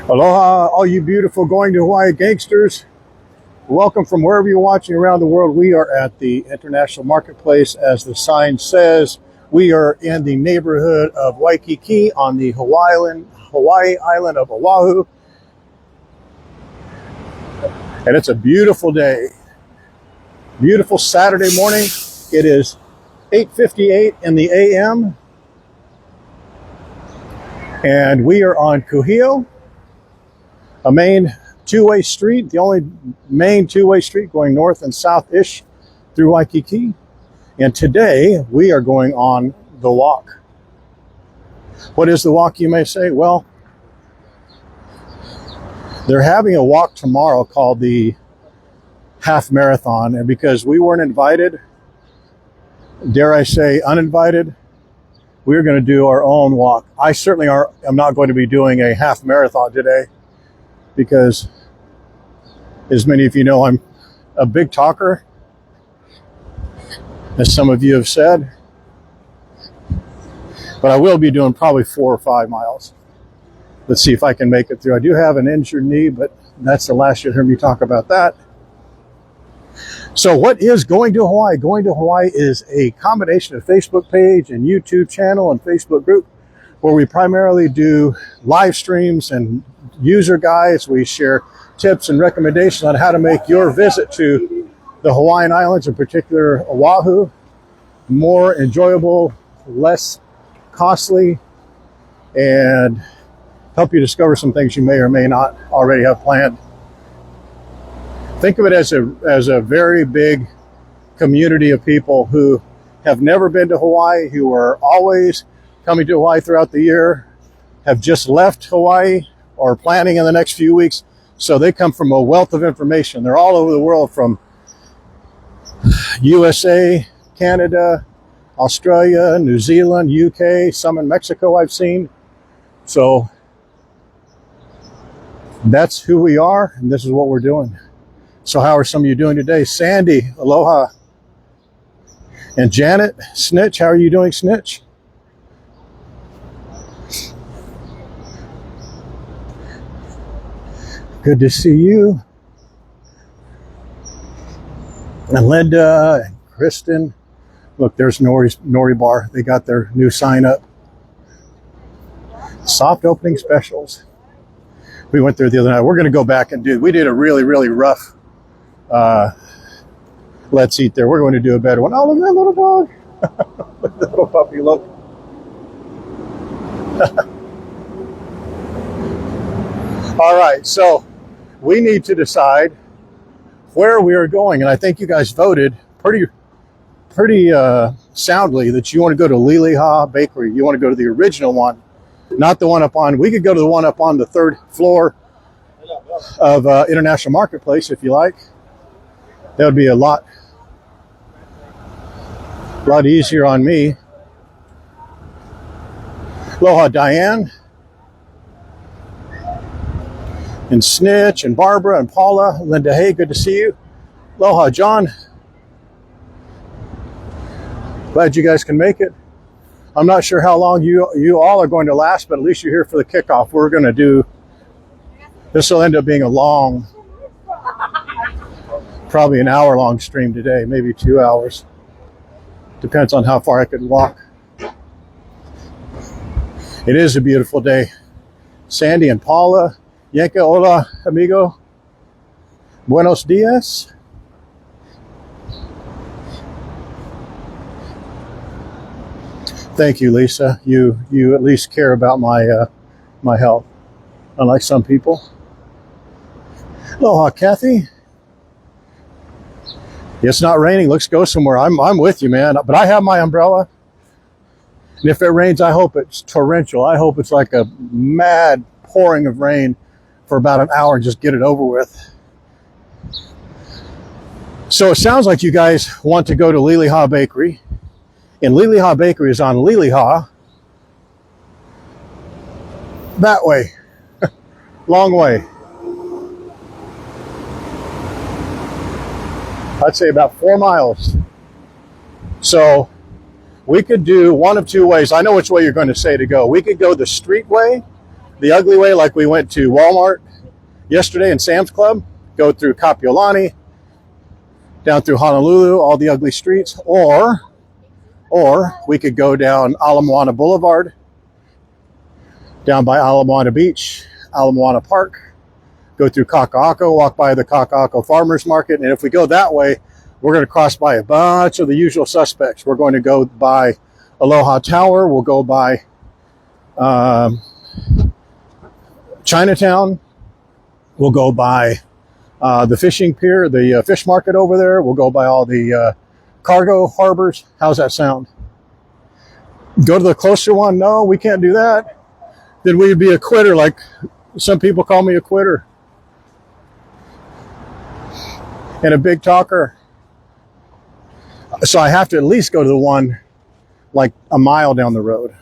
Aloha, all you beautiful going to Hawaii gangsters. Welcome from wherever you're watching around the world. We are at the International Marketplace. As the sign says, we are in the neighborhood of Waikiki on the Hawaii island of Oahu. And it's a beautiful day. Beautiful Saturday morning. It is 8:58 in the a.m. And we are on Kuhio, a main two-way street, the only main two-way street going north and south-ish through Waikiki. And today we are going on the walk. What is the walk, you may say? Well, they're having a walk tomorrow called the half marathon. And because we weren't invited, dare I say uninvited, we're going to do our own walk. I certainly am not going to be doing a half marathon today, because as many of you know, I'm a big talker, as some of you have said, but I will be doing probably 4 or 5 miles. Let's see if I can make it through. I do have an injured knee, but that's the last you'll hear me talk about that. So what is Going to Hawaii? Going to Hawaii is a combination of Facebook page and YouTube channel and Facebook group, where we primarily do live streams and user guides. We share tips and recommendations on how to make your visit to the Hawaiian Islands, in particular Oahu, more enjoyable, less costly, and help you discover some things you may or may not already have planned. Think of it as a very big community of people who have never been to Hawaii, who are always coming to Hawaii throughout the year, have just left Hawaii or planning in the next few weeks. So they come from a wealth of information. They're all over the world, from USA, Canada, Australia, New Zealand, UK, some in Mexico I've seen. So that's who we are, and this is what we're doing. So how are some of you doing today? Sandy, aloha. And Janet, Snitch, how are you doing, Snitch? Good to see you. And Linda and Kristen. Look, there's Nori Bar. They got their new sign up. Soft opening specials. We went there the other night. We're going to go back and we did a really, really rough let's eat there. We're going to do a better one. Oh, look at that little dog. Look at that little puppy, look. All right, so we need to decide where we are going. And I think you guys voted pretty soundly that you want to go to Liliha Bakery. You want to go to the original one, not the one up on, we could go to the one up on the 3rd floor of International Marketplace if you like. That would be a lot easier on me. Aloha, Diane. And Snitch and Barbara and Paula. Linda, hey, good to see you. Aloha, John. Glad you guys can make it. I'm not sure how long you all are going to last, but at least you're here for the kickoff. We're going to do, this will end up being a long, probably an hour-long stream today, maybe 2 hours. Depends on how far I could walk. It is a beautiful day. Sandy and Paula. Yenka, hola, amigo. Buenos dias. Thank you, Lisa. You at least care about my health, unlike some people. Aloha, Kathy. It's not raining. Let's go somewhere. I'm with you, man. But I have my umbrella. And if it rains, I hope it's torrential. I hope it's like a mad pouring of rain for about an hour and just get it over with. So it sounds like you guys want to go to Liliha Bakery. And Liliha Bakery is on Liliha. That way. Long way. I'd say about 4 miles. So we could do one of two ways. I know which way you're going to say to go. We could go the street way, the ugly way, like we went to Walmart yesterday and Sam's Club, go through Kapiolani, down through Honolulu, all the ugly streets, or we could go down Moana Boulevard, down by Moana Beach, Moana Park, go through Kaka'ako, walk by the Kaka'ako Farmers Market, and if we go that way, we're going to cross by a bunch of the usual suspects. We're going to go by Aloha Tower, we'll go by Chinatown, we'll go by the fishing pier, the fish market over there, we'll go by all the cargo harbors. How's that sound? Go to the closer one? No, we can't do that. Then we'd be a quitter, like some people call me a quitter. And a big talker. So I have to at least go to the one like a mile down the road.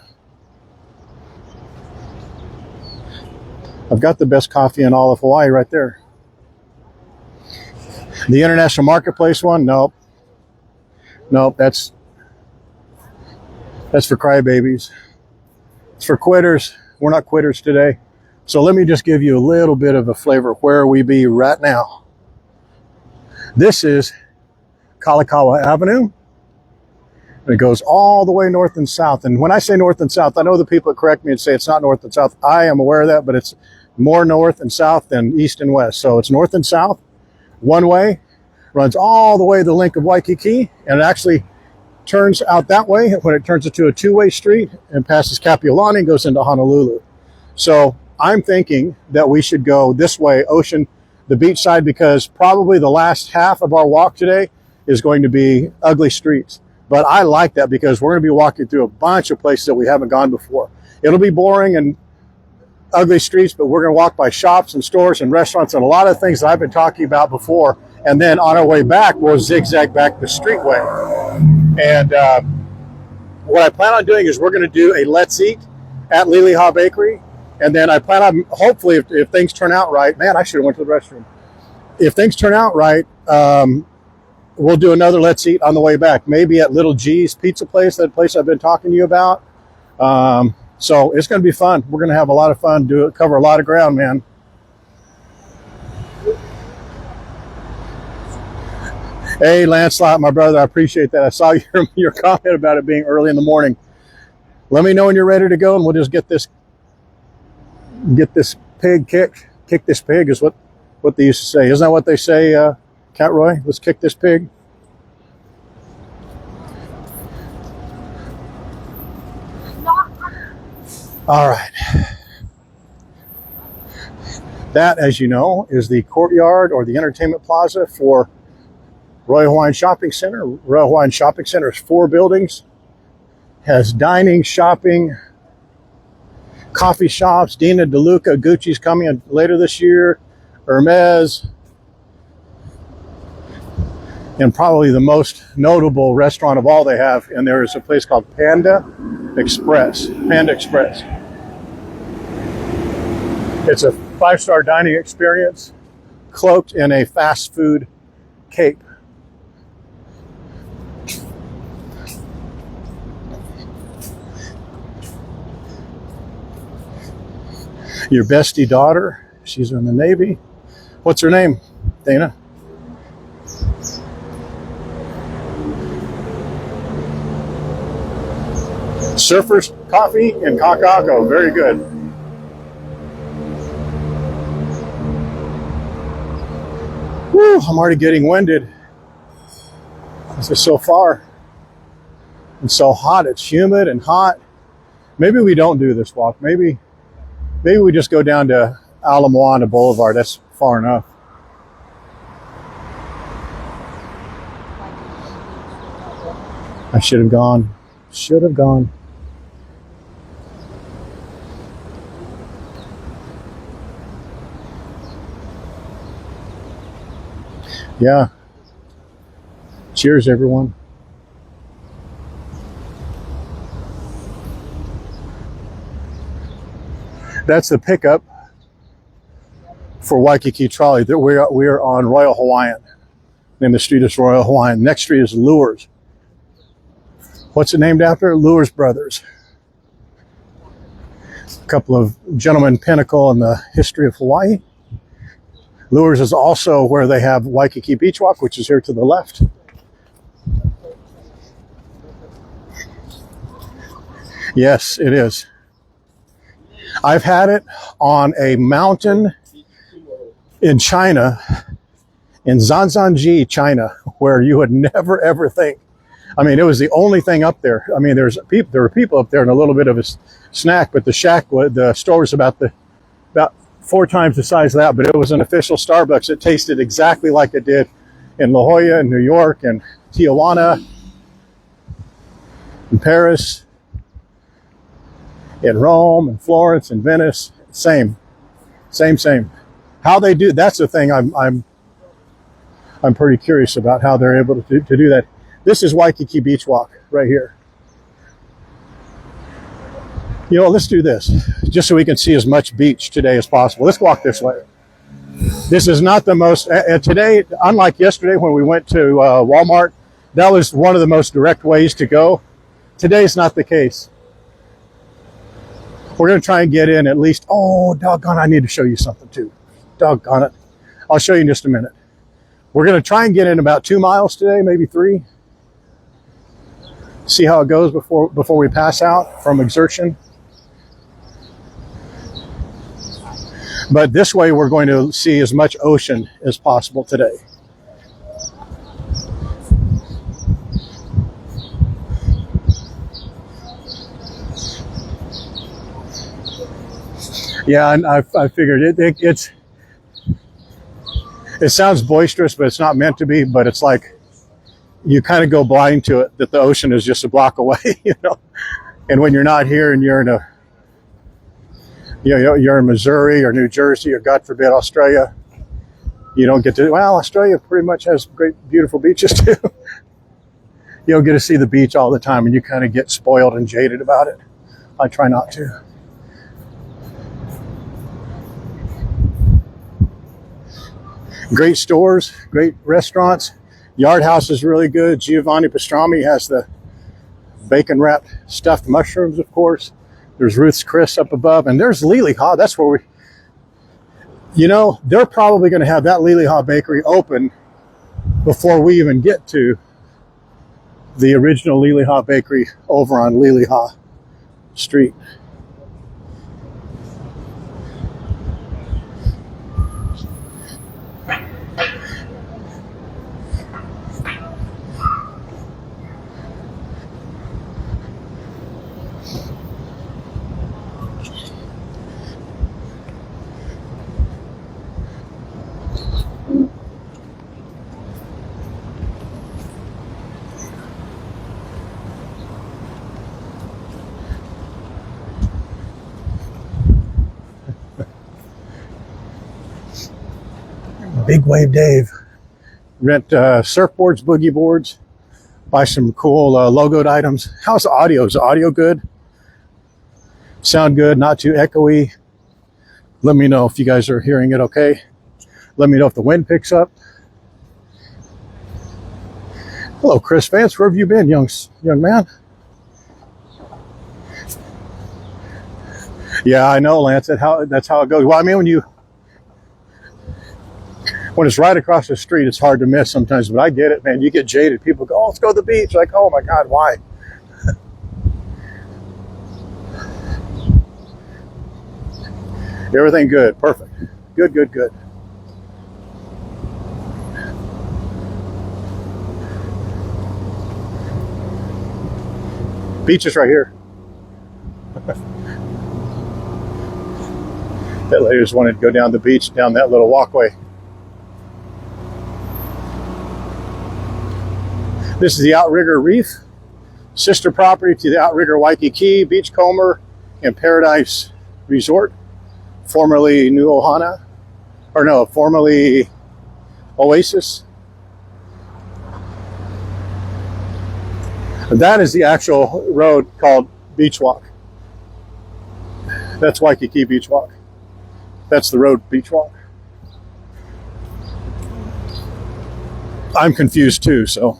I've got the best coffee in all of Hawaii right there. The International Marketplace one? Nope. Nope, that's for crybabies. It's for quitters. We're not quitters today. So let me just give you a little bit of a flavor of where we be right now. This is Kalakaua Avenue. It goes all the way north and south. And when I say north and south, I know the people that correct me and say it's not north and south. I am aware of that, but it's more north and south than east and west. So it's north and south, one way, runs all the way the length of Waikiki, and it actually turns out that way when it turns into a two-way street and passes Kapiolani and goes into Honolulu. So I'm thinking that we should go this way, the beach side, because probably the last half of our walk today is going to be ugly streets. But I like that because we're going to be walking through a bunch of places that we haven't gone before. It'll be boring and ugly streets, but we're going to walk by shops and stores and restaurants and a lot of things that I've been talking about before. And then on our way back, we'll zigzag back the streetway. And what I plan on doing is we're going to do a Let's Eat at Liliha Bakery. And then I plan on, hopefully, if things turn out right, man, I should have went to the restroom. If things turn out right, we'll do another Let's Eat on the way back. Maybe at Little G's Pizza Place, that place I've been talking to you about. So it's going to be fun. We're going to have a lot of fun, cover a lot of ground, man. Hey, Lancelot, my brother, I appreciate that. I saw your comment about it being early in the morning. Let me know when you're ready to go, and we'll just get this pig kicked. Kick this pig is what they used to say. Isn't that what they say, Cat Roy? Let's kick this pig. All right. That, as you know, is the courtyard or the entertainment plaza for Royal Hawaiian Shopping Center. Royal Hawaiian Shopping Center is 4 buildings. Has dining, shopping, coffee shops. Dina DeLuca, Gucci's coming later this year. Hermes. And probably the most notable restaurant of all they have in there is a place called Panda Express. Panda Express. It's a 5-star dining experience cloaked in a fast food cape. Your bestie daughter, she's in the Navy. What's her name, Dana? Surfers Coffee in Kaka'ako. Very good. Whew, I'm already getting winded. This is so far. It's so hot. It's humid and hot. Maybe we don't do this walk. Maybe we just go down to Moana Boulevard. That's far enough. I should have gone. Should have gone. Yeah. Cheers, everyone. That's the pickup for Waikiki Trolley. We are on Royal Hawaiian. And the street is Royal Hawaiian. Next street is Lures. What's it named after? Lures Brothers. A couple of gentlemen pinnacle in the history of Hawaii. Lures is also where they have Waikiki Beach Walk, which is here to the left. Yes, it is. I've had it on a mountain in China, in Zhangjiajie, China, where you would never ever think. I mean, it was the only thing up there. I mean, there were people up there and a little bit of a snack, but the store was about 4 times the size of that. But it was an official Starbucks. It tasted exactly like it did in La Jolla, in New York, and Tijuana, in Paris, in Rome, and Florence, and Venice. Same. How they do, that's the thing I'm pretty curious about, how they're able to do that. This is Waikiki Beach Walk right here. You know, let's do this just so we can see as much beach today as possible. Let's walk this way. This is not the most, today, unlike yesterday when we went to Walmart, that was one of the most direct ways to go. Today is not the case. We're going to try and get in at least, oh, doggone, I need to show you something too. Doggone it. I'll show you in just a minute. We're going to try and get in about 2 miles today, maybe 3. See how it goes before we pass out from exertion. But this way we're going to see as much ocean as possible today. Yeah, and I figured it sounds boisterous, but it's not meant to be. But it's like you kind of go blind to it, that the ocean is just a block away, you know. And when you're not here and you're in you're in Missouri or New Jersey or God forbid Australia, you don't get to. Well, Australia pretty much has great, beautiful beaches too. You don't get to see the beach all the time, and you kind of get spoiled and jaded about it. I try not to. Great stores, great restaurants. Yard House is really good. Giovanni Pastrami has the bacon wrapped stuffed mushrooms, of course. There's Ruth's Chris up above, and there's Liliha. That's where they're probably going to have that Liliha Bakery open before we even get to the original Liliha Bakery over on Liliha Street. Big Wave Dave. Rent surfboards, boogie boards, buy some cool logoed items. How's the audio? Is the audio good? Sound good? Not too echoey? Let me know if you guys are hearing it okay. Let me know if the wind picks up. Hello, Chris Vance. Where have you been, young man? Yeah, I know, Lance. That's how it goes. Well, I mean, when it's right across the street, it's hard to miss sometimes, but I get it, man. You get jaded. People go, oh, let's go to the beach. Like, oh my God, why? Everything good. Perfect. Good. Beach is right here. That lady just wanted to go down the beach, down that little walkway. This is the Outrigger Reef, sister property to the Outrigger Waikiki, Beachcomber, and Paradise Resort, formerly formerly Oasis. That is the actual road called Beach Walk. That's Waikiki Beach Walk. That's the road Beach Walk. I'm confused too, so.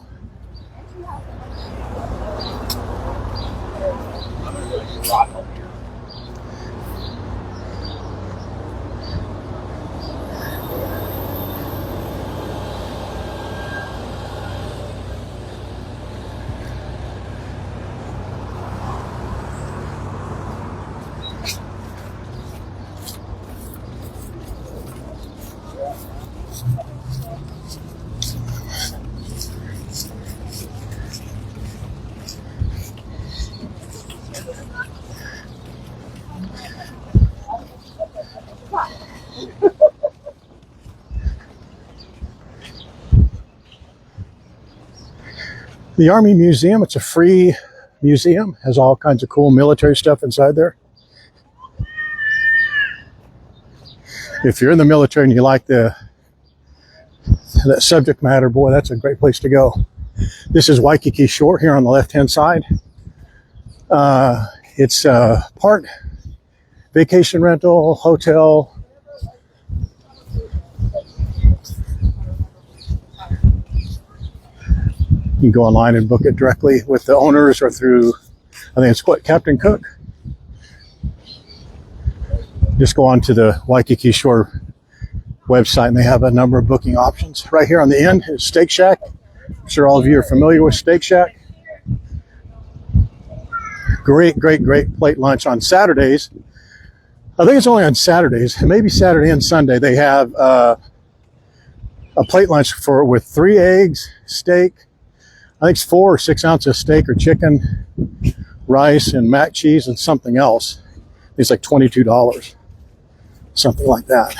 The Army Museum, it's a free museum, has all kinds of cool military stuff inside there. If you're in the military and you like that subject matter, boy, that's a great place to go. This is Waikiki Shore here on the left-hand side. It's part vacation rental, hotel. You can go online and book it directly with the owners or through, I think it's what, Captain Cook. Just go on to the Waikiki Shore website and they have a number of booking options. Right here on the end is Steak Shack. I'm sure all of you are familiar with Steak Shack. Great, great, great plate lunch on Saturdays. I think it's only on Saturdays, maybe Saturday and Sunday. They have a plate lunch with 3 eggs, steak. I think it's 4 or 6 ounces of steak or chicken, rice, and mac cheese, and something else. It's like $22, something like that.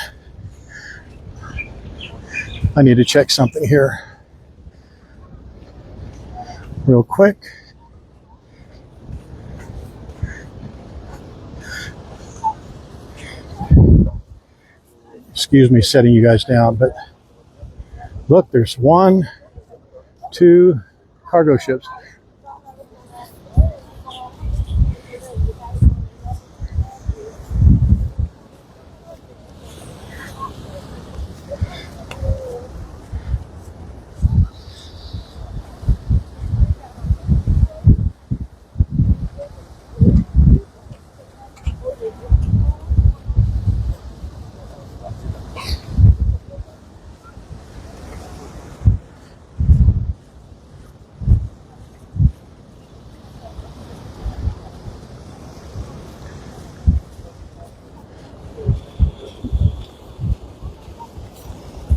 I need to check something here real quick. Excuse me setting you guys down, but look, there's 1, 2 cargo ships.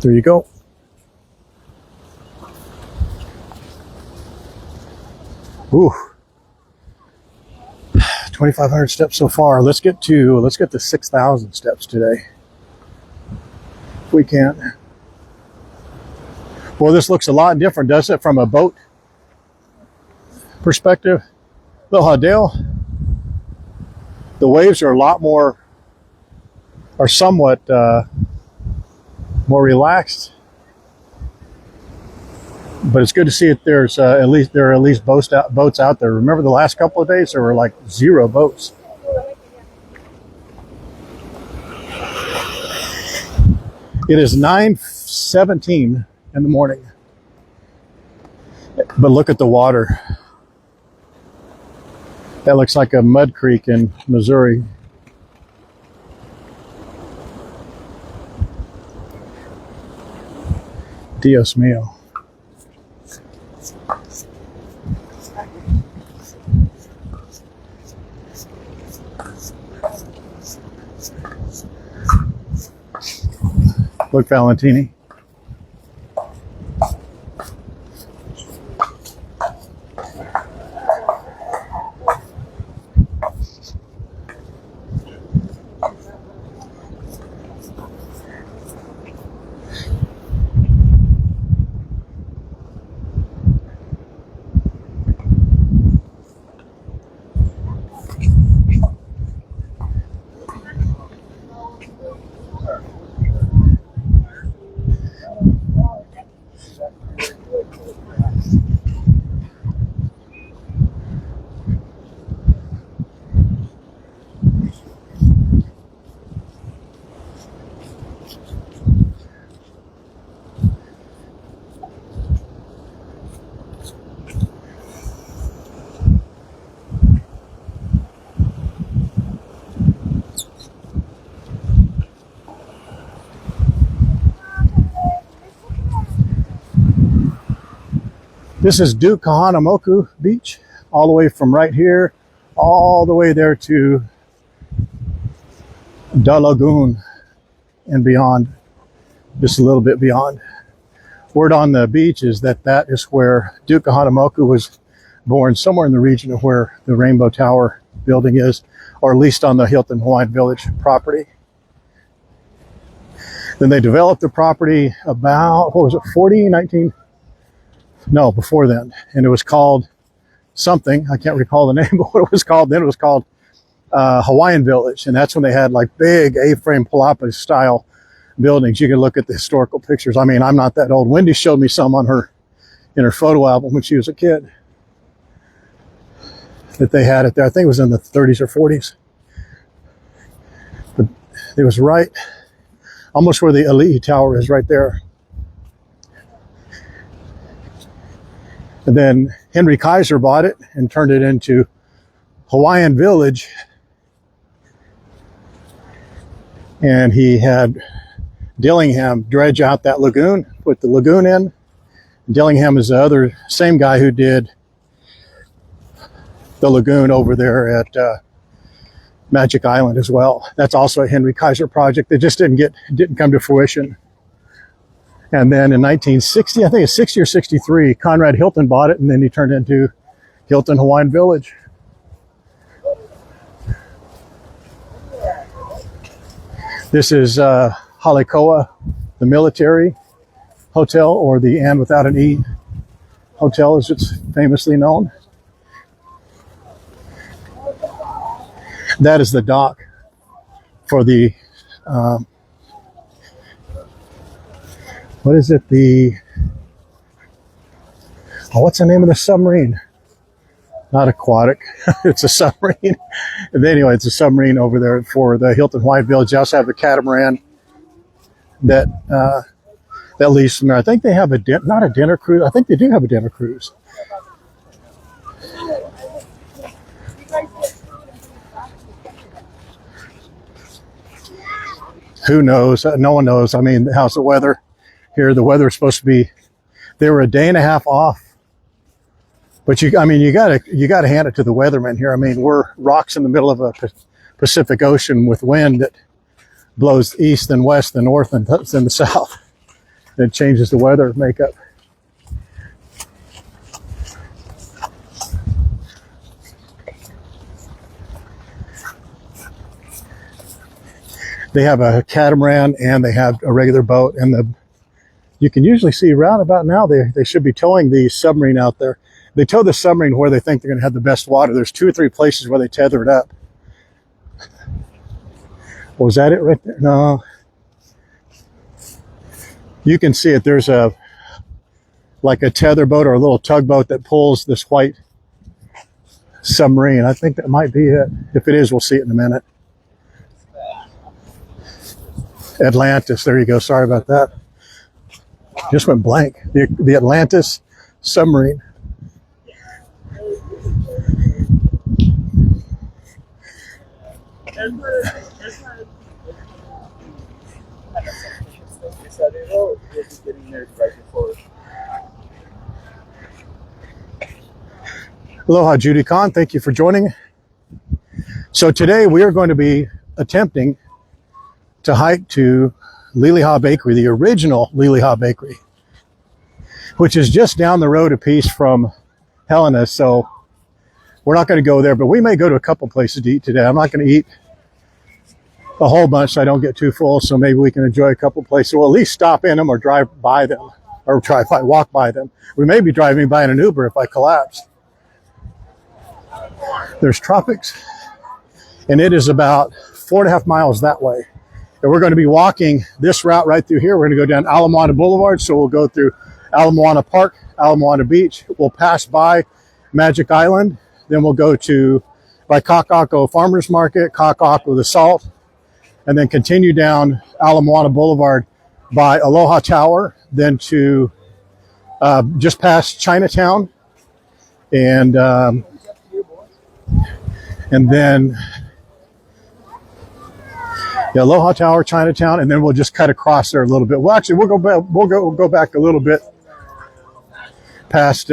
There you go. Ooh, 2,500 steps so far. Let's get to 6,000 steps today, if we can. Well, this looks a lot different, doesn't it, from a boat perspective? Aloha Dale. The waves are somewhat more relaxed, but it's good to see that there are at least boats out there. Remember the last couple of days there were like 0 boats. It is 9:17 in the morning, but look at the water. That looks like a mud creek in Missouri. Dios mío. Look, Valentini. This is Duke Moana Beach, all the way from right here, all the way there to Da Lagoon and beyond, just a little bit beyond. Word on the beach is that is where Duke Moana was born, somewhere in the region of where the Rainbow Tower building is, or at least on the Hilton Hawaiian Village property. Then they developed the property about, 1940 No, before then. And it was called something. I can't recall the name, but what it was called then, it was called Hawaiian Village. And that's when they had like big A-frame palapa style buildings. You can look at the historical pictures. I mean, I'm not that old. Wendy showed me some in her photo album when she was a kid that they had it there. I think it was in the 30s or 40s. But it was right almost where the Liliha Tower is, right there. And then Henry Kaiser bought it and turned it into Hawaiian Village. And he had Dillingham dredge out that lagoon, put the lagoon in. Dillingham is the same guy who did the lagoon over there at Magic Island as well. That's also a Henry Kaiser project that just didn't come to fruition. And then in 1960, I think it's 60 or 63, Conrad Hilton bought it, and then he turned it into Hilton Hawaiian Village. This is Halekoa, the military hotel, or the Ann without an E hotel, as it's famously known. That is the dock for the what is it? What's the name of the submarine? Not aquatic. It's a submarine. And anyway, it's a submarine over there for the Hilton Hawaiian Village. They also have the catamaran that leaves from there. I think they have not a dinner cruise. I think they do have a dinner cruise. Who knows? No one knows. I mean, how's the weather here? The weather is supposed to be. They were a day and a half off. But you gotta hand it to the weathermen here. I mean, we're rocks in the middle of a Pacific Ocean with wind that blows east and west and north and the south. It changes the weather makeup. They have a catamaran and they have a regular boat, and you can usually see around about now they should be towing the submarine out there. They tow the submarine where they think they're going to have the best water. There's 2 or 3 places where they tether it up. Was that it right there? No. You can see it. There's like a tether boat or a little tugboat that pulls this white submarine. I think that might be it. If it is, we'll see it in a minute. Atlantis. There you go. Sorry about that. Just went blank. The Atlantis submarine. Aloha, Judy Khan. Thank you for joining. So today we are going to be attempting to hike to Liliha Bakery, the original Liliha Bakery, which is just down the road a piece from Helena. So we're not going to go there, but we may go to a couple places to eat today. I'm not going to eat a whole bunch so I don't get too full, so maybe we can enjoy a couple places. We'll at least stop in them or drive by them, or walk by them. We may be driving by in an Uber if I collapse. There's Tropics, and it is about 4.5 miles that way. And we're going to be walking this route right through here. We're going to go down Moana Boulevard, so we'll go through Moana Park, Moana Beach. We'll pass by Magic Island. Then we'll go by Kakako Farmers Market, Kakako the Salt, and then continue down Moana Boulevard by Aloha Tower, then to just past Chinatown, and then Aloha Tower, Chinatown, and then we'll just cut across there a little bit. Well, actually, we'll go back a little bit past.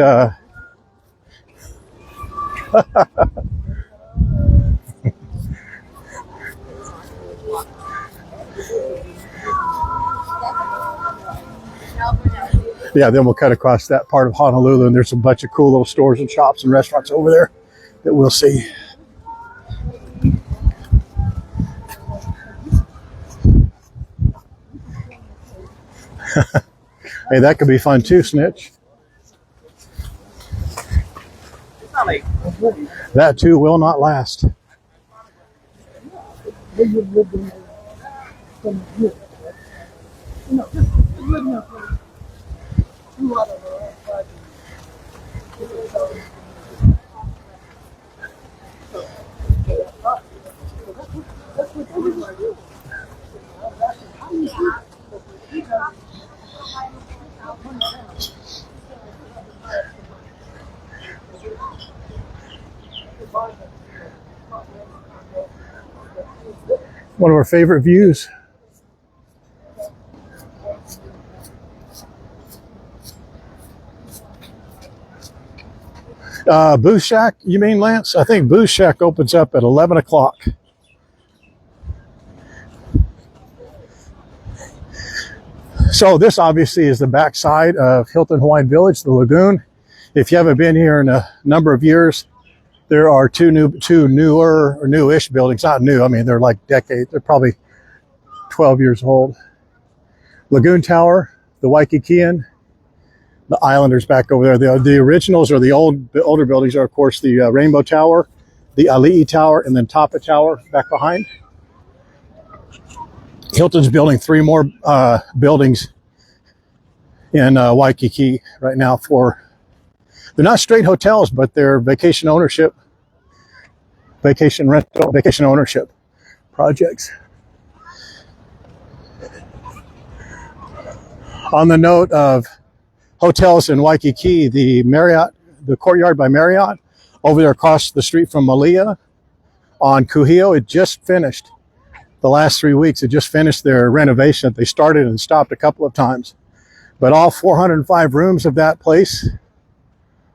Yeah, then we'll cut across that part of Honolulu, and there's a bunch of cool little stores and shops and restaurants over there that we'll see. Hey, that could be fun too, Snitch. That too will not last. One of our favorite views. Booth Shack, you mean, Lance? I think Booth Shack opens up at 11 o'clock. So this obviously is the backside of Hilton Hawaiian Village, the lagoon. If you haven't been here in a number of years, there are two newer or newish buildings. Not new, I mean, they're like decades. They're probably 12 years old. Lagoon Tower, the Waikikian, the Islanders back over there. The originals or the older buildings are, of course, the Rainbow Tower, the Aloha Tower, and then Tapa Tower back behind. Hilton's building 3 more buildings in Waikiki right now they're not straight hotels, but they're vacation ownership, vacation rental, vacation ownership projects. On the note of hotels in Waikiki, the Marriott, the Courtyard by Marriott, over there across the street from Malia on Kuhio, it just finished. The last 3 weeks, it just finished their renovation. They started and stopped a couple of times. But all 405 rooms of that place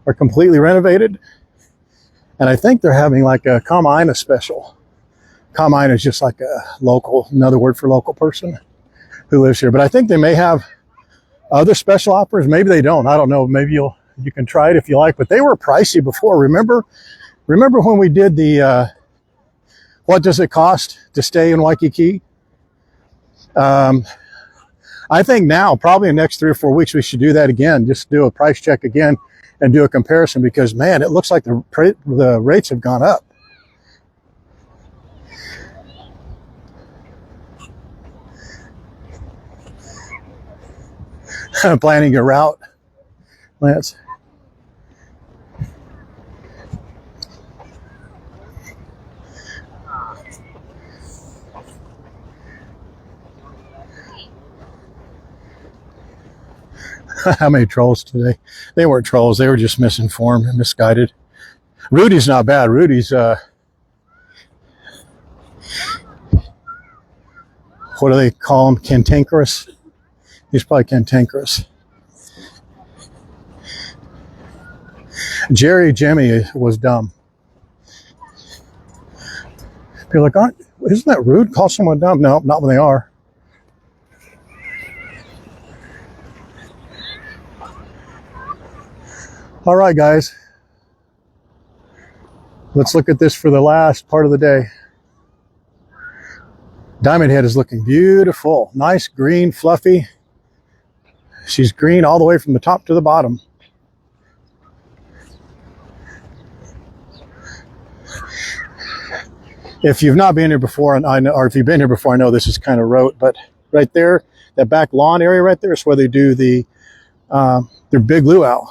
are completely renovated. And I think they're having like a Kama'aina special. Kama'aina is just like a local, another word for local person who lives here. But I think they may have other special offers. Maybe they don't. I don't know. Maybe you can try it if you like. But they were pricey before. Remember when we did the what does it cost to stay in Waikiki? I think now, probably in the next 3 or 4 weeks, we should do that again. Just do a price check again and do a comparison, because, man, it looks like the rates have gone up. Planning your route, Lance? How many trolls today? They weren't trolls. They were just misinformed and misguided. Rudy's not bad. Rudy's, what do they call him? Cantankerous? He's probably cantankerous. Jimmy was dumb. People are like, isn't that rude? Call someone dumb? No, not when they are. All right, guys. Let's look at this for the last part of the day. Diamond Head is looking beautiful. Nice, green, fluffy. She's green all the way from the top to the bottom. If you've not been here before, and I know, or if you've been here before, I know this is kind of rote, but right there, that back lawn area right there is where they do their big luau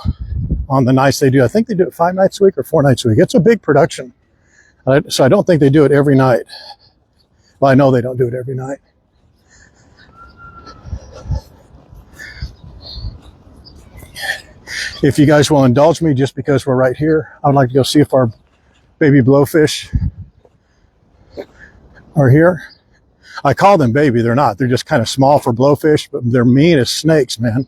on the nights they do. I think they do it 5 nights a week or 4 nights a week. It's a big production. So I don't think they do it every night. Well, I know they don't do it every night. If you guys will indulge me, just because we're right here, I would like to go see if our baby blowfish are here. I call them baby. They're not. They're just kind of small for blowfish, but they're mean as snakes, man.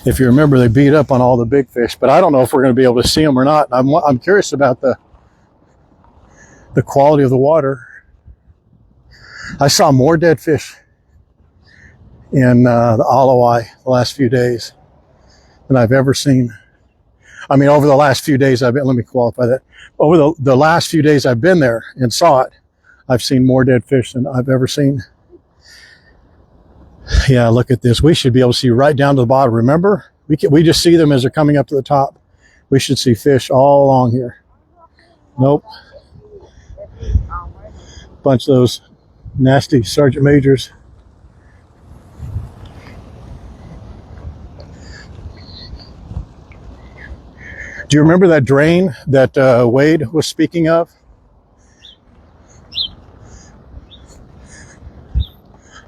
If you remember, they beat up on all the big fish, but I don't know if we're going to be able to see them or not. I'm curious about the quality of the water. I saw more dead fish in the Alawai the last few days than I've ever seen. I mean, over the last few days let me qualify that. Over the last few days I've been there and saw it, I've seen more dead fish than I've ever seen. Yeah, look at this. We should be able to see right down to the bottom. Remember, we just see them as they're coming up to the top. We should see fish all along here. Nope. Bunch of those nasty sergeant majors. Do you remember that drain that Wade was speaking of?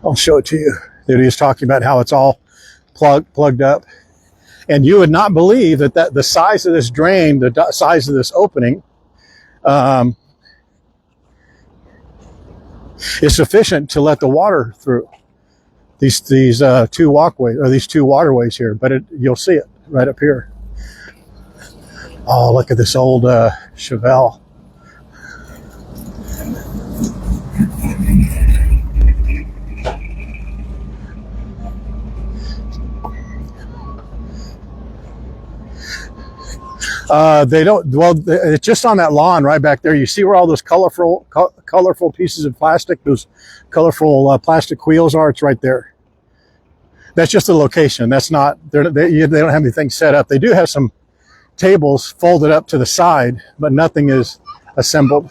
I'll show it to you. That he was talking about how it's all plugged up. And you would not believe that the size of this drain, the size of this opening, is sufficient to let the water through these two walkways, or these two waterways here. But you'll see it right up here. Oh, look at this old Chevelle. They don't. Well, it's just on that lawn right back there. You see where all those colorful pieces of plastic, those colorful plastic wheels are. It's right there. That's just the location. That's not. They don't have anything set up. They do have some tables folded up to the side, but nothing is assembled.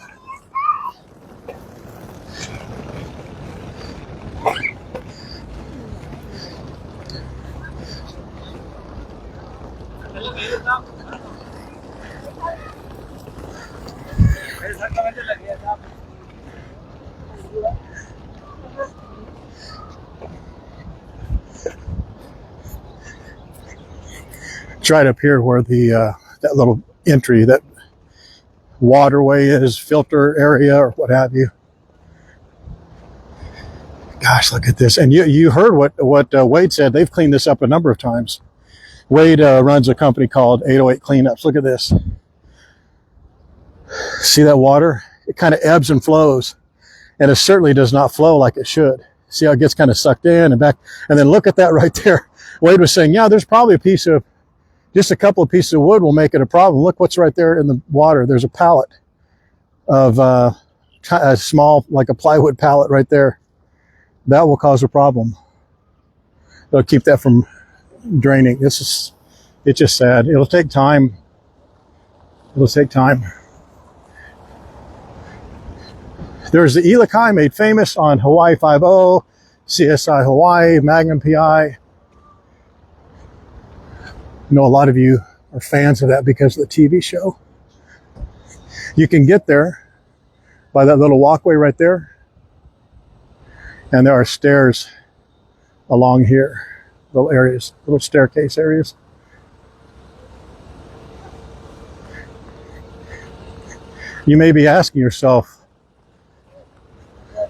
It's right up here where the that little entry, that waterway is, filter area or what have you. Gosh, look at this. And you heard what Wade said. They've cleaned this up a number of times. Wade runs a company called 808 Cleanups. Look at this. See that water? It kind of ebbs and flows. And it certainly does not flow like it should. See how it gets kind of sucked in and back. And then look at that right there. Wade was saying, yeah, there's probably just a couple of pieces of wood will make it a problem. Look what's right there in the water. There's a pallet of a small, like a plywood pallet right there. That will cause a problem. It'll keep that from draining. It's just sad. It'll take time. It'll take time. There's the Ilikai made famous on Hawaii 5-0, CSI Hawaii, Magnum PI. I know a lot of you are fans of that because of the TV show. You can get there by that little walkway right there. And there are stairs along here, little areas, little staircase areas. You may be asking yourself,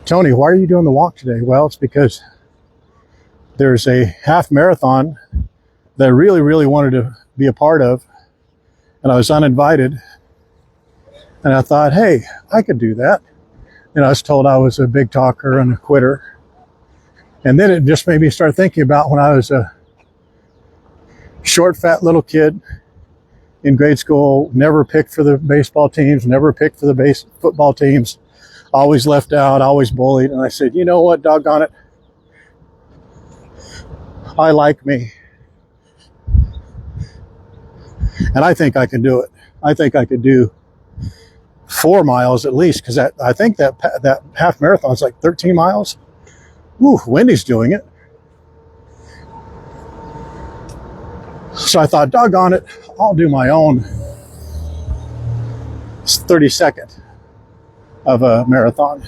Tony, why are you doing the walk today? Well, it's because there's a half marathon that I really, really wanted to be a part of, and I was uninvited. And I thought, hey, I could do that. And I was told I was a big talker and a quitter. And then it just made me start thinking about when I was a short, fat little kid in grade school, never picked for the baseball teams, never picked for the football teams, always left out, always bullied. And I said, you know what, doggone it, I like me. And I think I can do it. I think I could do 4 miles at least, because I think that half marathon is like 13 miles. Woo, Wendy's doing it. So I thought, doggone it, I'll do my own 32nd of a marathon.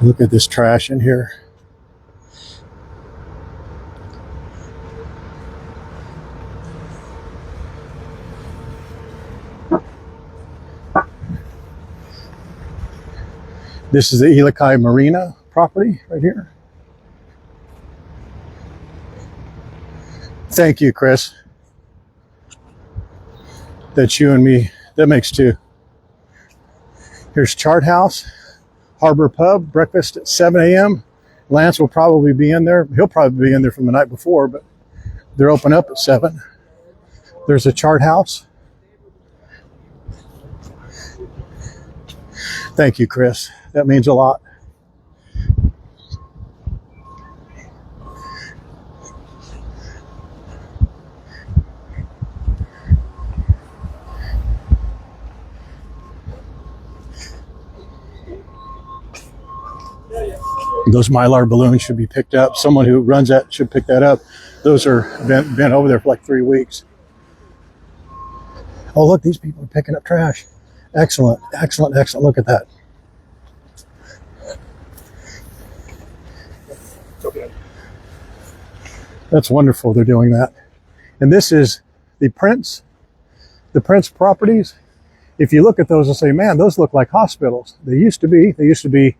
Look at this trash in here. This is the Ilikai Marina property right here. Thank you, Chris. That's you and me. That makes 2. Here's Chart House, Harbor Pub, breakfast at 7 a.m. Lance will probably be in there. He'll probably be in there from the night before, but They're open up at 7. There's a chart house. Thank you, Chris. That means a lot. Those Mylar balloons should be picked up. Someone who runs that should pick that up. Those are been over there for like 3 weeks. Oh, look, these people are picking up trash. Excellent, excellent, excellent. Look at that. That's wonderful they're doing that. And this is the Prince properties. If you look at those and say, man, those look like hospitals. They used to be. They used to be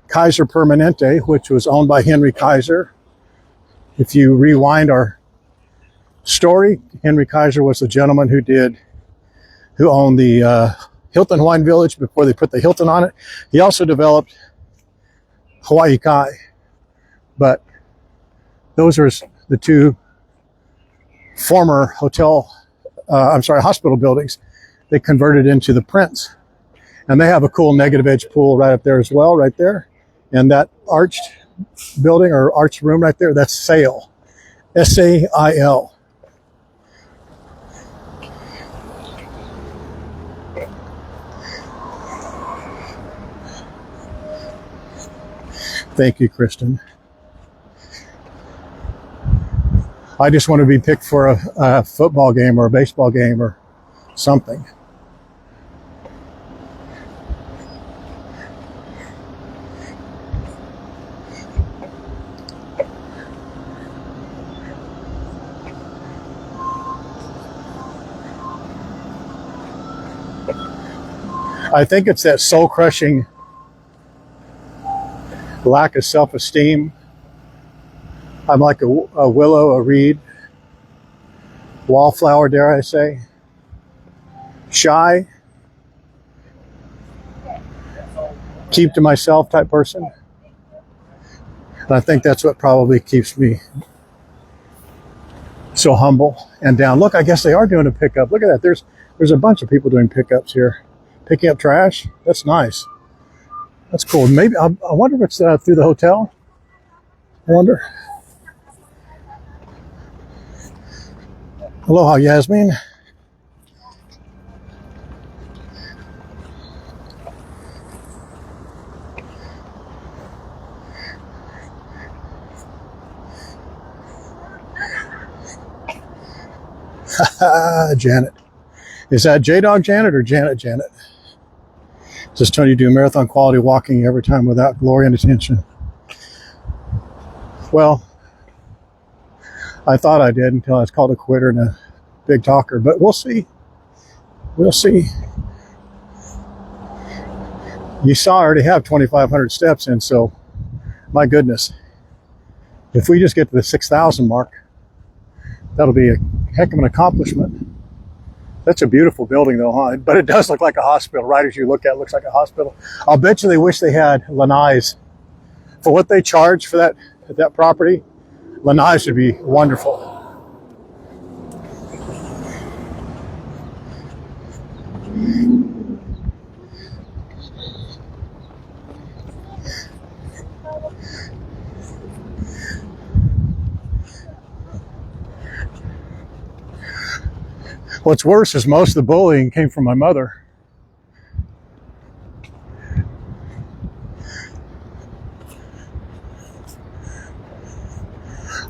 Kaiser Permanente, which was owned by Henry Kaiser. If you rewind our story, Henry Kaiser was the gentleman who owned the Hilton Hawaiian Village before they put the Hilton on it. He also developed Hawaii Kai. But those are the two former hospital buildings. They converted into the Prince. And they have a cool negative edge pool right up there as well, right there. And that arched building or arched room right there, that's SAIL. S-A-I-L. Thank you, Kristen. I just want to be picked for a football game or a baseball game or something. I think it's that soul-crushing lack of self-esteem. I'm like a willow, a reed, wallflower, dare I say. Shy, keep to myself type person. And I think that's what probably keeps me so humble and down. Look, I guess they are doing a pickup. Look at that. There's a bunch of people doing pickups here. Picking up trash. That's nice. That's cool. Maybe I wonder if it's through the hotel. I wonder. Aloha, Yasmin. Janet. Is that J-Dog Janet or Janet Janet? Says Tony, do marathon quality walking every time without glory and attention. Well, I thought I did until I was called a quitter and a big talker, but we'll see. We'll see. You saw I already have 2,500 steps in, so my goodness. If we just get to the 6,000 mark, that'll be a heck of an accomplishment. That's a beautiful building though, huh? But it does look like a hospital. Right as you look at it, it looks like a hospital. I'll bet you they wish they had lanais. For what they charge for that property, lanais would be wonderful. What's worse is most of the bullying came from my mother.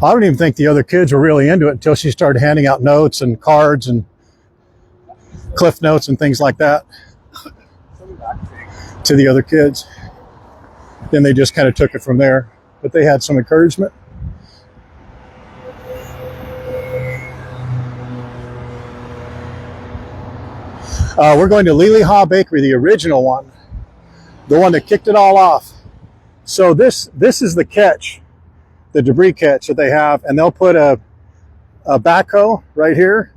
I don't even think the other kids were really into it until she started handing out notes and cards and cliff notes and things like that to the other kids. Then they just kind of took it from there. But they had some encouragement. We're going to Liliha Bakery, the original one, the one that kicked it all off. So this is the catch, the debris catch that they have, and they'll put a backhoe right here,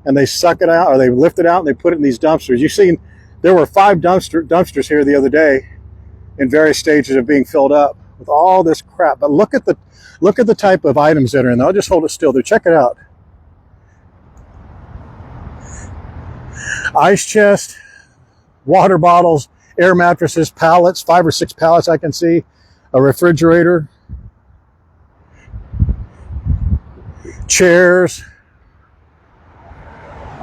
and they suck it out, or they lift it out, and they put it in these dumpsters. You've seen there were 5 dumpsters here the other day in various stages of being filled up. with all this crap. But look at the type of items that are in there. I'll just hold it still there. Check it out. Ice chest, water bottles, air mattresses, pallets, 5 or 6 pallets I can see, a refrigerator, chairs,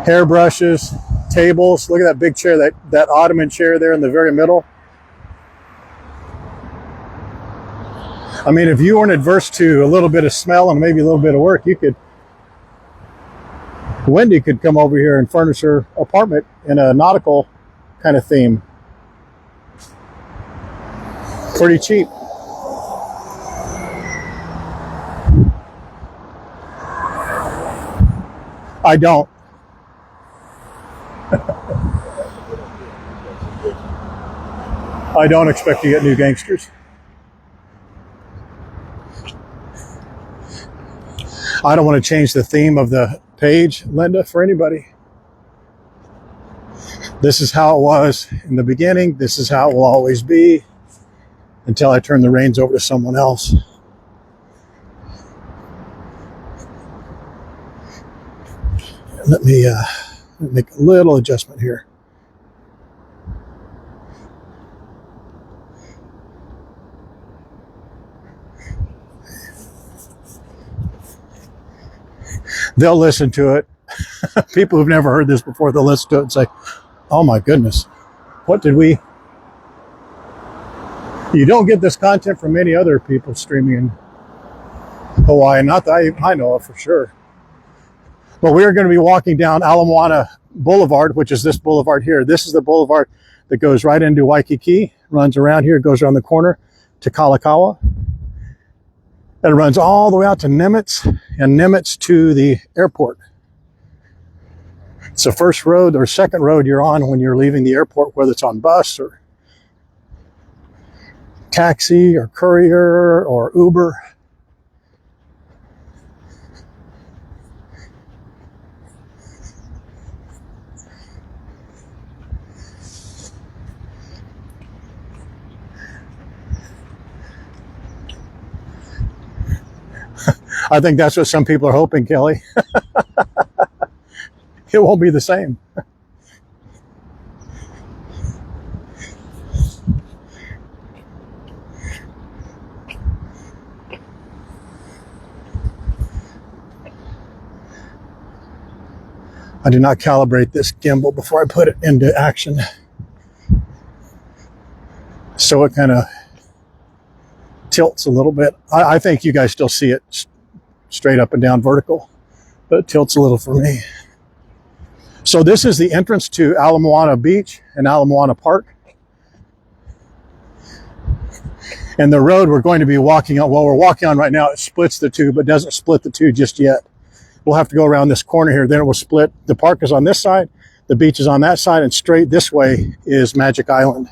hairbrushes, tables. Look at that big chair, that ottoman chair there in the very middle. I mean, if you weren't adverse to a little bit of smell and maybe a little bit of work, Wendy could come over here and furnish her apartment in a nautical kind of theme. Pretty cheap. I don't. I don't expect to get new gangsters. I don't want to change the theme of the page, Linda, for anybody. This is how it was in the beginning. This is how it will always be until I turn the reins over to someone else. Let me make a little adjustment here. They'll listen to it. People who've never heard this before, they'll listen to it and say, oh my goodness, what did we... You don't get this content from many other people streaming in Hawaii, not that I know of for sure. But we are going to be walking down Ala Moana Boulevard, which is this boulevard here. This is the boulevard that goes right into Waikiki, runs around here, goes around the corner to Kalakaua. And it runs all the way out to Nimitz, and Nimitz to the airport. It's the first road or second road you're on when you're leaving the airport, whether it's on bus or taxi or courier or Uber. I think that's what some people are hoping, Kelly. It won't be the same. I do not calibrate this gimbal before I put it into action. So it kind of tilts a little bit. I think you guys still see it straight up and down vertical, but it tilts a little for me. So this is the entrance to Ala Moana Beach and Ala Moana Park. And the road we're going to be walking on, well, we're walking on right now, it splits the two, but doesn't split the two just yet. We'll have to go around this corner here, then it will split. The park is on this side, the beach is on that side, and straight this way is Magic Island.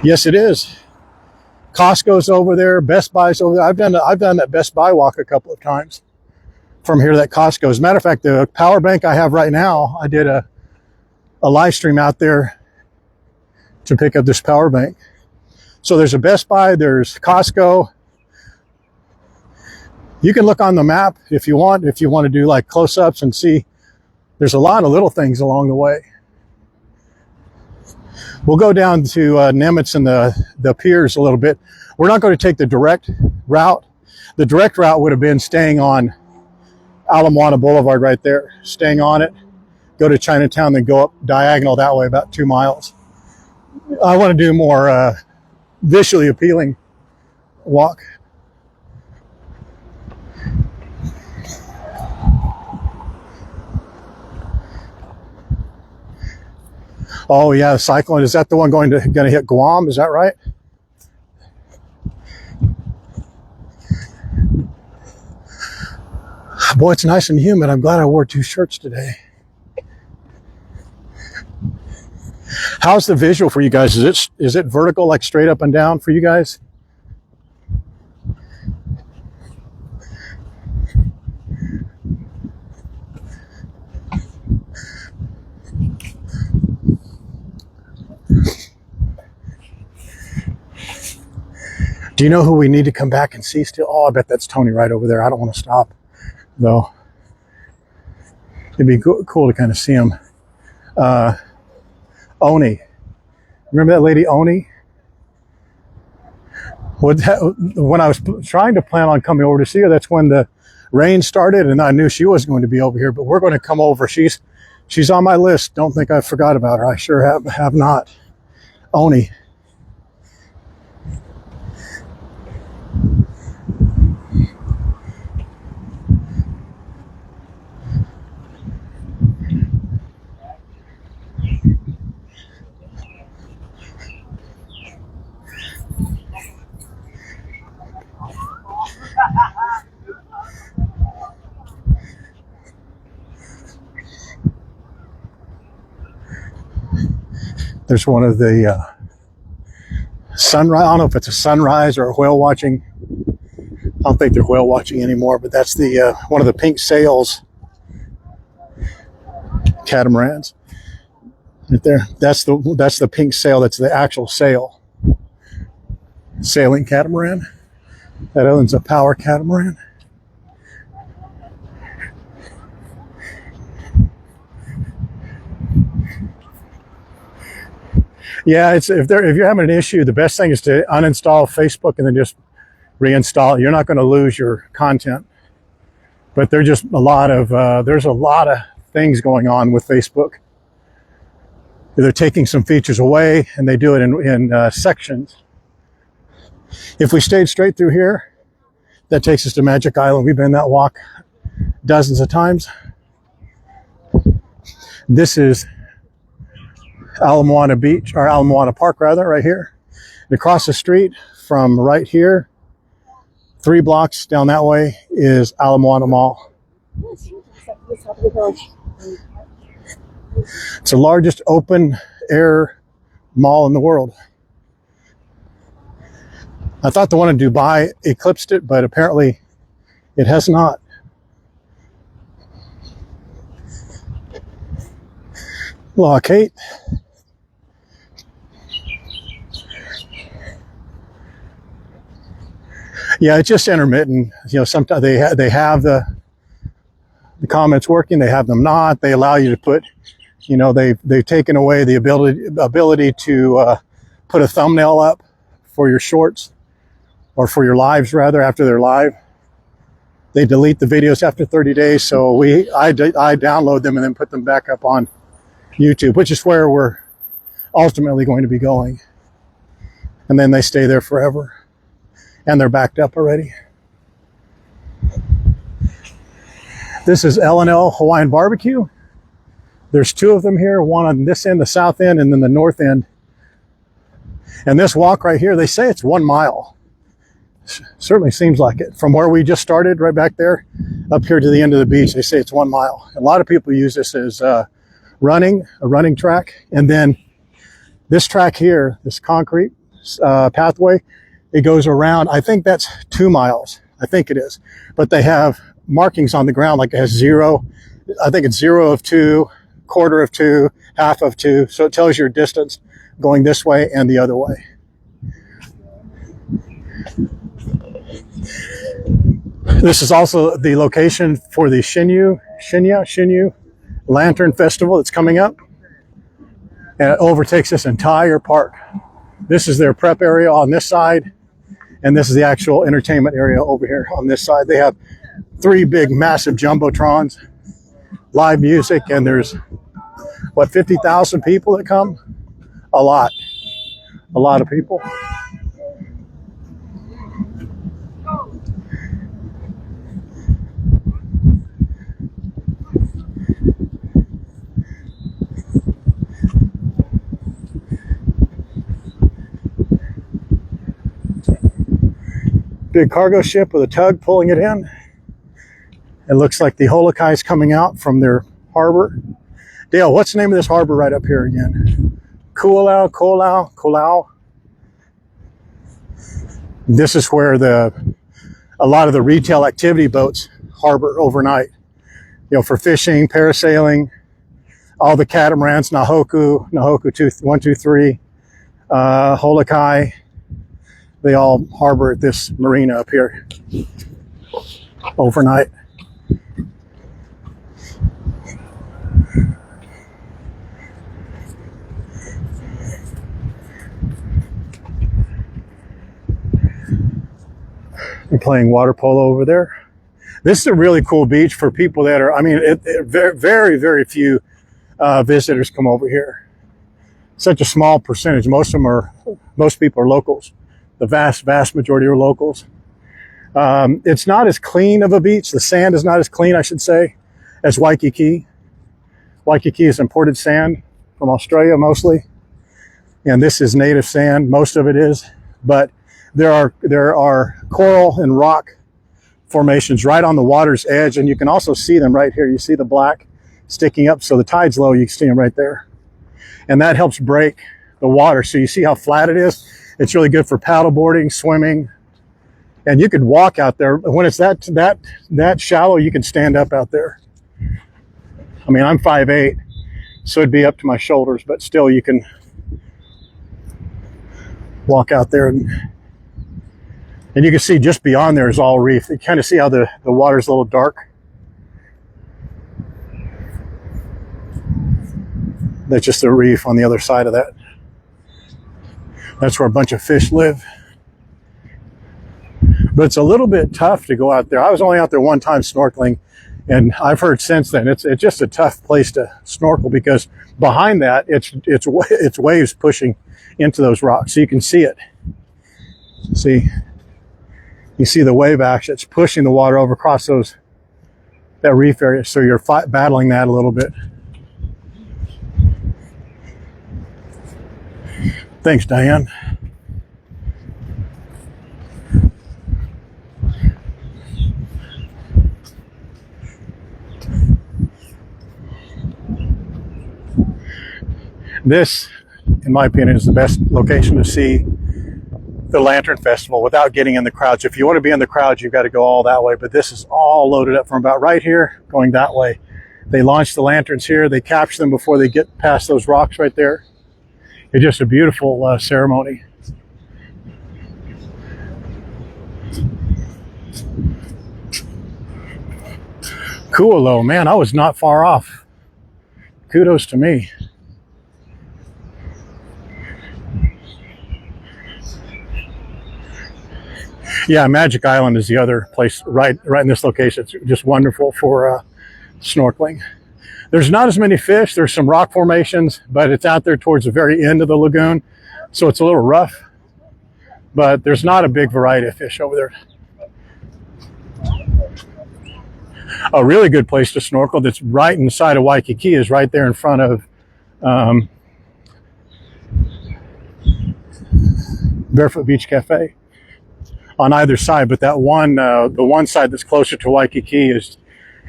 Yes, it is. Costco's over there, Best Buy's over there. I've done that Best Buy walk a couple of times from here to that Costco. As a matter of fact, the power bank I have right now, I did a live stream out there to pick up this power bank. So there's a Best Buy, there's Costco. You can look on the map if you want to do like close-ups and see. There's a lot of little things along the way. We'll go down to Nimitz and the piers a little bit. We're not going to take the direct route. The direct route would have been staying on Ala Moana Boulevard right there, staying on it, go to Chinatown, then go up diagonal that way about 2 miles. I want to do more visually appealing walk. Oh yeah, the cyclone, is that the one going to hit Guam? Is that right? Boy, it's nice and humid. I'm glad I wore 2 shirts today. How's the visual for you guys? Is it vertical, like straight up and down for you guys? Do you know who we need to come back and see still? Oh, I bet that's Tony right over there. I don't want to stop, though. It'd be cool to kind of see him. Oni. Remember that lady, Oni? When I was trying to plan on coming over to see her, that's when the rain started, and I knew she was going to be over here, but we're going to come over. She's on my list. Don't think I forgot about her. I sure have not. Oni. There's one of the sunrise. I don't know if it's a sunrise or a whale watching. I don't think they're whale watching anymore, but that's the one of the pink sails catamarans right there. That's the pink sail. That's the actual sail. Sailing catamaran. That other one's a power catamaran. Yeah, if you're having an issue, the best thing is to uninstall Facebook and then just reinstall it. You're not going to lose your content, but there's just a lot of things going on with Facebook. They're taking some features away, and they do it in sections. If we stayed straight through here, that takes us to Magic Island. We've been that walk dozens of times. This is Moana Beach, or Moana Park rather, right here. And across the street from right here, 3 blocks down that way, is Moana Mall. It's the largest open air mall in the world. I thought the one in Dubai eclipsed it, but apparently it has not. Aloha, Kate. Yeah, it's just intermittent. You know, sometimes they have the comments working, they have them not. They allow you to put, you know, they've taken away the ability to put a thumbnail up for your shorts, or for your lives rather, after they're live. They delete the videos after 30 days, so I download them and then put them back up on YouTube, which is where we're ultimately going to be going. And then they stay there forever. And they're backed up already. This is L&L Hawaiian Barbecue. There's 2 of them here, one on this end, the south end, and then the north end. And this walk right here, they say it's 1 mile. Certainly seems like it. From where we just started, right back there, up here to the end of the beach, they say it's 1 mile. A lot of people use this as a running track. And then this track here, this concrete pathway, it goes around. I think that's 2 miles. I think it is. But they have markings on the ground, like it has 0. I think it's 0 of 2, quarter of 2, half of 2. So it tells your distance going this way and the other way. This is also the location for the Shinya Lantern Festival that's coming up. And it overtakes this entire park. This is their prep area on this side. And this is the actual entertainment area over here on this side. They have 3 big, massive jumbotrons, live music, and there's, 50,000 people that come? A lot of people. Big cargo ship with a tug pulling it in. It looks like the Holokai is coming out from their harbor. Dale, what's the name of this harbor right up here again? Kewalo. This is where a lot of the retail activity boats harbor overnight. You know, for fishing, parasailing, all the catamarans, Nahoku 1, 2, 3, Holokai. they all harbor at this marina up here overnight. They're playing water polo over there. This is a really cool beach for people that are, I mean, very, very few visitors come over here. Such a small percentage. Most people are locals. The vast majority are locals. It's not as clean of a beach. The sand is not as clean, I should say, as Waikiki. Waikiki is imported sand from Australia mostly. And this is native sand, most of it is. But there are coral and rock formations right on the water's edge, and you can also see them right here. You see the black sticking up, so the tide's low, you can see them right there. And that helps break the water. So you see how flat it is? It's really good for paddle boarding, swimming, and you could walk out there. When it's that shallow, you can stand up out there. I mean, I'm 5'8", so it'd be up to my shoulders, but still you can walk out there and you can see just beyond there is all reef. You kind of see how the water's a little dark. That's just the reef on the other side of that. That's where a bunch of fish live. But it's a little bit tough to go out there. I was only out there one time snorkeling, and I've heard since then it's just a tough place to snorkel because behind that it's waves pushing into those rocks. So you can see it. See, you see the wave action. It's pushing the water over across that reef area. So you're battling that a little bit. Thanks, Diane. This, in my opinion, is the best location to see the Lantern Festival without getting in the crowds. If you want to be in the crowds, you've got to go all that way, but this is all loaded up from about right here going that way. They launch the lanterns here. They capture them before they get past those rocks right there. It's just a beautiful ceremony. Kewalo, man, I was not far off. Kudos to me. Yeah, Magic Island is the other place right in this location. It's just wonderful for snorkeling. There's not as many fish. There's some rock formations, but it's out there towards the very end of the lagoon, so it's a little rough. But there's not a big variety of fish over there. A really good place to snorkel that's right inside of Waikiki is right there in front of Barefoot Beach Cafe. On either side, but that one, the one side that's closer to Waikiki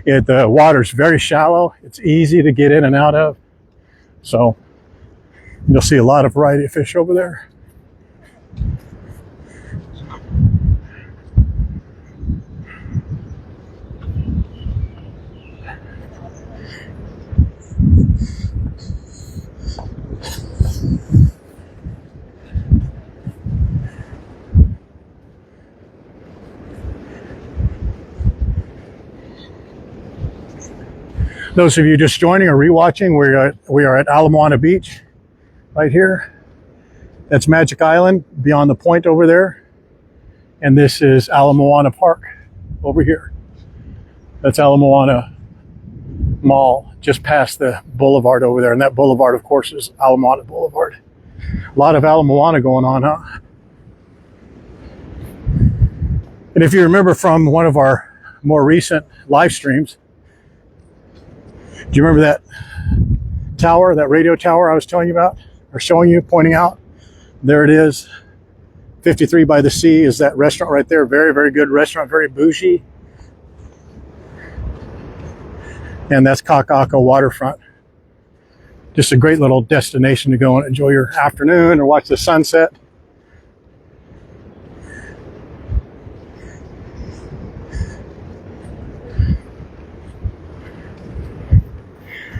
the water's very shallow. It's easy to get in and out of. So you'll see a lot of variety of fish over there. Those of you just joining or rewatching, we are at Moana Beach, right here. That's Magic Island, beyond the point over there. And this is Moana Park, over here. That's Moana Mall, just past the boulevard over there. And that boulevard, of course, is Moana Boulevard. A lot of Moana going on, huh? And if you remember from one of our more recent live streams, do you remember that tower, that radio tower I was telling you about, or showing you, pointing out? There it is. 53 by the Sea is that restaurant right there. Very, very good restaurant, very bougie. And that's Kaka'ako waterfront. Just a great little destination to go and enjoy your afternoon or watch the sunset.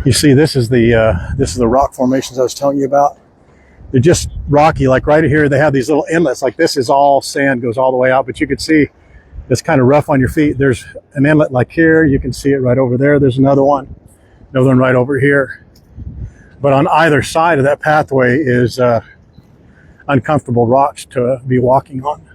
You see, this is the rock formations I was telling you about. They're just rocky. Like right here, they have these little inlets. Like this is all sand, goes all the way out, but you can see it's kind of rough on your feet. There's an inlet like here. You can see it right over there. There's another one right over here. But on either side of that pathway is uncomfortable rocks to be walking on.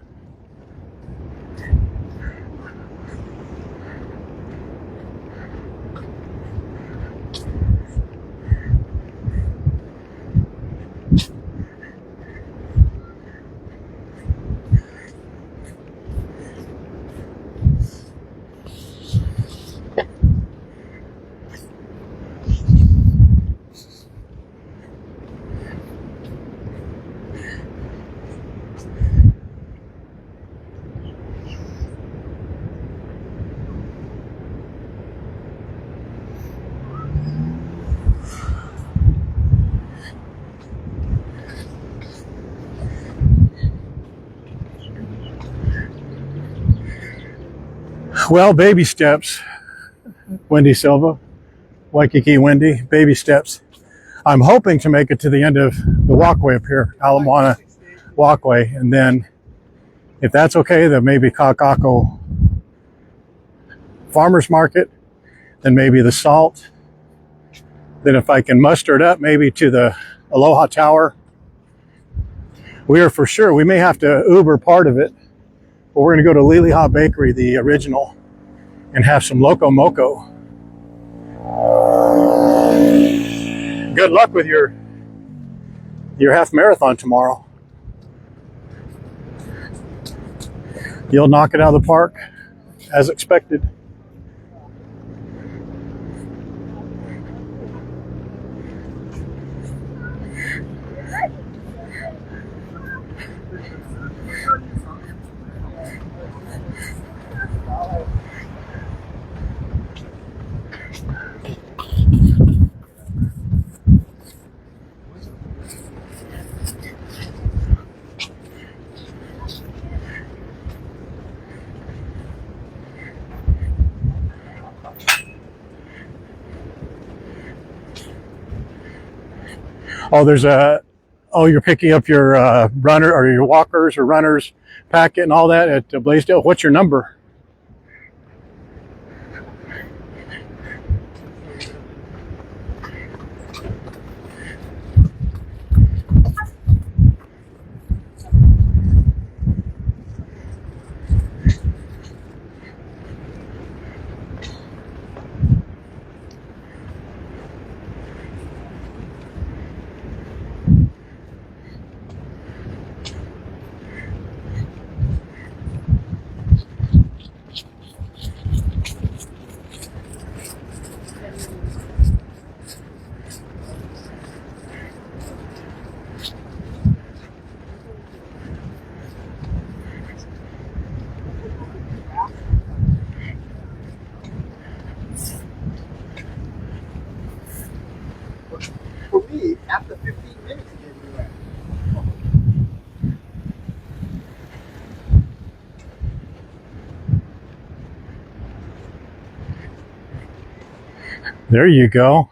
Well, baby steps, Wendy Silva, Waikiki Wendy, baby steps. I'm hoping to make it to the end of the walkway up here, Moana walkway, and then if that's okay, then maybe Kakako Farmers Market, then maybe the Salt. Then if I can muster it up, maybe to the Aloha Tower. We are for sure, we may have to Uber part of it, but we're going to go to Liliha Bakery, the original, and have some Loco Moco. Good luck with your half marathon tomorrow. You'll knock it out of the park as expected. Oh, you're picking up your runner or your walkers or runners packet and all that at Blaisdell. What's your number? For me, after 15 minutes, it didn't do that. There you go.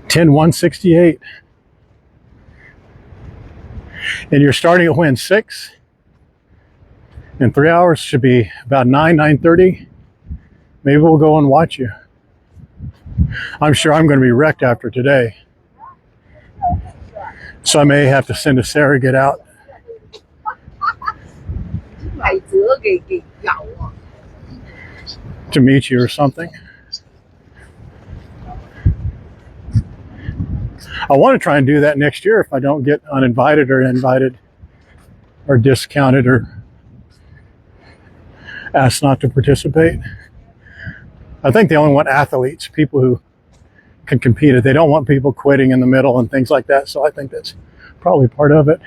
10-168. And you're starting at when? 6? In 3 hours should be about 9:30. Maybe we'll go and watch you. I'm sure I'm going to be wrecked after today. So I may have to send a surrogate out to meet you or something. I want to try and do that next year if I don't get uninvited or invited or discounted or asked not to participate. I think they only want athletes, people who can compete. They don't want people quitting in the middle and things like that. So I think that's probably part of it.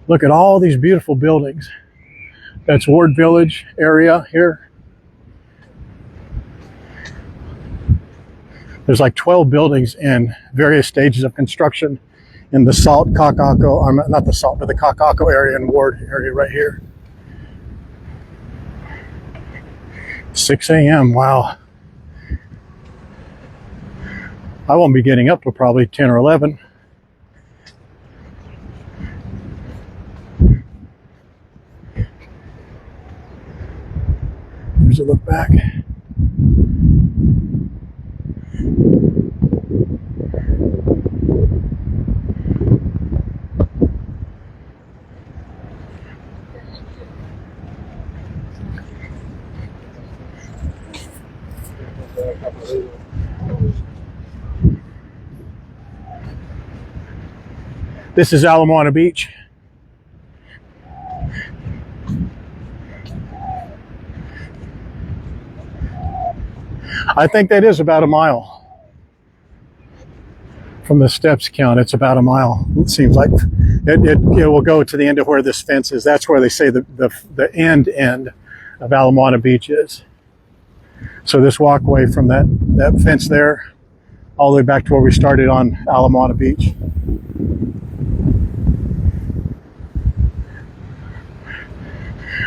Look at all these beautiful buildings. That's Ward Village area here. There's like 12 buildings in various stages of construction in the Salt, Kakako, not the Salt, but the Kakako area and Ward area right here. 6 a.m. Wow. I won't be getting up till probably 10 or 11. There's a look back. This is Moana Beach. I think that is about a mile. From the steps count, it's about a mile. It seems like it will go to the end of where this fence is. That's where they say the end of Moana Beach is. So this walkway from that fence there, all the way back to where we started on Moana Beach.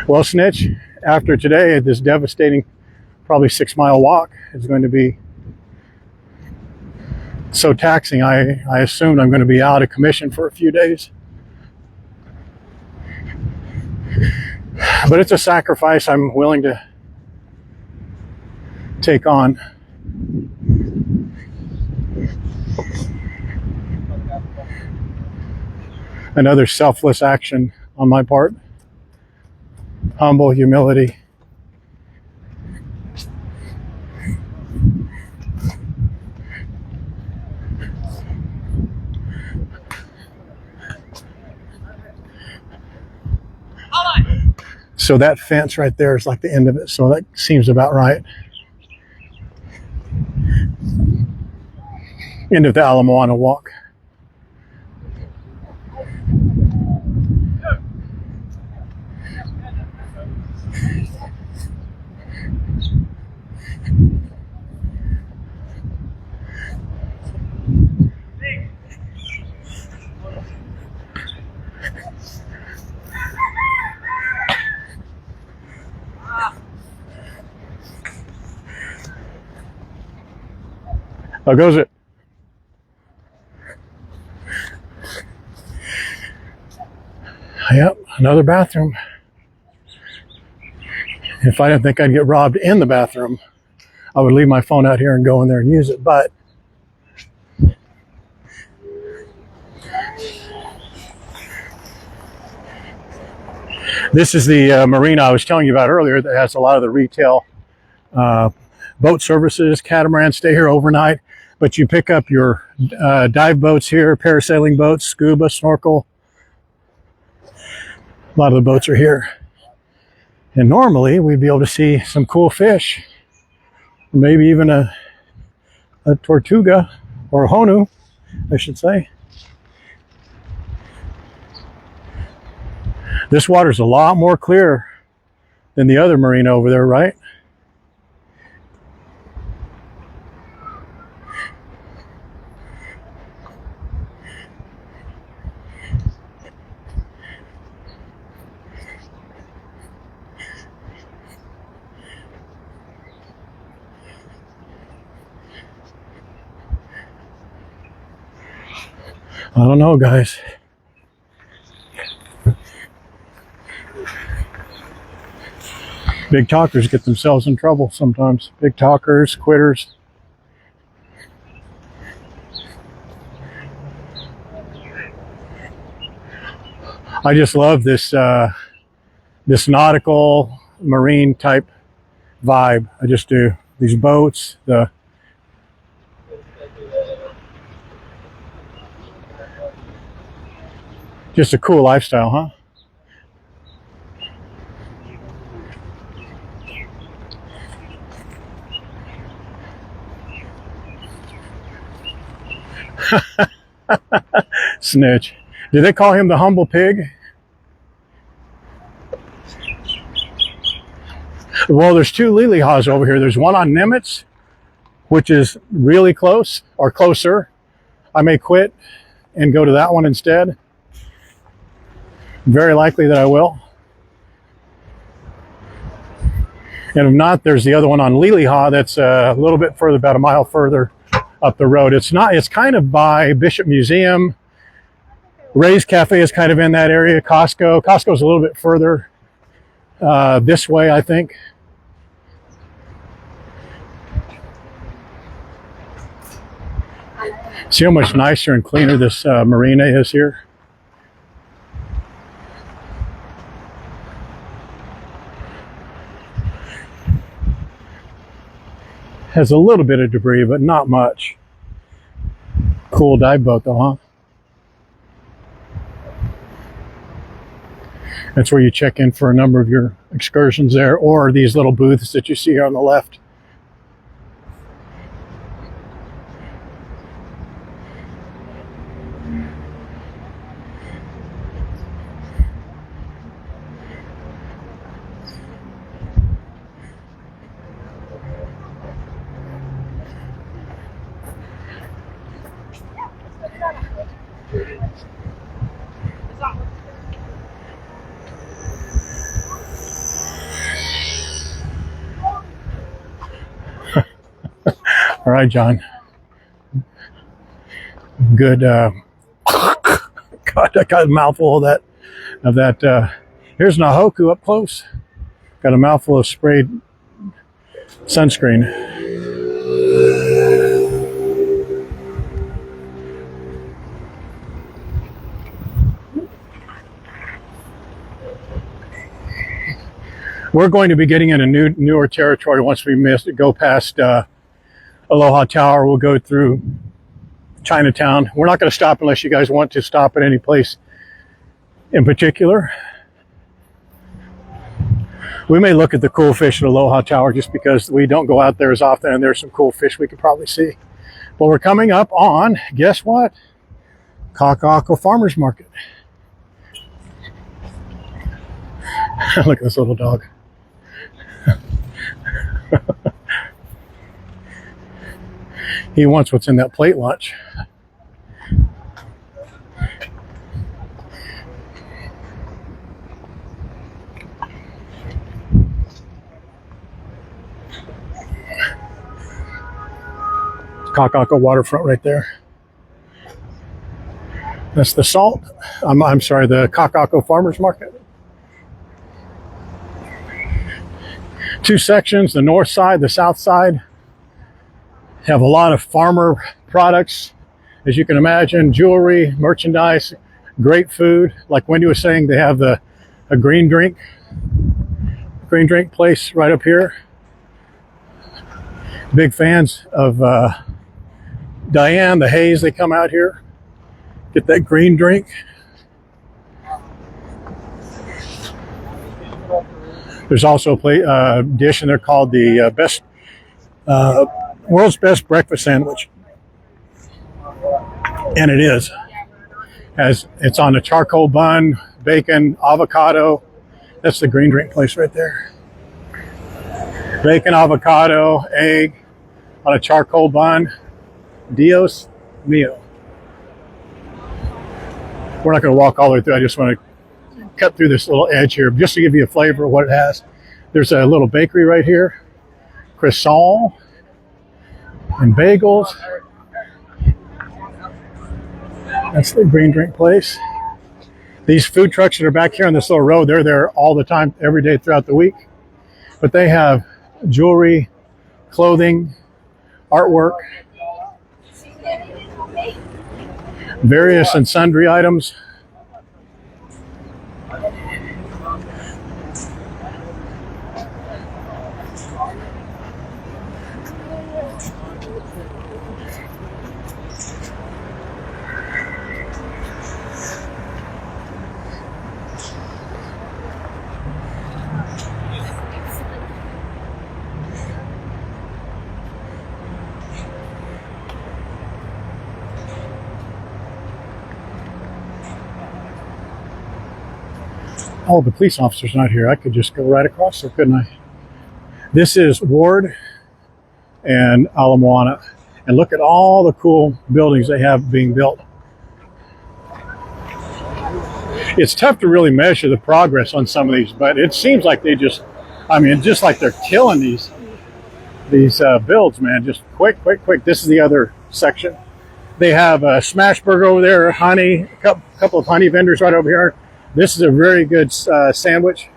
Well, Snitch, after today, this devastating, probably 6-mile walk is going to be so taxing. I assumed I'm going to be out of commission for a few days. But it's a sacrifice I'm willing to take on. Another selfless action on my part. Humble humility. So that fence right there is like the end of it. So that seems about right. End of the Ala Moana walk. How goes it? Yep, another bathroom. If I didn't think I'd get robbed in the bathroom, I would leave my phone out here and go in there and use it, but this is the marina I was telling you about earlier that has a lot of the retail boat services. Catamarans stay here overnight, but you pick up your dive boats here, parasailing boats, scuba, snorkel. A lot of the boats are here. And normally we'd be able to see some cool fish, maybe even a tortuga or a honu, I should say. This water's a lot more clear than the other marina over there, right? I don't know, guys. Big talkers get themselves in trouble sometimes. Big talkers, quitters. I just love this this nautical marine type vibe. I just do. These boats, just a cool lifestyle, huh? Snitch. Did they call him the humble pig? Well, there's two Lilihas over here. There's one on Nimitz, which is really close, or closer. I may quit and go to that one instead. Very likely that I will. And if not, there's the other one on Liliha that's a little bit further, about a mile further up the road. It's not, it's kind of by Bishop Museum. Ray's Cafe is kind of in that area. Costco's a little bit further this way, I think. See how much nicer and cleaner this marina is here? Has a little bit of debris, but not much. Cool dive boat though, huh? That's where you check in for a number of your excursions there, or these little booths that you see here on the left. All right, John. Good. God, I got a mouthful of that. Here's Nahoku up close. Got a mouthful of sprayed sunscreen. We're going to be getting into newer territory once we go past Aloha Tower. We'll go through Chinatown. We're not going to stop unless you guys want to stop at any place in particular. We may look at the cool fish at Aloha Tower just because we don't go out there as often, and there's some cool fish we could probably see. But we're coming up on, guess what? Kaka'ako Farmers Market. Look at this little dog. He wants what's in that plate lunch. Kaka'ako waterfront right there. That's the salt. I'm sorry, the Kaka'ako Farmers Market. Two sections, the north side, the south side, have a lot of farmer products, as you can imagine, jewelry, merchandise, great food. Like Wendy was saying, they have a green drink place right up here. Big fans of Diane, the Hayes, they come out here, get that green drink. There's also a dish in there called the world's best breakfast sandwich. And it is. It's on a charcoal bun, bacon, avocado. That's the green drink place right there. Bacon, avocado, egg on a charcoal bun. Dios mio. We're not going to walk all the way through. I just want to cut through this little edge here just to give you a flavor of what it has. There's a little bakery right here. Croissant and bagels. That's the green drink place. These food trucks that are back here on this little road, they're there all the time, every day throughout the week. But they have jewelry, clothing, artwork, various and sundry items. Oh, the police officer's not here. I could just go right across there, couldn't I? This is Ward and Ala Moana. And look at all the cool buildings they have being built. It's tough to really measure the progress on some of these, but it seems like they just like they're killing these builds, man. Just quick. This is the other section. They have a smash burger over there, honey, a couple of honey vendors right over here. This is a very good sandwich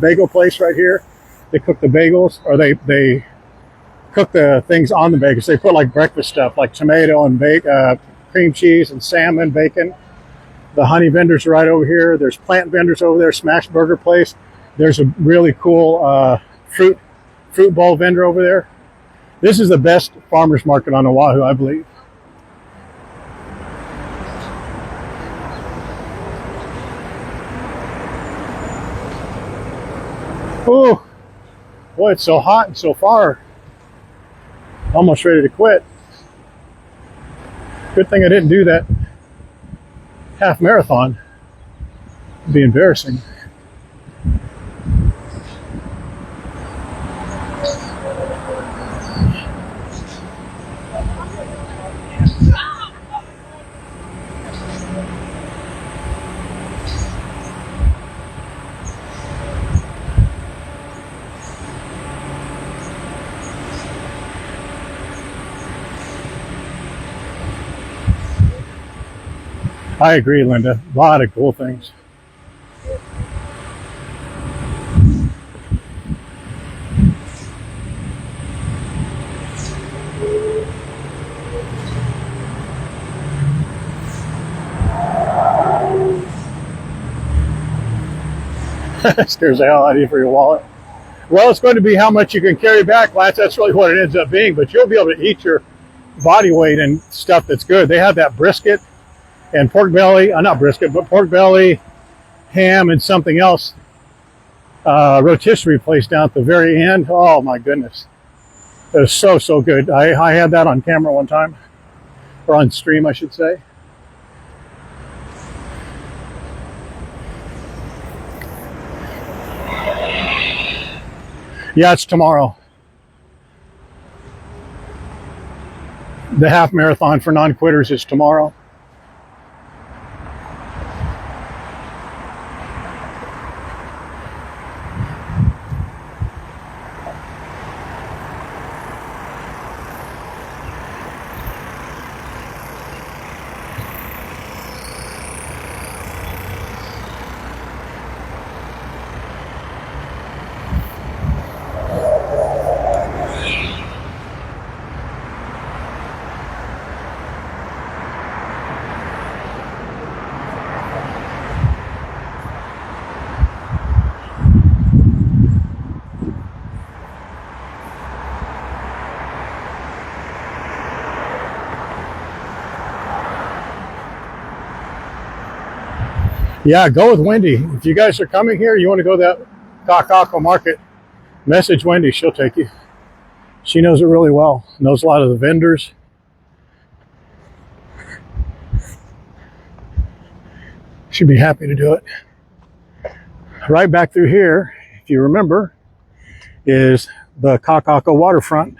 bagel place right here. They cook the bagels, or they cook the things on the bagels. They put like breakfast stuff, like tomato and cream cheese and salmon, bacon. The honey vendors are right over here. There's plant vendors over there, smash burger place. There's a really cool fruit bowl vendor over there. This is the best farmers market on Oahu, I believe. Oh, boy, it's so hot and so far. Almost ready to quit. Good thing I didn't do that half marathon. It'd be embarrassing. I agree, Linda. A lot of cool things. Scares the hell out of you for your wallet. Well, it's going to be how much you can carry back, Lance. That's really what it ends up being. But you'll be able to eat your body weight and stuff that's good. They have that brisket and pork belly, not brisket, but pork belly, ham, and something else, rotisserie place down at the very end. Oh my goodness. It was so good. I had that on camera one time, or on stream, I should say. Yeah, it's tomorrow. The half marathon for non-quitters is tomorrow. Yeah, go with Wendy. If you guys are coming here, you want to go to that Kakako market, message Wendy. She'll take you. She knows it really well. Knows a lot of the vendors. She'd be happy to do it. Right back through here, if you remember, is the Kakako waterfront.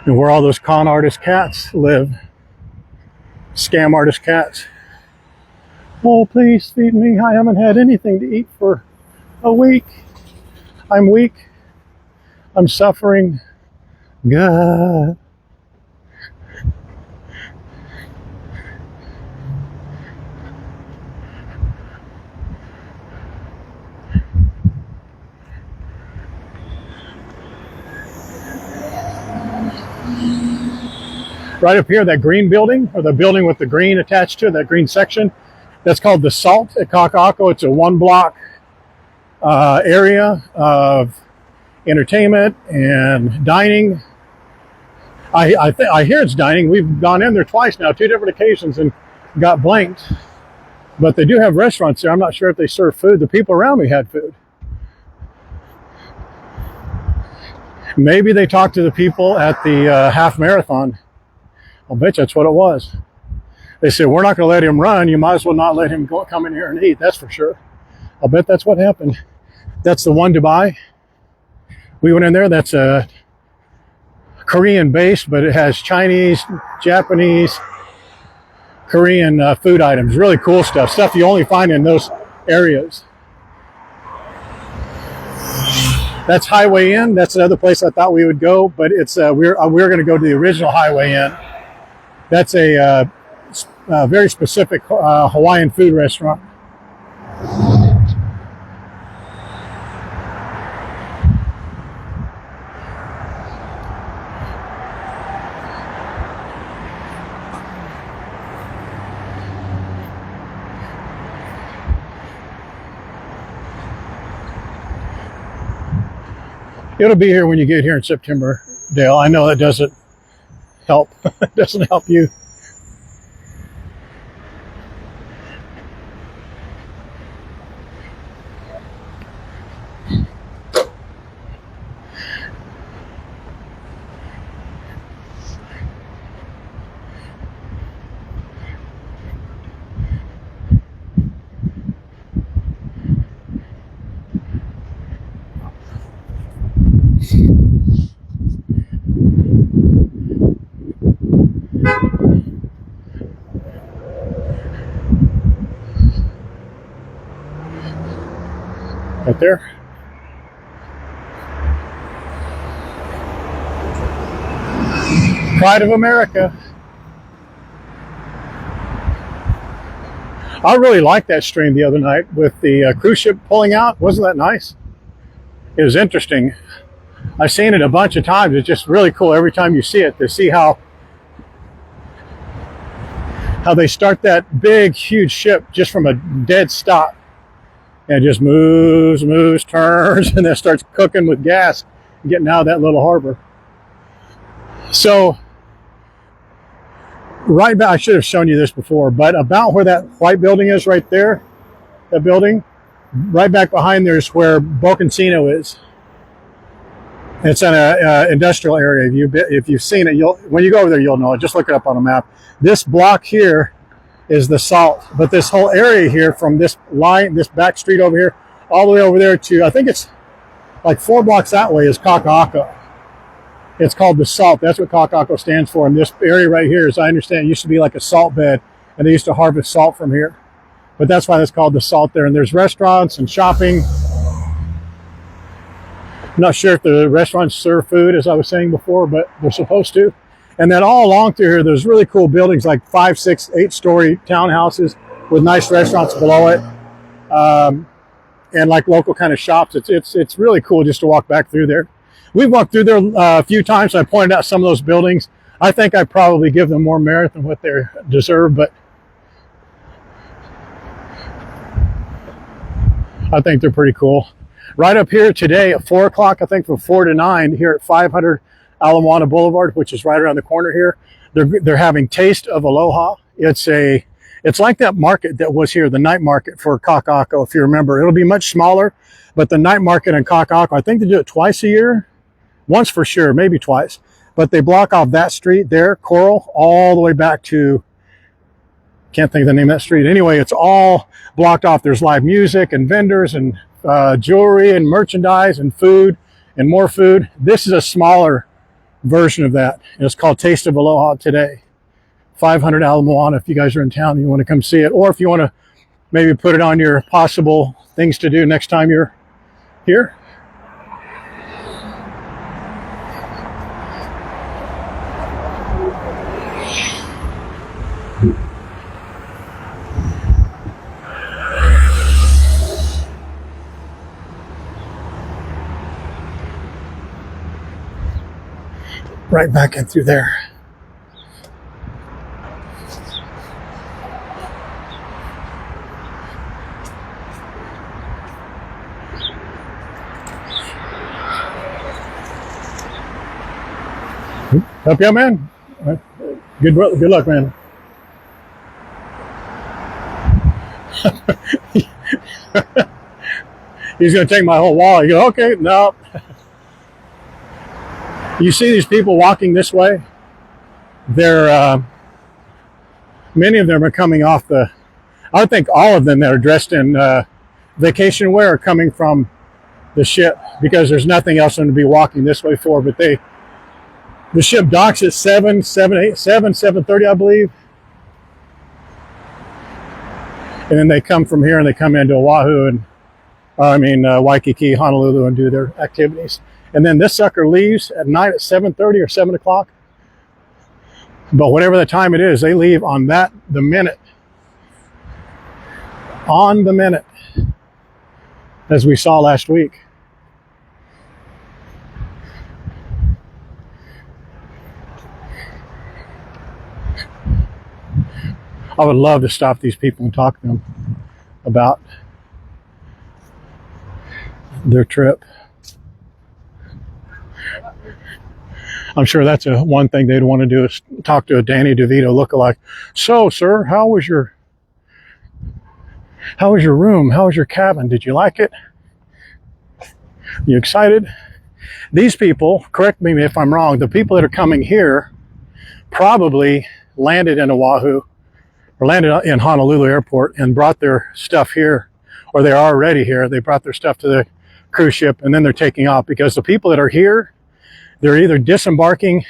And where all those con artist cats live. Scam artist cats. Oh, please feed me. I haven't had anything to eat for a week. I'm weak. I'm suffering. God. Right up here, that green building, or the building with the green attached to it, that green section, that's called the Salt at Kakako. It's a one-block area of entertainment and dining. I hear it's dining. We've gone in there twice now, 2 different occasions, and got blanked. But they do have restaurants there. I'm not sure if they serve food. The people around me had food. Maybe they talked to the people at the half marathon. I'll bet you that's what it was. They said, we're not going to let him run. You might as well not let him come in here and eat. That's for sure. I'll bet that's what happened. That's the one Dubai. We went in there. That's a Korean base, but it has Chinese, Japanese, Korean food items. Really cool stuff. Stuff you only find in those areas. That's Highway Inn. That's another place I thought we would go, but it's we're going to go to the original Highway Inn. That's a very specific Hawaiian food restaurant. It'll be here when you get here in September, Dale. I know that doesn't help. It doesn't help you. Right there. Pride of America. I really liked that stream the other night with the cruise ship pulling out. Wasn't that nice? It was interesting. I've seen it a bunch of times. It's just really cool every time you see it to see how they start that big, huge ship just from a dead stop. And it just moves, turns, and then starts cooking with gas and getting out of that little harbor. So, right back, I should have shown you this before, but about where that white building is right there, that building, right back behind there is where Bocasino is. It's in an industrial area. If you've seen it, when you go over there, you'll know it. Just look it up on a map. This block here is the salt, but this whole area here from this line, this back street over here, all the way over there to, I think it's like 4 blocks that way is Kaka'ako. It's called the salt. That's what Kaka'ako stands for. And this area right here, as I understand, used to be like a salt bed, and they used to harvest salt from here. But that's why it's called the salt there. And there's restaurants and shopping. I'm not sure if the restaurants serve food, as I was saying before, but they're supposed to. And then all along through here, there's really cool buildings like 5, 6, 8-story townhouses with nice restaurants below it, and like local kind of shops. It's really cool just to walk back through there. We've walked through there a few times. I pointed out some of those buildings. I think I probably give them more merit than what they deserve, but I think they're pretty cool. Right up here today at 4 o'clock, I think from 4 to 9 here at 500 Ala Moana Boulevard, which is right around the corner here. They're having Taste of Aloha. It's like that market that was here, the night market for Kaka'ako, if you remember. It'll be much smaller, but the night market in Kaka'ako, I think they do it twice a year. Once for sure, maybe twice. But they block off that street there, Coral, all the way back to, can't think of the name of that street. Anyway, it's all blocked off. There's live music and vendors and jewelry and merchandise and food and more food. This is a smaller version of that. It's called Taste of Aloha today. 500 Ala Moana if you guys are in town and you want to come see it, or if you want to maybe put it on your possible things to do next time you're here. Right back in through there. Help you out, man. Good luck, man. He's going to take my whole wall. You go, okay, no. You see these people walking this way? They're many of them are coming off the. I think all of them that are dressed in vacation wear are coming from the ship because there's nothing else for them to be walking this way for. But the ship docks at 7:30, I believe, and then they come from here and they come into Oahu and Waikiki, Honolulu, and do their activities. And then this sucker leaves at night at 7:30 or 7 o'clock. But whatever the time it is, they leave on the minute. On the minute, as we saw last week. I would love to stop these people and talk to them about their trip. I'm sure that's one thing they'd want to do is talk to a Danny DeVito lookalike. So, sir, how was your room? How was your cabin? Did you like it? You excited? These people, correct me if I'm wrong, the people that are coming here probably landed in Oahu or landed in Honolulu airport and brought their stuff here, or they're already here. They brought their stuff to the cruise ship and then they're taking off, because the people that are here, they're either disembarking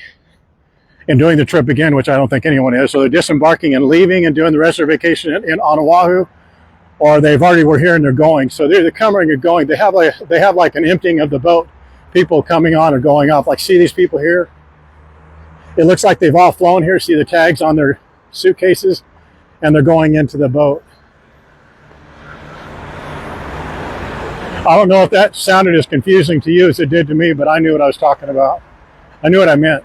and doing the trip again, which I don't think anyone is. So they're disembarking and leaving and doing the rest of their vacation on Oahu, or they've already were here and they're going. So they're coming and going. They have like an emptying of the boat. People coming on or going off. Like, see these people here? It looks like they've all flown here. See the tags on their suitcases, and they're going into the boat. I don't know if that sounded as confusing to you as it did to me, but I knew what I was talking about. I knew what I meant.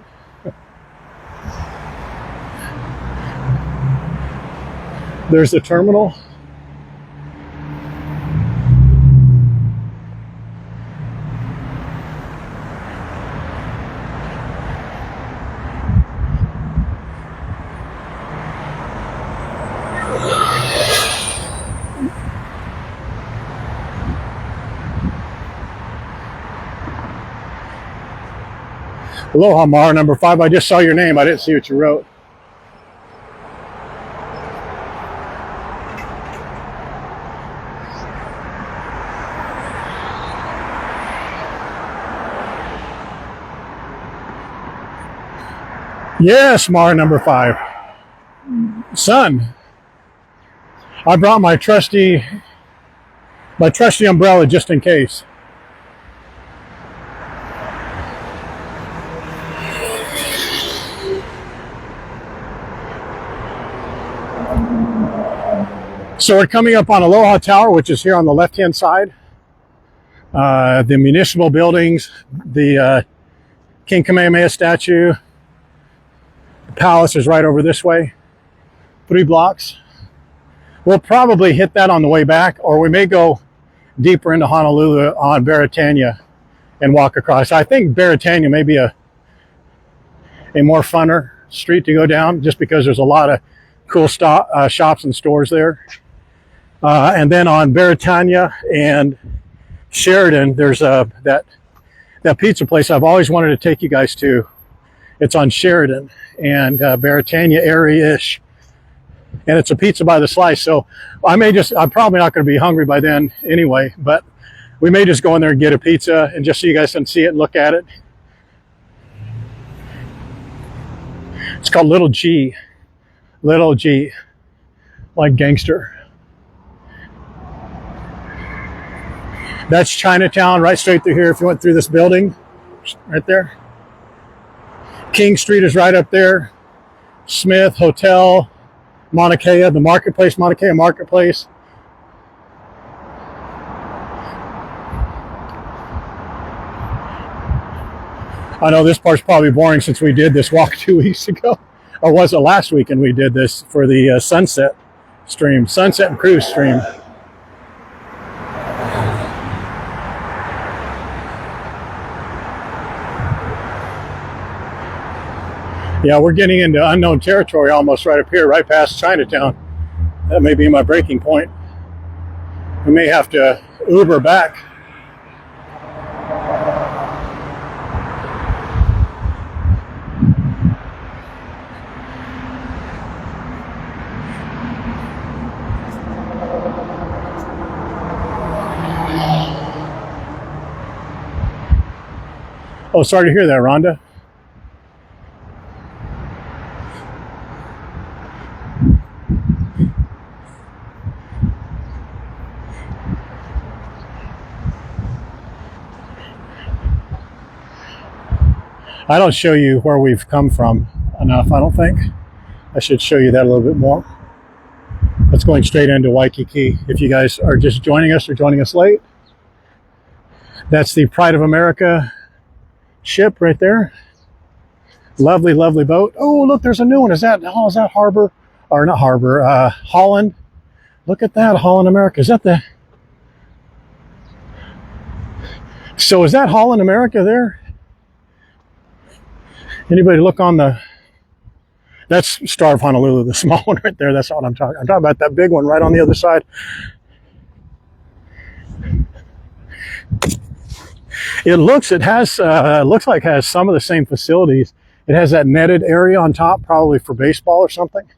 There's the terminal. Aloha, Mara, number 5. I just saw your name. I didn't see what you wrote. Yes, Mara, number 5. Son, I brought my trusty umbrella just in case. So we're coming up on Aloha Tower, which is here on the left-hand side. The municipal buildings, the King Kamehameha statue, the palace is right over this way, 3 blocks. We'll probably hit that on the way back, or we may go deeper into Honolulu on Beretania and walk across. I think Beretania may be a more funner street to go down, just because there's a lot of cool shops and stores there. And then on Beretania and Sheridan, there's that pizza place I've always wanted to take you guys to. It's on Sheridan and Beretania area-ish. And it's a pizza by the slice. So I'm probably not going to be hungry by then anyway, but we may just go in there and get a pizza, and just so you guys can see it and look at it. It's called Little G, like gangster. That's Chinatown, right straight through here. If you went through this building, right there. King Street is right up there. Smith Hotel, Mauna Kea, the marketplace, Mauna Kea Marketplace. I know this part's probably boring since we did this walk 2 weeks ago. Or was it last weekend we did this for the sunset and cruise stream. Yeah, we're getting into unknown territory almost right up here, right past Chinatown. That may be my breaking point. We may have to Uber back. Oh, sorry to hear that, Rhonda. I don't show you where we've come from enough, I don't think. I should show you that a little bit more. That's going straight into Waikiki. If you guys are just joining us or joining us late, that's the Pride of America ship right there. Lovely, lovely boat. Oh, look, there's a new one. Is that Harbor? Or not Harbor, Holland. Look at that, Holland America. Is that the... So is that Holland America there? Anybody look on the... That's Star of Honolulu, the small one right there. That's not what I'm talking. I'm talking about that big one right on the other side. It looks like it has some of the same facilities. It has that netted area on top, probably for baseball or something.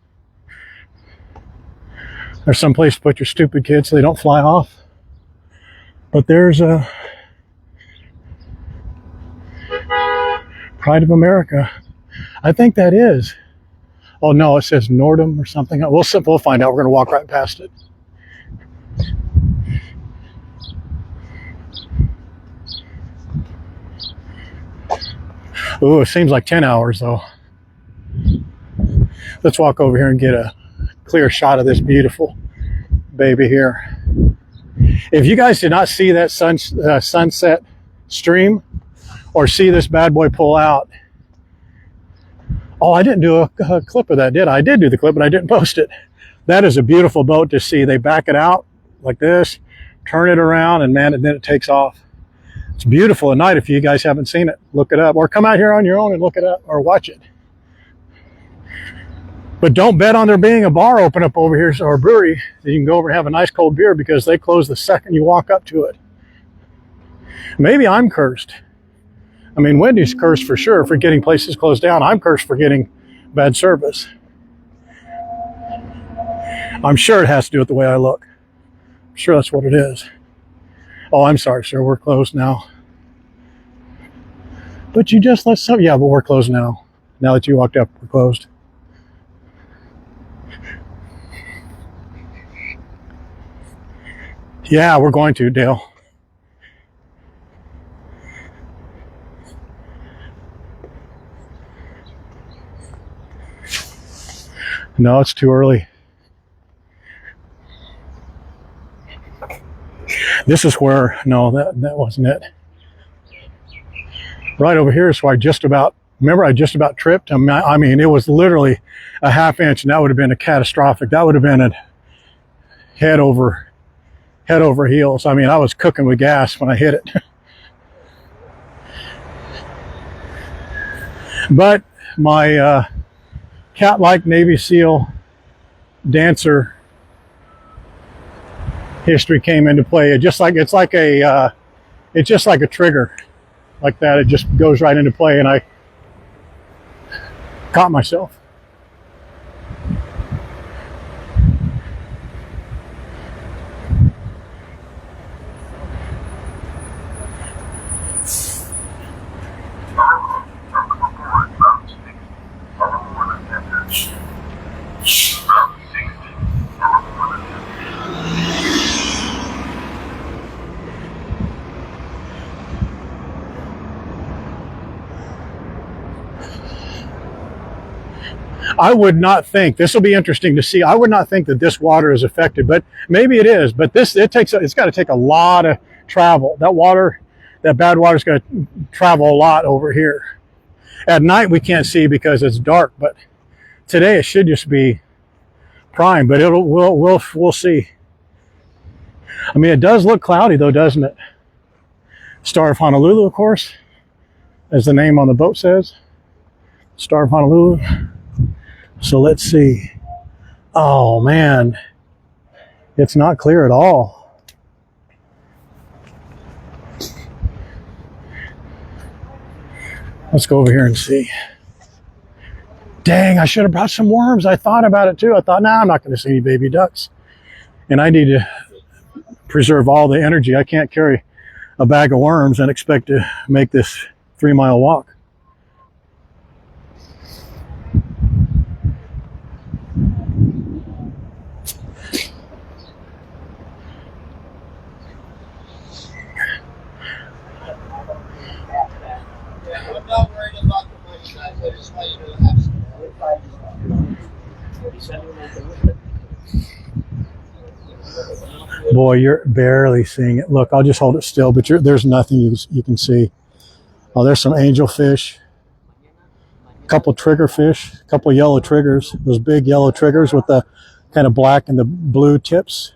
There's some place to put your stupid kids so they don't fly off. But there's a Pride of America. I think that is. Oh no, it says Nordum or something. We'll find out. We're going to walk right past it. Ooh, it seems like 10 hours though. Let's walk over here and get a clear shot of this beautiful baby here. If you guys did not see that sunset stream or see this bad boy pull out, oh, I didn't do a clip of that, did I? I did do the clip, but I didn't post it. That is a beautiful boat to see. They back it out like this, turn it around, and man, and then it takes off. It's beautiful at night. If you guys haven't seen it, look it up, or come out here on your own and look it up or watch it. But don't bet on there being a bar open up over here or a brewery that you can go over and have a nice cold beer, because they close the second you walk up to it. Maybe I'm cursed. I mean, Wendy's cursed for sure for getting places closed down. I'm cursed for getting bad service. I'm sure it has to do with the way I look. I'm sure that's what it is. Oh, I'm sorry, sir. We're closed now. But you just let some... Yeah, but we're closed now. Now that you walked up, we're closed. Yeah, we're going to, Dale. No, it's too early. This is where, no, that wasn't it. Right over here is where I just about tripped. I mean, it was literally a half inch, and that would have been a catastrophic. That would have been a head over heels. I mean, I was cooking with gas when I hit it. But my cat-like Navy SEAL dancer history came into play. It's just like a trigger, like that. It just goes right into play, and I caught myself. I would not think, this will be interesting to see, I would not think that this water is affected, but maybe it is. But it's got to take a lot of travel. That bad water's got to travel a lot over here. At night we can't see because it's dark, but today it should just be prime. But we'll see. I mean, it does look cloudy though, doesn't it? Star of Honolulu, of course, as the name on the boat says. Star of Honolulu. So let's see. Oh man, it's not clear at all. Let's go over here and see. Dang, I should have brought some worms. I thought about it too. I thought, nah, I'm not going to see any baby ducks. And I need to preserve all the energy. I can't carry a bag of worms and expect to make this 3-mile walk. I'm not worried about Boy, you're barely seeing it. Look, I'll just hold it still, but there's nothing you can see. Oh, there's some angelfish, a couple triggerfish, a couple yellow triggers, those big yellow triggers with the kind of black and the blue tips.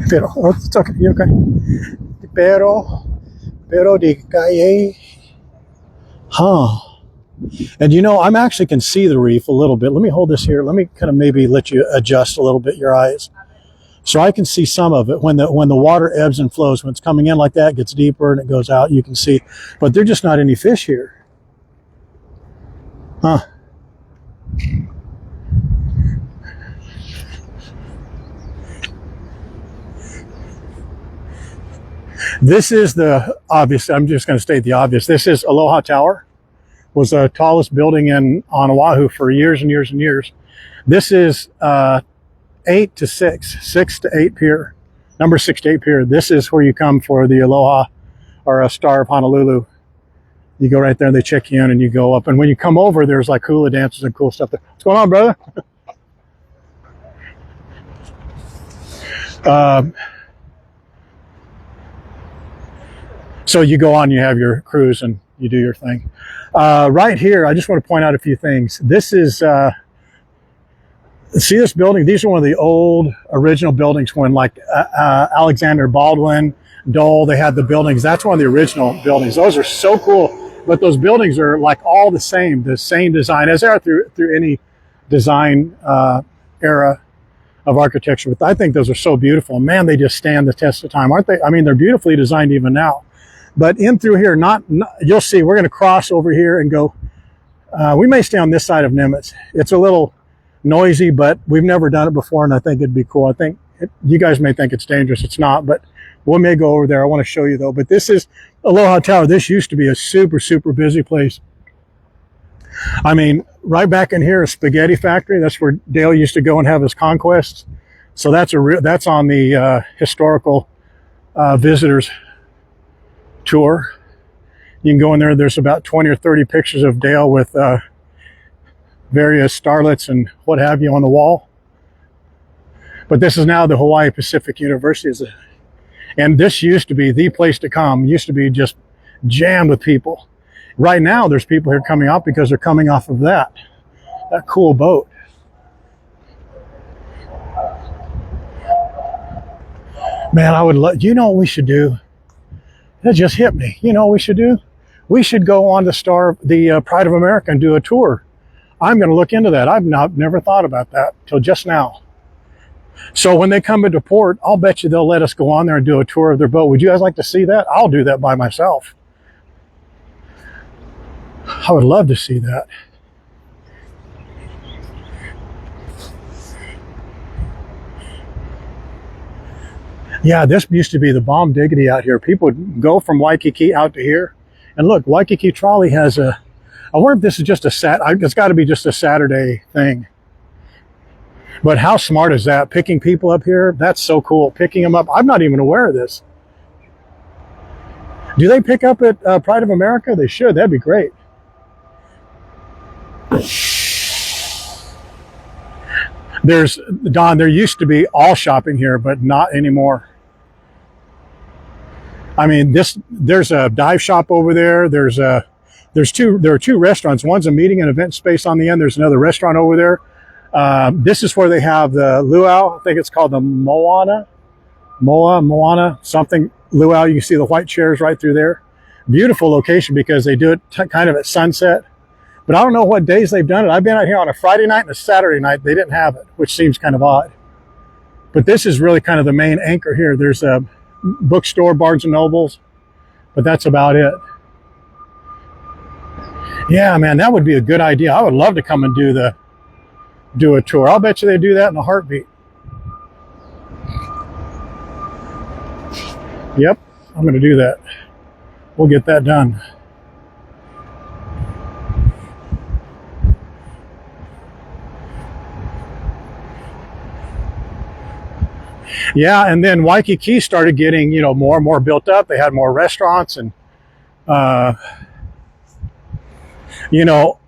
Pero, oh, it's okay. You okay? Pero di calle. Huh. And you know, I'm actually can see the reef a little bit. Let me hold this here. Let me kind of maybe let you adjust a little bit your eyes. So I can see some of it when the water ebbs and flows. When it's coming in like that, it gets deeper and it goes out, you can see. But there's just not any fish here. Huh. This is the obvious. I'm just going to state the obvious. This is Aloha Tower. Was the tallest building on Oahu for years and years and years. This is 8 to 6 to 8 pier, number 6 to 8 pier. This is where you come for the Aloha or a Star of Honolulu. You go right there and they check you in and you go up. And when you come over, there's like hula dances and cool stuff there. What's going on, brother? So you go on, you have your cruise and you do your thing. Right here, I just want to point out a few things. This is, see this building? These are one of the old original buildings when like Alexander Baldwin, Dole, they had the buildings. That's one of the original buildings. Those are so cool. But those buildings are like all the same design as they are through any design era of architecture. But I think those are so beautiful. Man, they just stand the test of time, aren't they? I mean, they're beautifully designed even now. But in through here, not you'll see, we're going to cross over here and go. We may stay on this side of Nimitz. It's a little noisy, but we've never done it before, and I think it'd be cool. I think you guys may think it's dangerous. It's not, but we may go over there. I want to show you, though. But this is Aloha Tower. This used to be a super, super busy place. I mean, right back in here, a spaghetti factory. That's where Dale used to go and have his conquests. So that's on the historical visitors tour. You can go in there. There's about 20 or 30 pictures of Dale with various starlets and what have you on the wall. But this is now the Hawaii Pacific University. And this used to be the place to come. Used to be just jammed with people. Right now, there's people here coming out because they're coming off of that cool boat. Man, I would love, you know what we should do? That just hit me. You know what we should do? We should go on the Pride of America and do a tour. I'm going to look into that. I've never thought about that till just now. So when they come into port, I'll bet you they'll let us go on there and do a tour of their boat. Would you guys like to see that? I'll do that by myself. I would love to see that. Yeah, this used to be the bomb diggity out here. People would go from Waikiki out to here. And look, Waikiki Trolley has I wonder if this is just it's got to be just a Saturday thing. But how smart is that? Picking people up here? That's so cool. Picking them up. I'm not even aware of this. Do they pick up at Pride of America? They should. That'd be great. Don, there used to be all shopping here, but not anymore. I mean, there's a dive shop over there. There are two restaurants. One's a meeting and event space on the end. There's another restaurant over there. This is where they have the luau. I think it's called the Moana something luau. You can see the white chairs right through there. Beautiful location because they do it kind of at sunset. But I don't know what days they've done it. I've been out here on a Friday night and a Saturday night. They didn't have it, which seems kind of odd. But this is really kind of the main anchor here. There's a bookstore, Barnes and Nobles, but that's about it. Yeah, man, that would be a good idea. I would love to come and do a tour. I'll bet you they do that in a heartbeat. Yep, I'm going to do that. We'll get that done. Yeah, and then Waikiki started getting, more and more built up. They had more restaurants, and Uh, you know,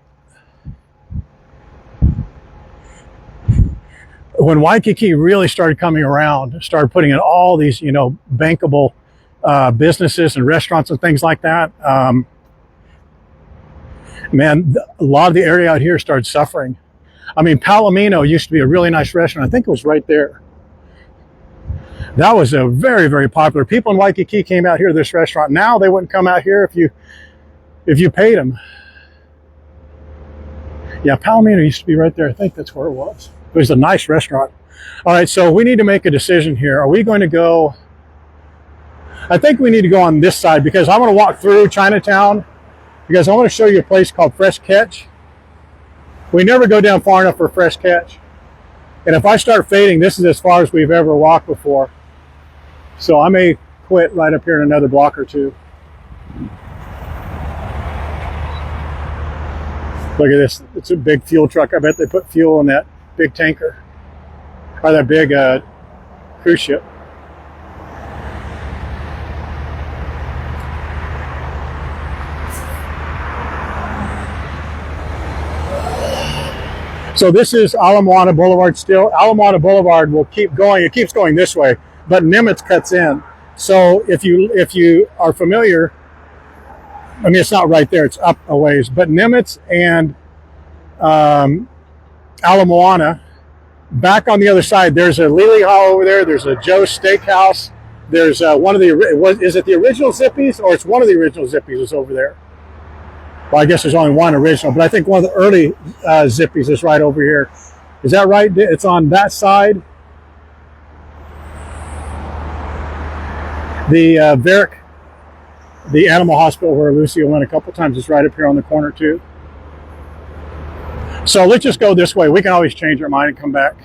when Waikiki really started coming around, started putting in all these, you know, bankable businesses and restaurants and things like that, man, a lot of the area out here started suffering. I mean, Palomino used to be a really nice restaurant. I think it was right there. That was a very, very popular. People in Waikiki came out here to this restaurant. Now they wouldn't come out here if you paid them. Yeah, Palomino used to be right there. I think that's where it was. It was a nice restaurant. All right, so we need to make a decision here. Are we going to go? I think we need to go on this side because I want to walk through Chinatown because I want to show you a place called Fresh Catch. We never go down far enough for Fresh Catch. And if I start fading, this is as far as we've ever walked before. So I may quit right up here in another block or two. Look at this. It's a big fuel truck. I bet they put fuel in that big tanker. Or that big cruise ship. So this is Ala Moana Boulevard still. Ala Moana Boulevard will keep going. It keeps going this way, but Nimitz cuts in. So if you are familiar, I mean, it's not right there. It's up a ways. But Nimitz and Ala Moana, back on the other side, there's a Liliha over there. There's a Joe's Steakhouse. There's one of the, is it the original Zippies? Or it's one of the original Zippies is over there. Well, I guess there's only one original, but I think one of the early Zippies is right over here. Is that right? It's on that side. The Varick, the animal hospital where Lucy went a couple times, is right up here on the corner too. So let's just go this way. We can always change our mind and come back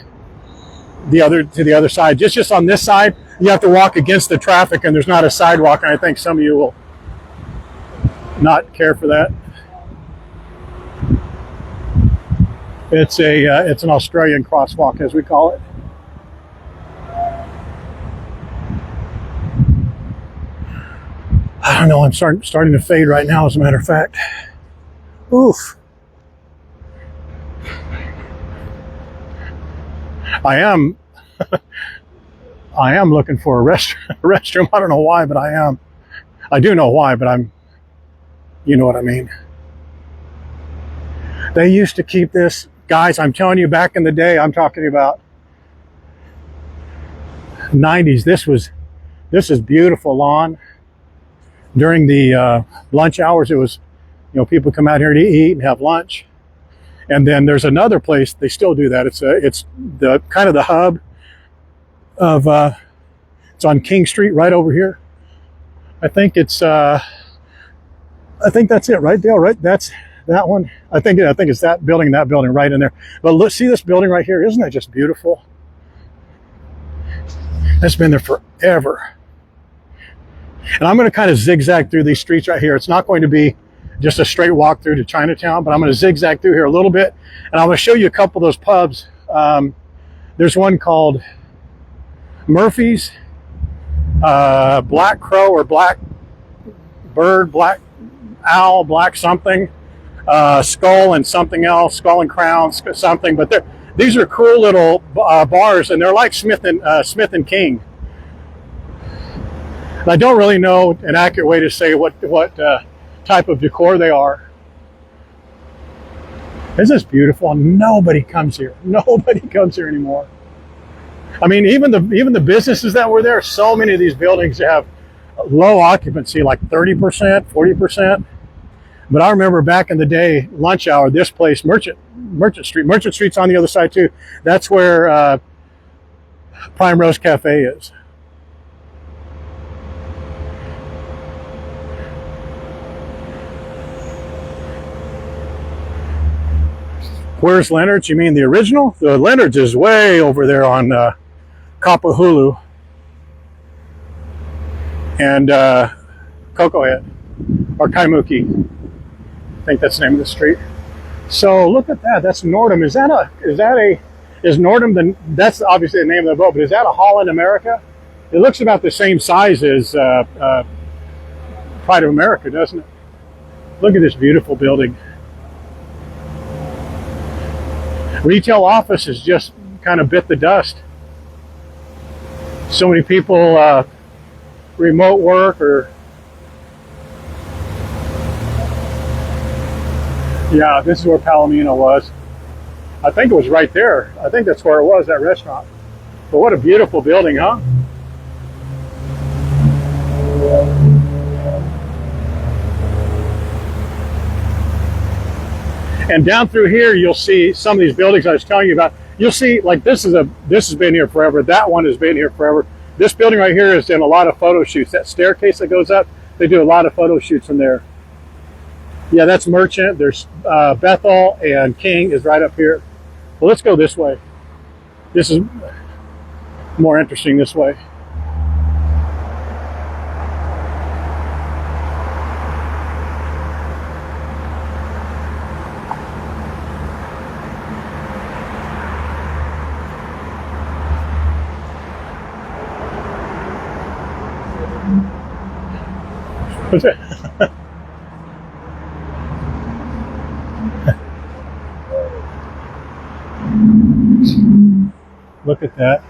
to the other side. Just on this side, you have to walk against the traffic, and there's not a sidewalk, and I think some of you will not care for that. It's an Australian crosswalk, as we call it. I don't know. I'm starting to fade right now, as a matter of fact. Oof. I am looking for a restroom. I don't know why, but I am. I do know why, but you know what I mean. They used to keep this, guys, I'm telling you, back in the day, I'm talking about 90s. This is beautiful lawn. During the lunch hours, it was, you know, people come out here to eat and have lunch. And then there's another place, they still do that. It's the kind of the hub of, it's on King Street right over here. I think that's it, right, Dale? Right, that's that one. I think it's that building right in there. But look, see this building right here? Isn't that just beautiful? That's been there forever. And I'm going to kind of zigzag through these streets right here. It's not going to be just a straight walk through to Chinatown, but I'm going to zigzag through here a little bit, and I'm going to show you a couple of those pubs. There's one called Murphy's, Black Crow or Black Bird, Black Owl, Black something, Skull and something else, Skull and Crown something. But these are cool little bars, and they're like Smith and King. And I don't really know an accurate way to say what type of decor they are. Isn't this beautiful? Nobody comes here. Nobody comes here anymore. I mean, even the businesses that were there, so many of these buildings have low occupancy, like 30%, 40%. But I remember back in the day, lunch hour, this place, Merchant Street's on the other side too. That's where Prime Rose Cafe is. Where's Leonard's? You mean the original? The Leonard's is way over there on Kapahulu and Cocoa Head, or Kaimuki. I think that's the name of the street. So look at that. That's Nordum. Is Nordum that's obviously the name of the boat, but is that a Holland America? It looks about the same size as pride of America, doesn't it? Look at this beautiful building. Retail offices just kind of bit the dust. So many people remote work or yeah, this is where Palomino was. I think it was right there. I think that's where it was, that restaurant. But what a beautiful building, huh? And down through here, you'll see some of these buildings I was telling you about. You'll see, like this has been here forever. That one has been here forever. This building right here has done a lot of photo shoots. That staircase that goes up, they do a lot of photo shoots from there. Yeah, that's Merchant. There's Bethel, and King is right up here. Well, let's go this way. This is more interesting this way. What's it? Look at that.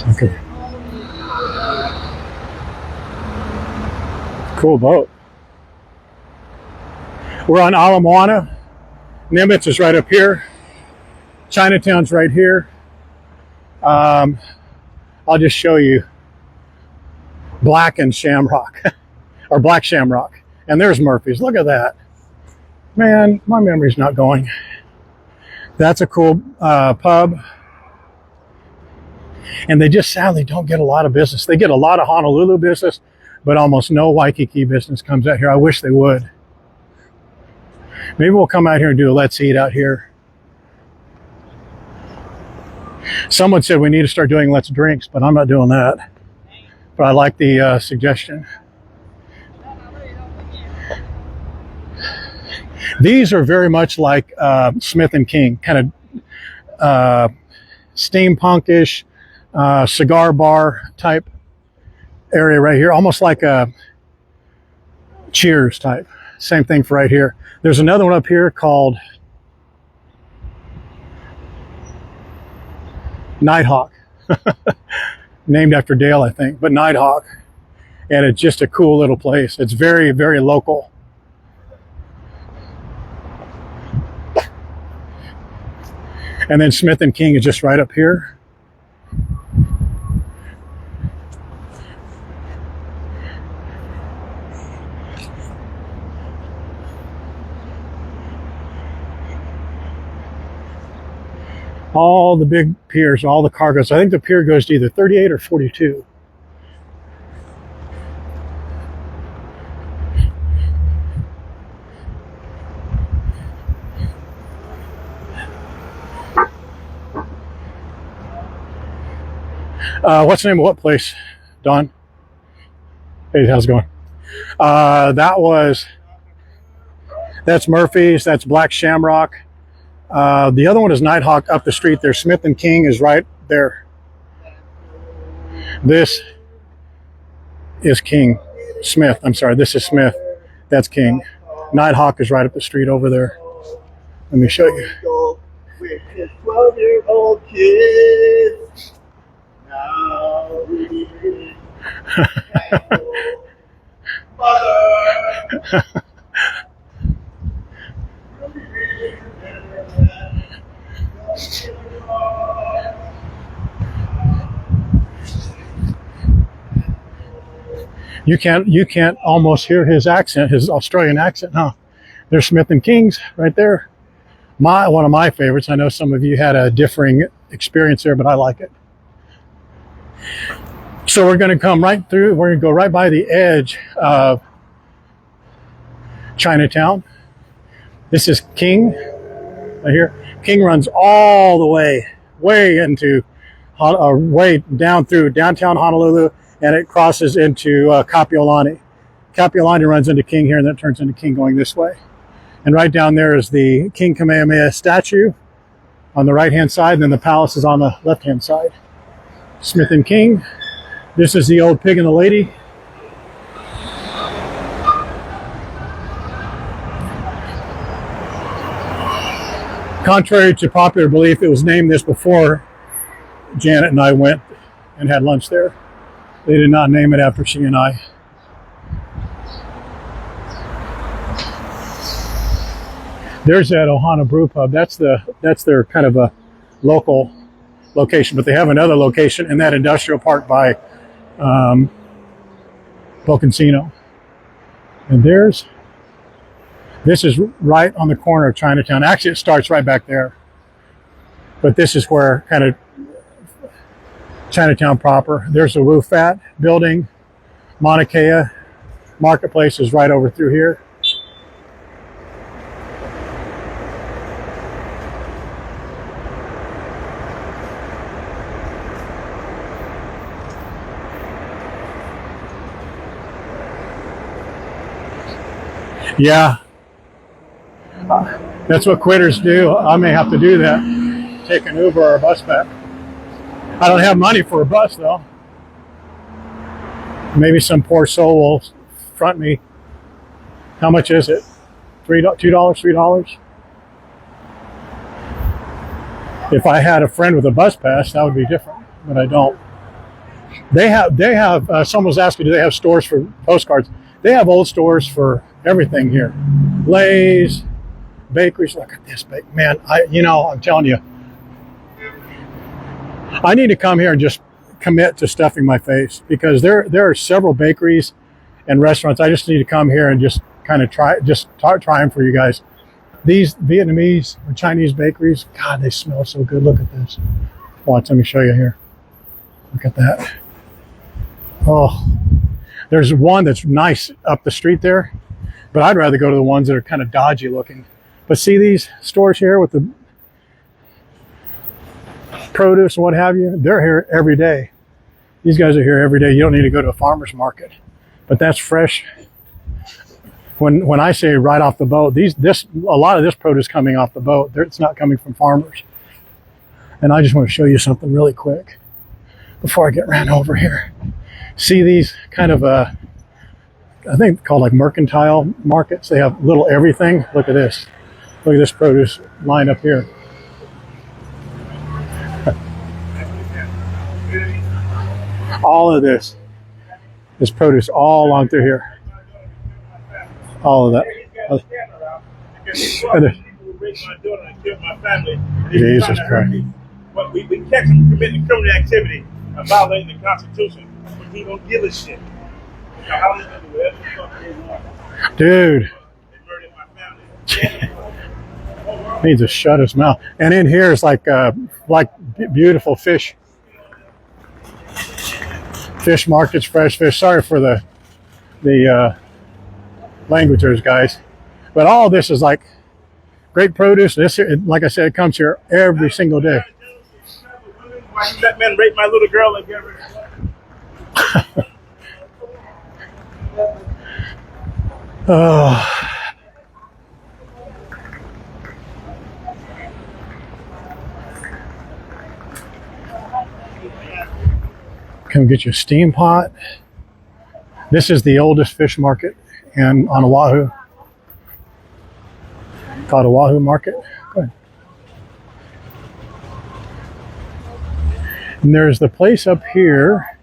Okay. Cool boat. We're on Ala Moana. Nimitz is right up here. Chinatown's right here. I'll just show you Black and Shamrock, or Black Shamrock. And there's Murphy's. Look at that. Man, my memory's not going. That's a cool pub. And they just sadly don't get a lot of business. They get a lot of Honolulu business, but almost no Waikiki business comes out here. I wish they would. Maybe we'll come out here and do a let's eat out here. Someone said we need to start doing let's drinks, but I'm not doing that. But I like the suggestion. These are very much like Smith and King, kind of steampunkish, cigar bar type area right here, almost like a Cheers type. Same thing for right here. There's another one up here called Nighthawk, named after Dale, I think, but Nighthawk. And it's just a cool little place. It's very, very local. And then Smith and King is just right up here. All the big piers, all the cargoes. I think the pier goes to either 38 or 42. What's the name of what place, Don? Hey, how's it going? That's Murphy's, that's Black Shamrock. The other one is Nighthawk up the street there. Smith and King is right there. This is King. Smith, I'm sorry, this is Smith. That's King. Nighthawk is right up the street over there. Let me show you. With his 12-year-old kid. Now we mother. You can't almost hear his accent, his Australian accent, huh? There's Smith and King's right there. One of my favorites. I know some of you had a differing experience there, but I like it. So we're going to come right through. We're going to go right by the edge of Chinatown. This is King right here. King runs all the way into, way down through downtown Honolulu, and it crosses into Kapiolani. Kapiolani runs into King here, and then turns into King going this way. And right down there is the King Kamehameha statue on the right-hand side, and then the palace is on the left-hand side. Smith and King. This is the old Pig and the Lady. Contrary to popular belief, it was named this before Janet and I went and had lunch there. They did not name it after she and I. There's that Ohana Brew Pub. That's their kind of a local location, but they have another location in that industrial park by Bocancino. And this is right on the corner of Chinatown. Actually, it starts right back there, but this is where kind of Chinatown proper. There's the Wu-Fat building. Mauna Kea Marketplace is right over through here. Yeah, that's what quitters do. I may have to do that. Take an Uber or a bus back. I don't have money for a bus though. Maybe some poor soul will front me. How much is it? $2, $3? If I had a friend with a bus pass, that would be different, but I don't. They have. Someone was asking, do they have stores for postcards? They have old stores for everything here. Lay's, bakeries. Look at this, man. I'm telling you, I need to come here and just commit to stuffing my face, because there are several bakeries and restaurants. I just need to come here and just kind of try them for you guys. These Vietnamese or Chinese bakeries, God, they smell so good. Look at this. Watch, let me show you here. Look at that. Oh, there's one that's nice up the street there, but I'd rather go to the ones that are kind of dodgy looking. But see these stores here with the produce and what have you? They're here every day. These guys are here every day. You don't need to go to a farmer's market, but that's fresh. When I say right off the boat, a lot of this produce coming off the boat. It's not coming from farmers. And I just want to show you something really quick before I get ran over here. See these kind of I think called like mercantile markets. They have little everything. Look at this. Look at this produce line up here. All of this is produce all along through here. All of that. Jesus Christ. We catch him committing criminal activity and violating the Constitution, but he don't give a shit. Dude. Needs to shut his mouth. And in here is like beautiful fish. Fish markets, fresh fish. Sorry for the languagers, guys. But all this is like great produce. This, like I said, it comes here every single day. That man raped my little girl and gave her. Oh. Come get you a steam pot. This is the oldest fish market on Oahu. Called Oahu Market. Go ahead. And there's the place up here.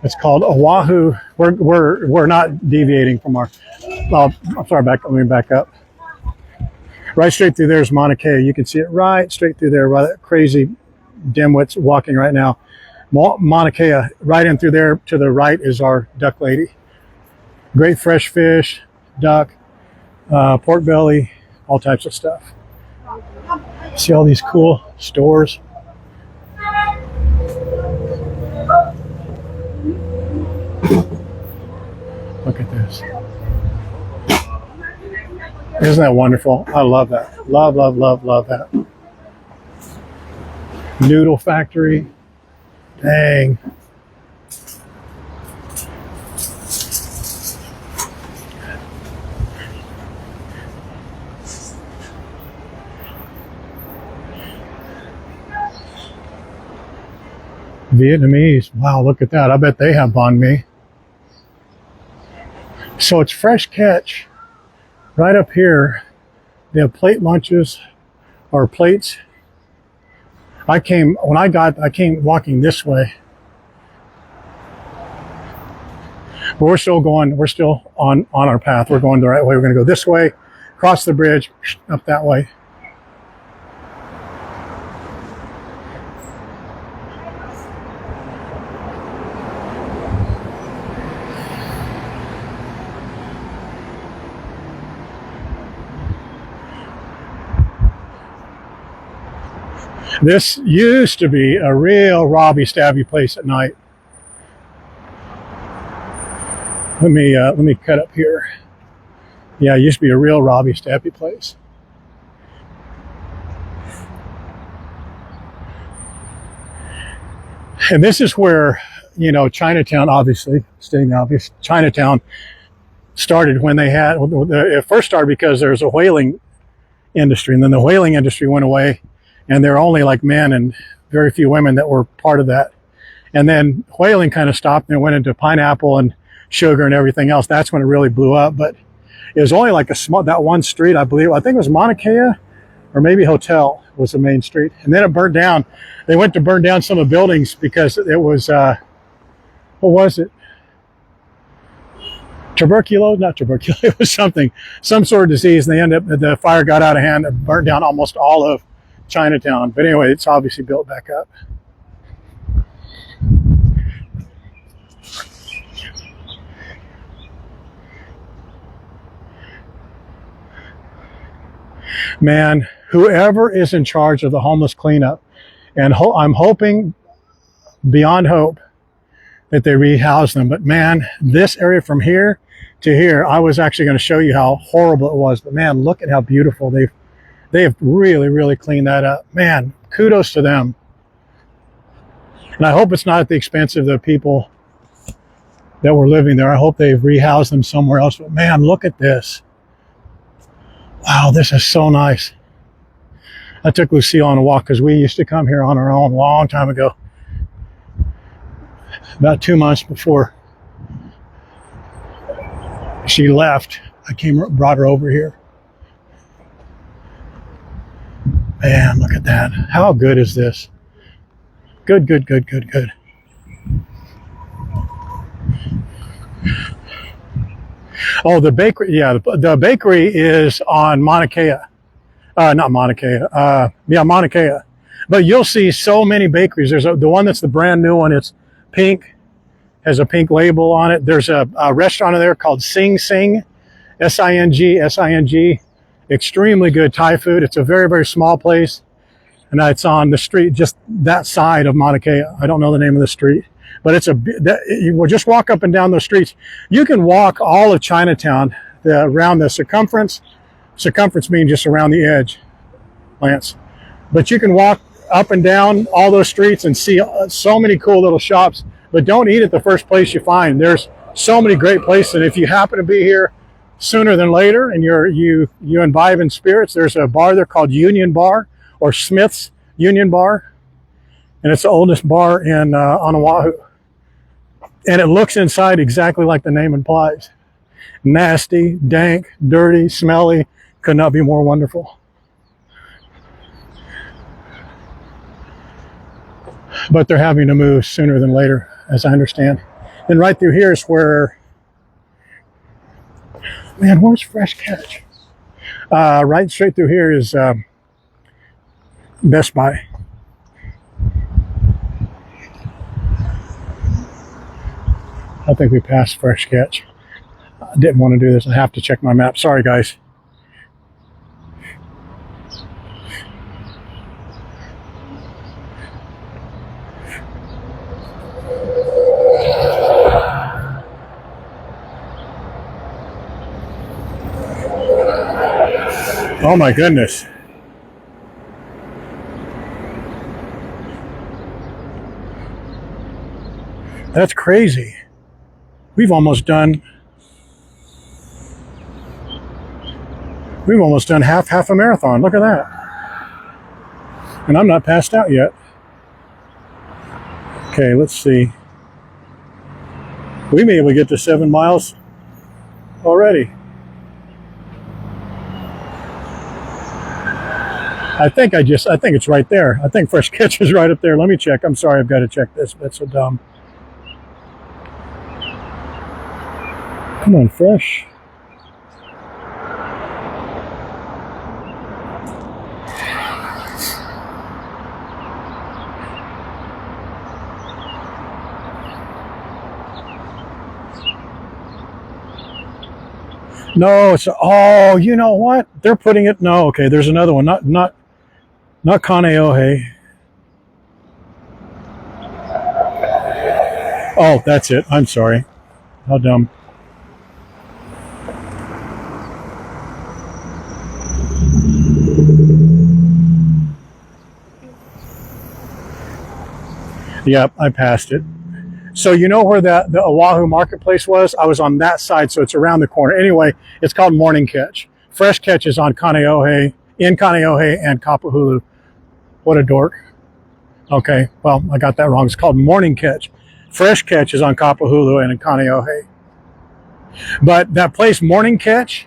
It's called Oahu. We're not deviating from our. I'm sorry. Let me back up. Right straight through there is Mauna Kea. You can see it right straight through there. Right, that crazy dimwit's walking right now. Mauna Kea. Right in through there to the right is our duck lady. Great fresh fish, duck, pork belly, all types of stuff. See all these cool stores. Look at this. Isn't that wonderful? I love that. Love, love, love, love that. Noodle factory. Dang. Vietnamese. Wow, look at that. I bet they have banh mi. So it's fresh catch right up here. They have plate lunches or plates. I came walking this way. But we're still on our path. We're going the right way. We're going to go this way, cross the bridge, up that way. This used to be a real robby stabby place at night. Let me cut up here. Yeah, it used to be a real robby stabby place. And this is where, Chinatown, obviously, stating the obvious, Chinatown started when it first started because there was a whaling industry, and then the whaling industry went away, and there were only like men and very few women that were part of that. And then whaling kind of stopped and it went into pineapple and sugar and everything else. That's when it really blew up. But it was only like that one street, I believe. I think it was Mauna Kea or maybe Hotel was the main street. And then it burned down. They went to burn down some of the buildings because it was, what was it? Tuberculosis? Not tuberculosis. It was some sort of disease. And the fire got out of hand and burned down almost all of Chinatown. But anyway, it's obviously built back up. Man, whoever is in charge of the homeless cleanup, and I'm hoping beyond hope that they rehouse them. But man, this area from here to here, I was actually going to show you how horrible it was. But man, look at how beautiful they have really, really cleaned that up. Man, kudos to them. And I hope it's not at the expense of the people that were living there. I hope they've rehoused them somewhere else. But man, look at this. Wow, this is so nice. I took Lucille on a walk because we used to come here on our own a long time ago. About 2 months before she left, brought her over here. Man, look at that. How good is this? Good, good, good, good, good. Oh, the bakery. Yeah, the bakery is on Mauna Kea. Not Mauna Kea. Yeah, Mauna Kea. But you'll see so many bakeries. There's the one that's the brand new one. It's pink, has a pink label on it. There's a restaurant in there called Sing Sing, S-I-N-G. Extremely good Thai food. It's a very, very small place. And it's on the street, just that side of Mauna Kea. I don't know the name of the street. But you will just walk up and down those streets. You can walk all of Chinatown around the circumference. Circumference means just around the edge, Lance. But you can walk up and down all those streets and see so many cool little shops. But don't eat at the first place you find. There's so many great places. And if you happen to be here sooner than later and you imbibe in spirits, there's a bar there called Union Bar or Smith's Union Bar. And it's the oldest bar on Oahu. And it looks inside exactly like the name implies. Nasty, dank, dirty, smelly. Could not be more wonderful. But they're having to move sooner than later, as I understand. And right through here is where, man, where's Fresh Catch? Right straight through here is Best Buy. I think we passed Fresh Catch. I didn't want to do this. I have to check my map. Sorry, guys. Oh my goodness. That's crazy. We've almost done half a marathon. Look at that. And I'm not passed out yet. Okay, let's see. We may be able to get to 7 miles already. I think it's right there. I think Fresh Catch is right up there. Let me check. I'm sorry, I've got to check this. That's so dumb. Come on, Fresh. No, it's, oh, you know what? They're putting it, no, okay, there's another one. Not Kaneohe. Oh, that's it. I'm sorry. How dumb. Yep, I passed it. So you know where the Oahu marketplace was? I was on that side, so it's around the corner. Anyway, it's called Morning Catch. Fresh Catch is on Kaneohe, in Kaneohe and Kapahulu. What a dork. Okay, well, I got that wrong. It's called Morning Catch. Fresh Catch is on Kapahulu and in Kaneohe. But that place, Morning Catch,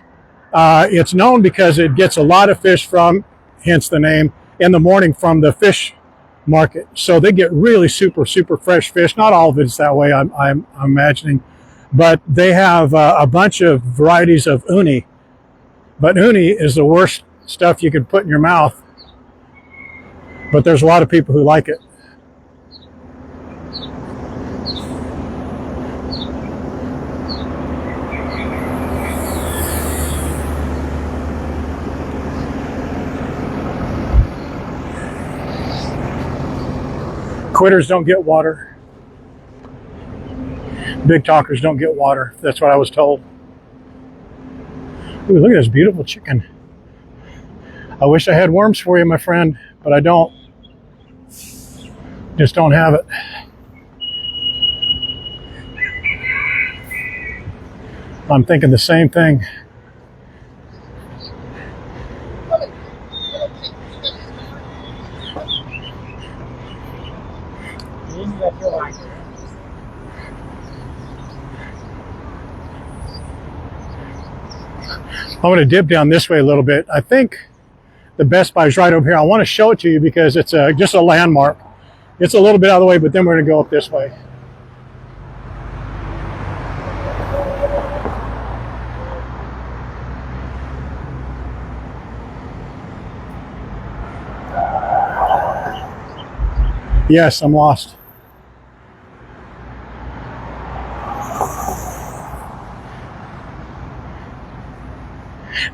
it's known because it gets a lot of fish from, hence the name, in the morning from the fish market. So they get really super fresh fish. Not all of it's that way, I'm imagining, but they have a bunch of varieties of uni. But uni is the worst stuff you could put in your mouth, but there's a lot of people who like it. Quitters don't get water. Big talkers don't get water. That's what I was told. Ooh, look at this beautiful chicken. I wish I had worms for you, my friend, but I don't. Just don't have it. I'm thinking the same thing. I'm going to dip down this way a little bit. I think the Best Buy is right over here. I want to show it to you because it's just a landmark. It's a little bit out of the way, but then we're going to go up this way. Yes, I'm lost.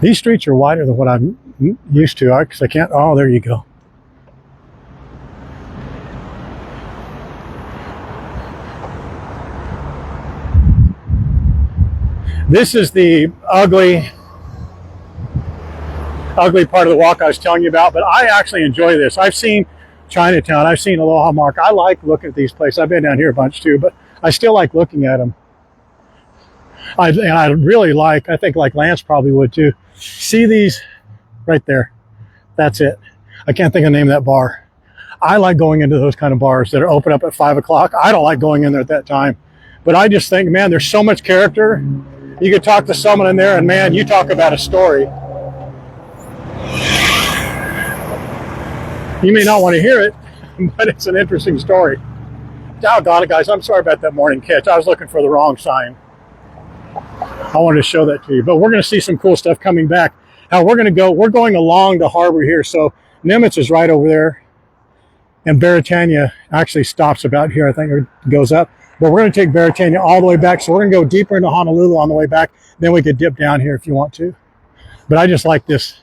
These streets are wider than what I'm used to, because I can't, oh, there you go. This is the ugly part of the walk I was telling you about, but I actually enjoy this. I've seen Chinatown, I've seen Aloha Park. I like looking at these places. I've been down here a bunch too, but I still like looking at them. And I really like, I think like Lance probably would too. See these right there? That's it. I can't think of the name of that bar. I like going into those kind of bars that are open up at 5 o'clock. I don't like going in there at that time. But I just think, man, there's so much character. You could talk to someone in there and man, you talk about a story. You may not want to hear it, but it's an interesting story. Doggone it, guys. I'm sorry about that morning catch. I was looking for the wrong sign. I wanted to show that to you, but we're going to see some cool stuff coming back. Now we're going along the harbor here. So Nimitz is right over there, and Beretania actually stops about here. I think it goes up, but we're going to take Beretania all the way back. So we're going to go deeper into Honolulu on the way back. Then we could dip down here if you want to. But I just like this.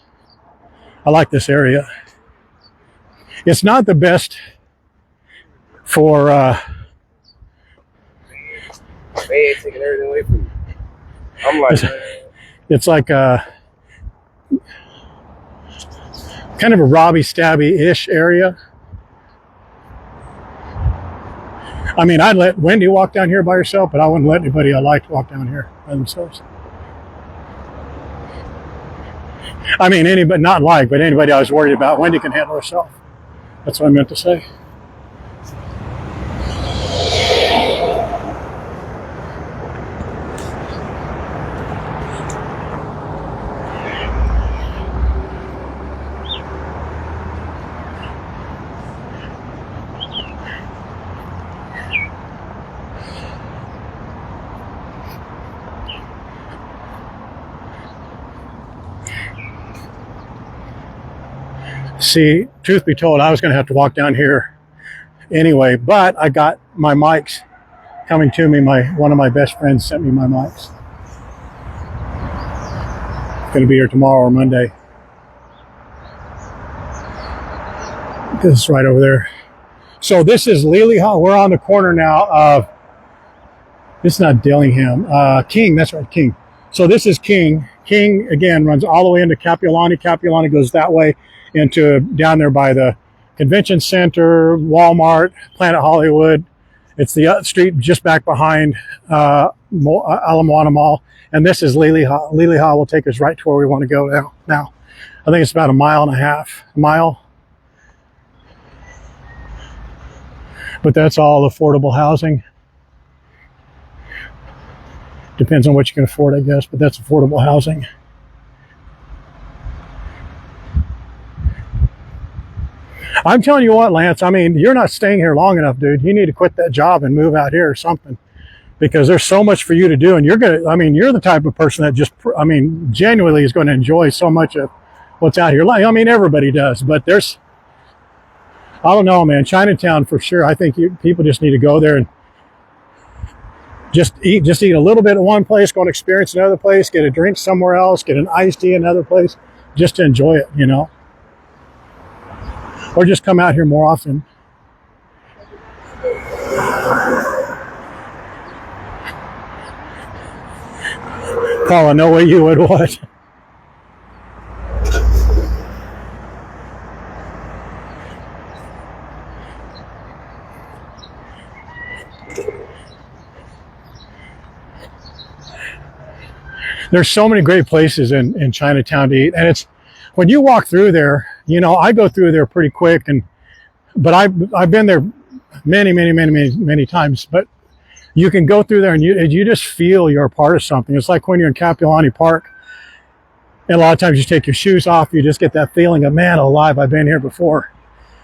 I like this area. It's not the best for They ain't taking everything away from you. I'm like, it's like a kind of a Robbie Stabby-ish area. I mean, I'd let Wendy walk down here by herself, but I wouldn't let anybody I liked walk down here by themselves. I mean, anybody, not like, but anybody I was worried about. Wendy can handle herself. That's what I meant to say. See, truth be told, I was going to have to walk down here anyway, but I got my mics coming to me. One of my best friends sent me my mics. Going to be here tomorrow or Monday. This is right over there. So this is Liliha. We're on the corner now of, this is not Dillingham, King, that's right, King. So this is King. King, again, runs all the way into Kapiolani. Kapiolani goes that way into down there by the Convention Center, Walmart, Planet Hollywood. It's the street just back behind Ala Moana Mall. And this is Liliha. Liliha will take us right to where we want to go now. I think it's about 1.5 miles. But that's all affordable housing. Depends on what you can afford, I guess, but that's affordable housing. I'm telling you what, Lance, I mean, you're not staying here long enough, dude. You need to quit that job and move out here or something, because there's so much for you to do. And you're the type of person that just, genuinely is going to enjoy so much of what's out here. I mean, everybody does, but there's, I don't know, man, Chinatown for sure. I think people just need to go there and just eat a little bit at one place, go and experience another place, get a drink somewhere else, get an iced tea in another place, just to enjoy it, you know? Or just come out here more often. Paula, no way you would what? There's so many great places in Chinatown to eat, and it's when you walk through there, you know, I go through there pretty quick, but I've been there many times. But you can go through there and you just feel you're a part of something. It's like when you're in Kapiolani Park, and a lot of times you take your shoes off, you just get that feeling of, man alive, I've been here before.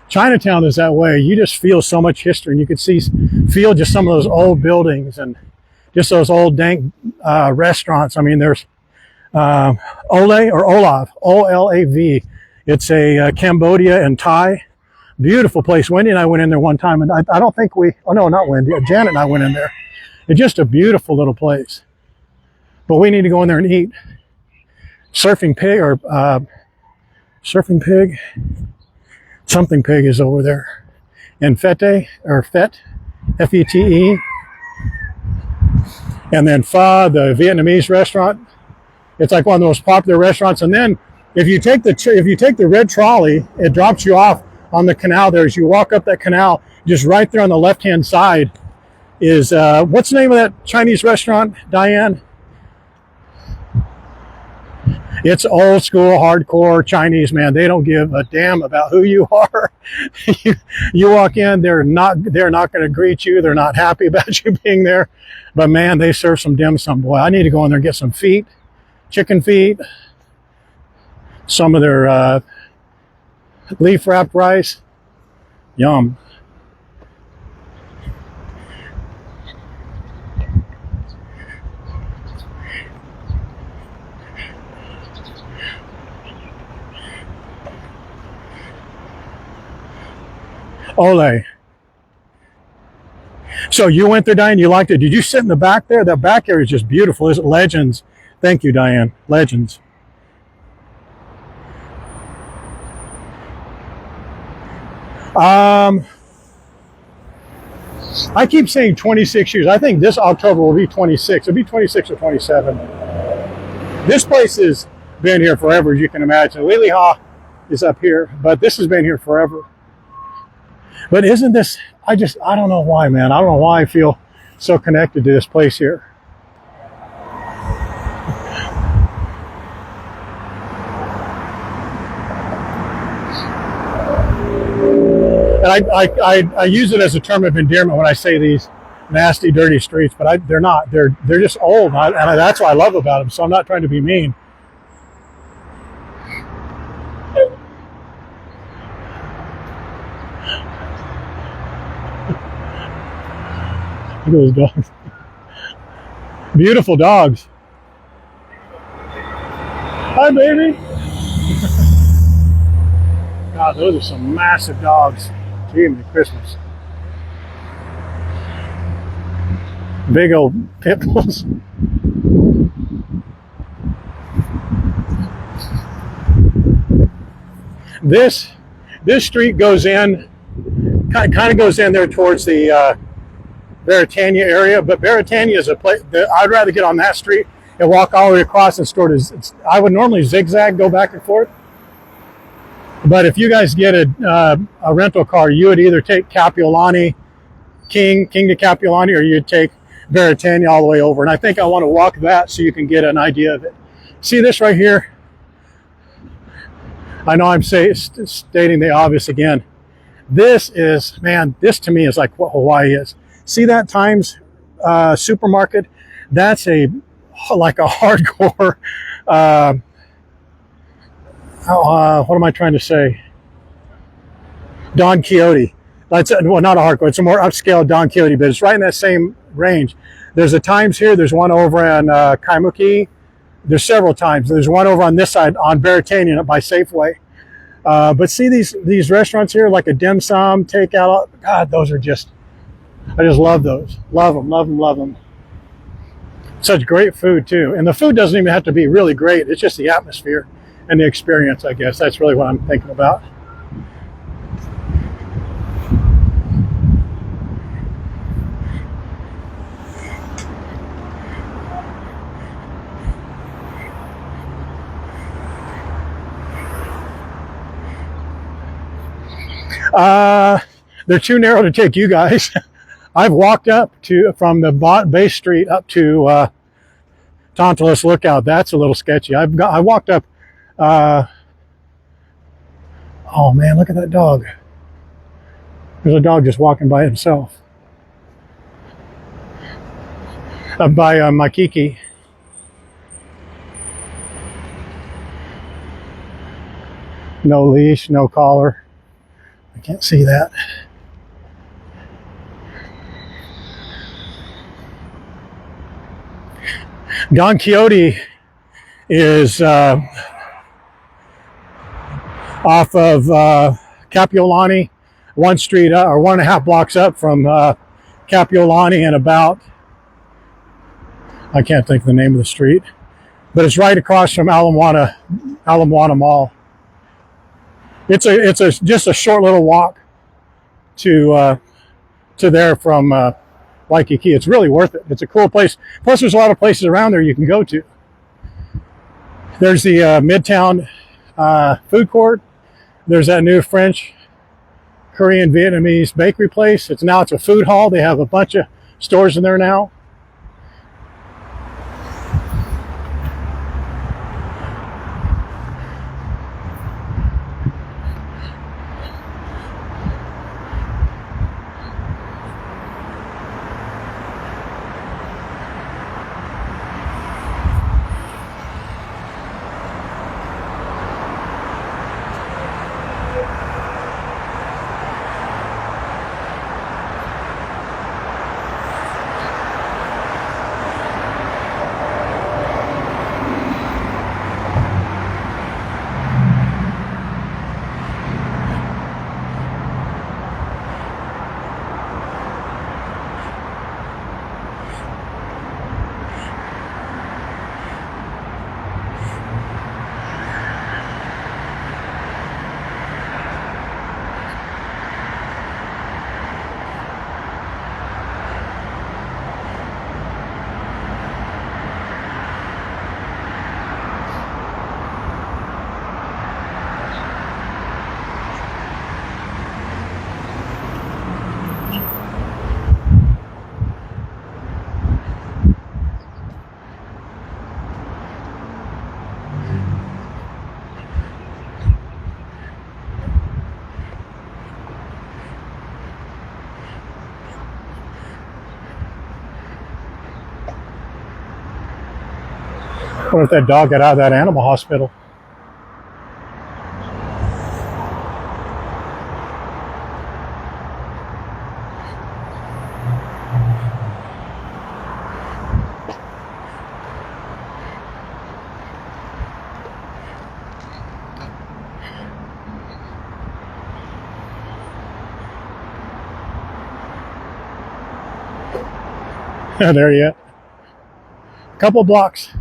Chinatown is that way. You just feel so much history, and you can feel just some of those old buildings and just those old dank restaurants. I mean, there's Ole or Olav, O-L-A-V. It's a Cambodia and Thai. Beautiful place. Wendy and I went in there one time, and I don't think not Wendy, Janet and I went in there. It's just a beautiful little place. But we need to go in there and eat. Surfing Pig. Something Pig is over there. And Fete, F-E-T-E. And then Pho, the Vietnamese restaurant. It's like one of the most popular restaurants. And then if you take the red trolley, it drops you off on the canal there. As you walk up that canal, just right there on the left-hand side is, what's the name of that Chinese restaurant, Diane? It's old school, hardcore Chinese, man. They don't give a damn about who you are. You walk in, they're not going to greet you. They're not happy about you being there. But man, they serve some dim sum. Boy, I need to go in there and get some feet, chicken feet, some of their leaf wrapped rice. Yum. Ole. So you went there, Diane, you liked it. Did you sit in the back there? That back area is just beautiful. Is it Legends? Thank you, Diane. Legends. I keep saying 26 years. I think this October will be 26. It'll be 26 or 27. This place has been here forever, as you can imagine. Liliha is up here, but this has been here forever. But isn't this, I don't know why, man. I don't know why I feel so connected to this place here. And I use it as a term of endearment when I say these nasty, dirty streets, but they're not. They're just old, and that's what I love about them. So I'm not trying to be mean. Look at those dogs. Beautiful dogs. Hi, baby. God, those are some massive dogs. Gee, Christmas. Big old pit bulls. This street goes in, kind of goes in there towards the Veritania area, but Veritania is a place that I'd rather get on that street and walk all the way across and I would normally zigzag, go back and forth. But if you guys get a rental car, you would either take Kapiolani, King to Kapiolani, or you'd take Veritania all the way over. And I think I want to walk that so you can get an idea of it. See this right here? I know I'm stating the obvious again. This to me is like what Hawaii is. See that Times supermarket? That's like a hardcore, what am I trying to say? Don Quixote. Well, not a hardcore. It's a more upscale Don Quixote, but it's right in that same range. There's a Times here. There's one over in Kaimuki. There's several Times. There's one over on this side on Veritania by Safeway. But see these restaurants here, like a dim sum, takeout. God, those are I just love those. Love them, love them, love them. Such great food too. And the food doesn't even have to be really great. It's just the atmosphere and the experience, I guess. That's really what I'm thinking about. They're too narrow to take you guys. I've walked up from the Bay Street up to Tantalus Lookout. That's a little sketchy. I walked up. Oh man, look at that dog. There's a dog just walking by himself. Up by Waikiki. No leash, no collar. I can't see that. Don Quixote is off of Kapiolani, one street or 1.5 blocks up from Kapiolani, and about, I can't think of the name of the street, but it's right across from Ala Moana Mall. It's just a short little walk to there from Waikiki. It's really worth it. It's a cool place. Plus, there's a lot of places around there you can go to. There's the Midtown food court. There's that new French, Korean, Vietnamese bakery place. It's a food hall. They have a bunch of stores in there now. What if that dog got out of that animal hospital? There you go. Couple blocks.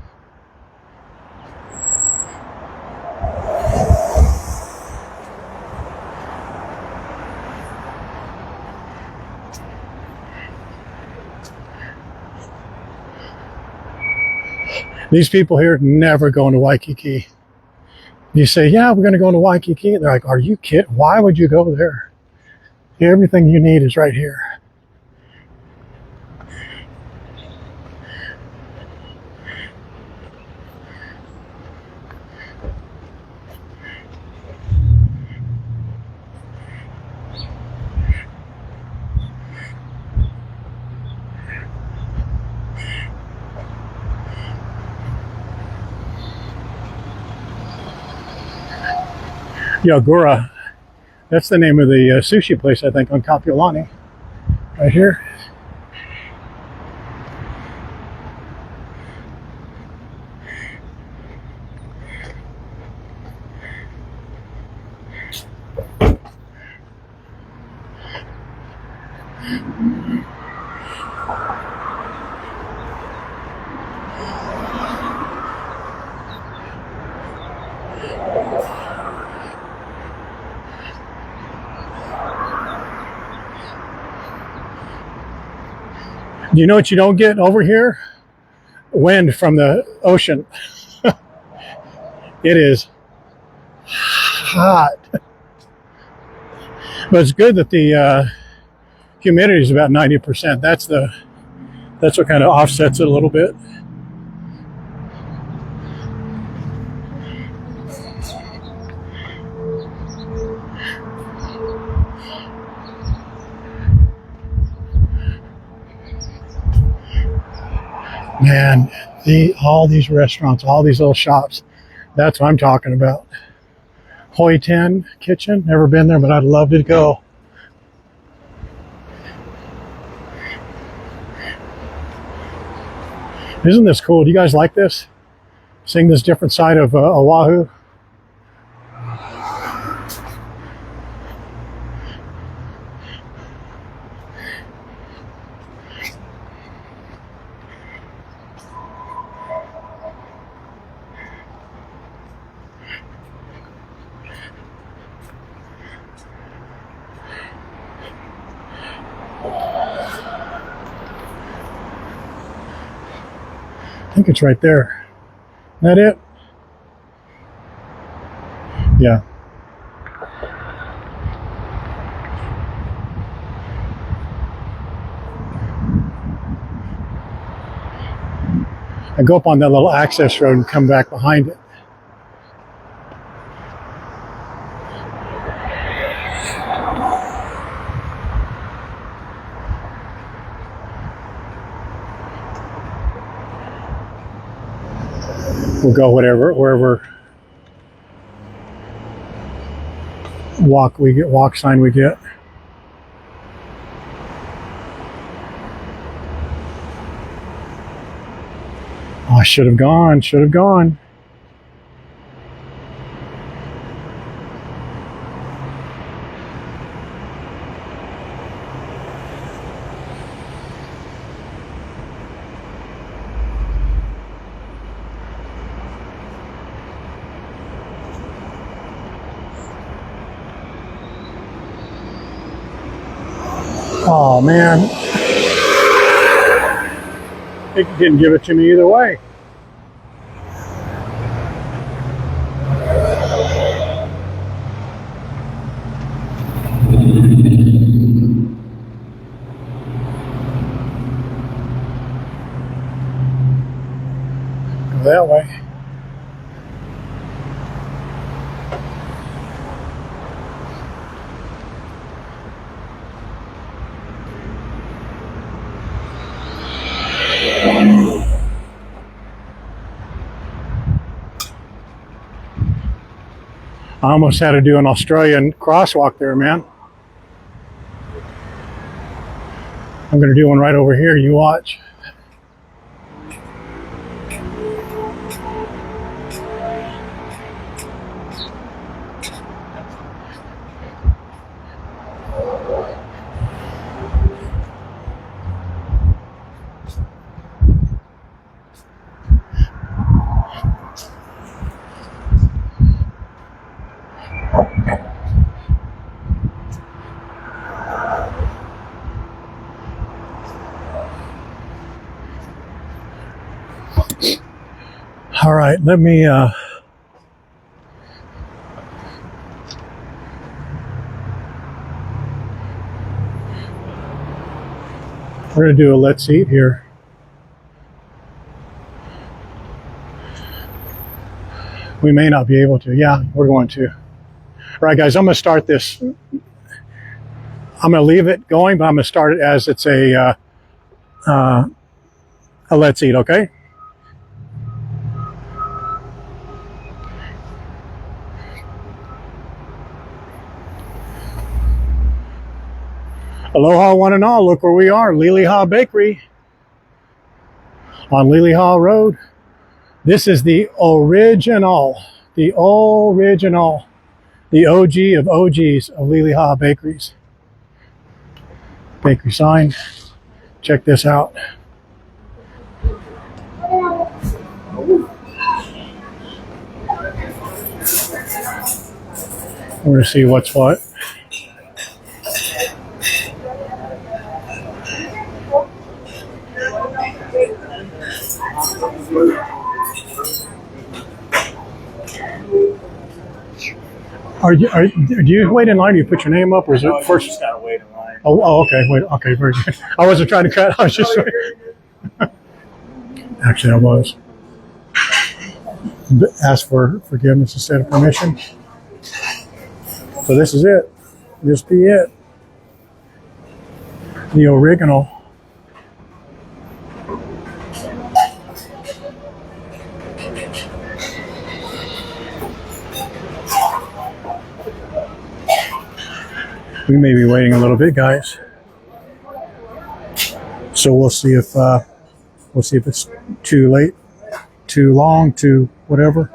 These people here never going to Waikiki. You say, yeah, we're going to go to Waikiki. They're like, are you kidding? Why would you go there? Everything you need is right here. Yagura, that's the name of the sushi place, I think, on Kapiolani. Right here. You know what you don't get over here? Wind from the ocean. It is hot. But it's good that the humidity is about 90%. That's what kind of offsets it a little bit. Man, all these restaurants, all these little shops, that's what I'm talking about. Hoi Ten Kitchen, never been there, but I'd love to go. Isn't this cool? Do you guys like this? Seeing this different side of Oahu? I think it's right there. Is that it? Yeah. I go up on that little access road and come back behind it. We'll go wherever walk sign we get. Oh, I should have gone. Oh man, it didn't give it to me either way. Go that way. I almost had to do an Australian crosswalk there, man. I'm going to do one right over here. You watch. All right, let me we're gonna do a let's eat here. We may not be able to. Yeah, we're going to. All right, guys, I'm gonna start this. I'm gonna leave it going, but I'm gonna start it as it's a let's eat, okay? Aloha one and all, look where we are, Liliha Bakery on Liliha Road. This is the original, the OG of OGs of Liliha Bakeries. Bakery sign, check this out. We're gonna see what's what. Do you wait in line? Or you put your name up, or is it first? Just gotta wait in line. Oh, okay. Wait, okay, very good. I wasn't trying to cut. I was just. Actually, I was. Ask for forgiveness instead of permission. So this is it. This be it. The original. We may be waiting a little bit, guys. So we'll see if it's too late, too long, too whatever.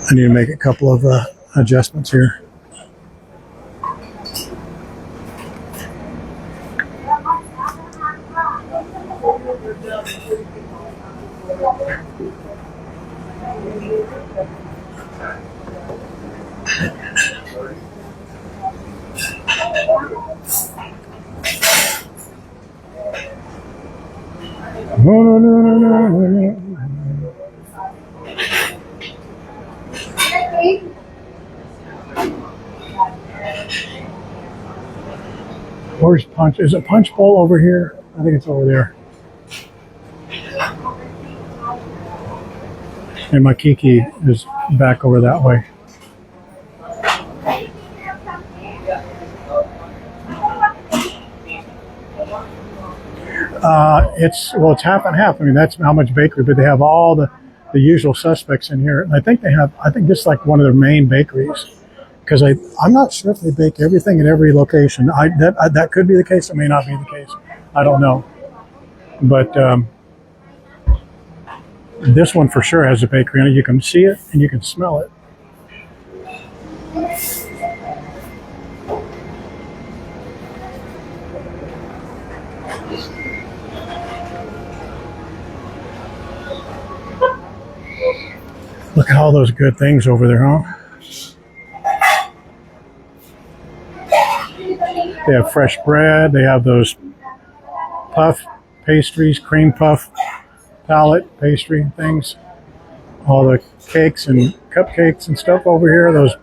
I need to make a couple of adjustments here. Where's Punch? Is it Punch Bowl over here? I think it's over there. And my Kiki is back over that way. It's half and half. I mean, that's how much bakery, but they have all the usual suspects in here. And I think this is like one of their main bakeries, because I'm not sure if they bake everything at every location. That could be the case. It may not be the case. I don't know. But this one for sure has a bakery in it. You can see it and you can smell it. Look at all those good things over there, huh? They have fresh bread. They have those puff pastries, cream puff palette pastry things. All the cakes and cupcakes and stuff over here. Those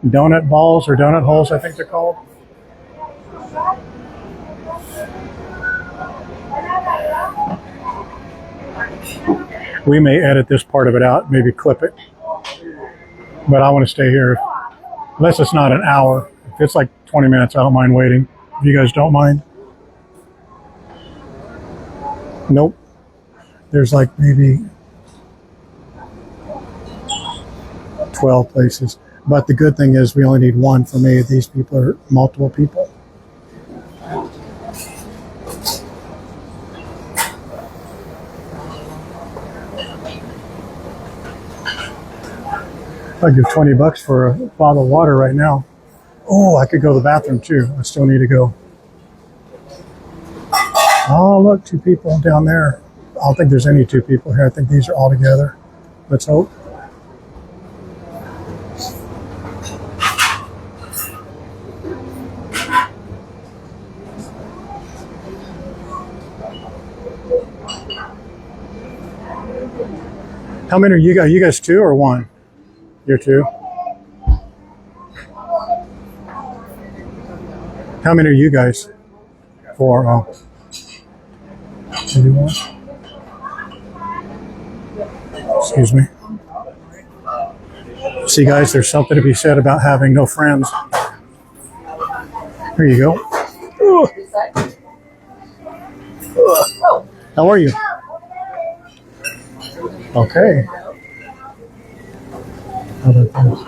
donut balls or donut holes, I think they're called. We may edit this part of it out, maybe clip it. But I want to stay here. Unless it's not an hour. If it's like 20 minutes, I don't mind waiting. If you guys don't mind. Nope. There's like maybe 12 places. But the good thing is we only need one for me. These people are multiple people. I'd give $20 for a bottle of water right now. Oh, I could go to the bathroom too. I still need to go. Oh, look, 2 people down there. I don't think there's any 2 people here. I think these are all together. Let's hope. How many are you guys? You guys two or one? You're two. How many are you guys? Four. Oh. Maybe one. Excuse me. See, guys, there's something to be said about having no friends. Here you go. Ooh. How are you? Okay. How about this?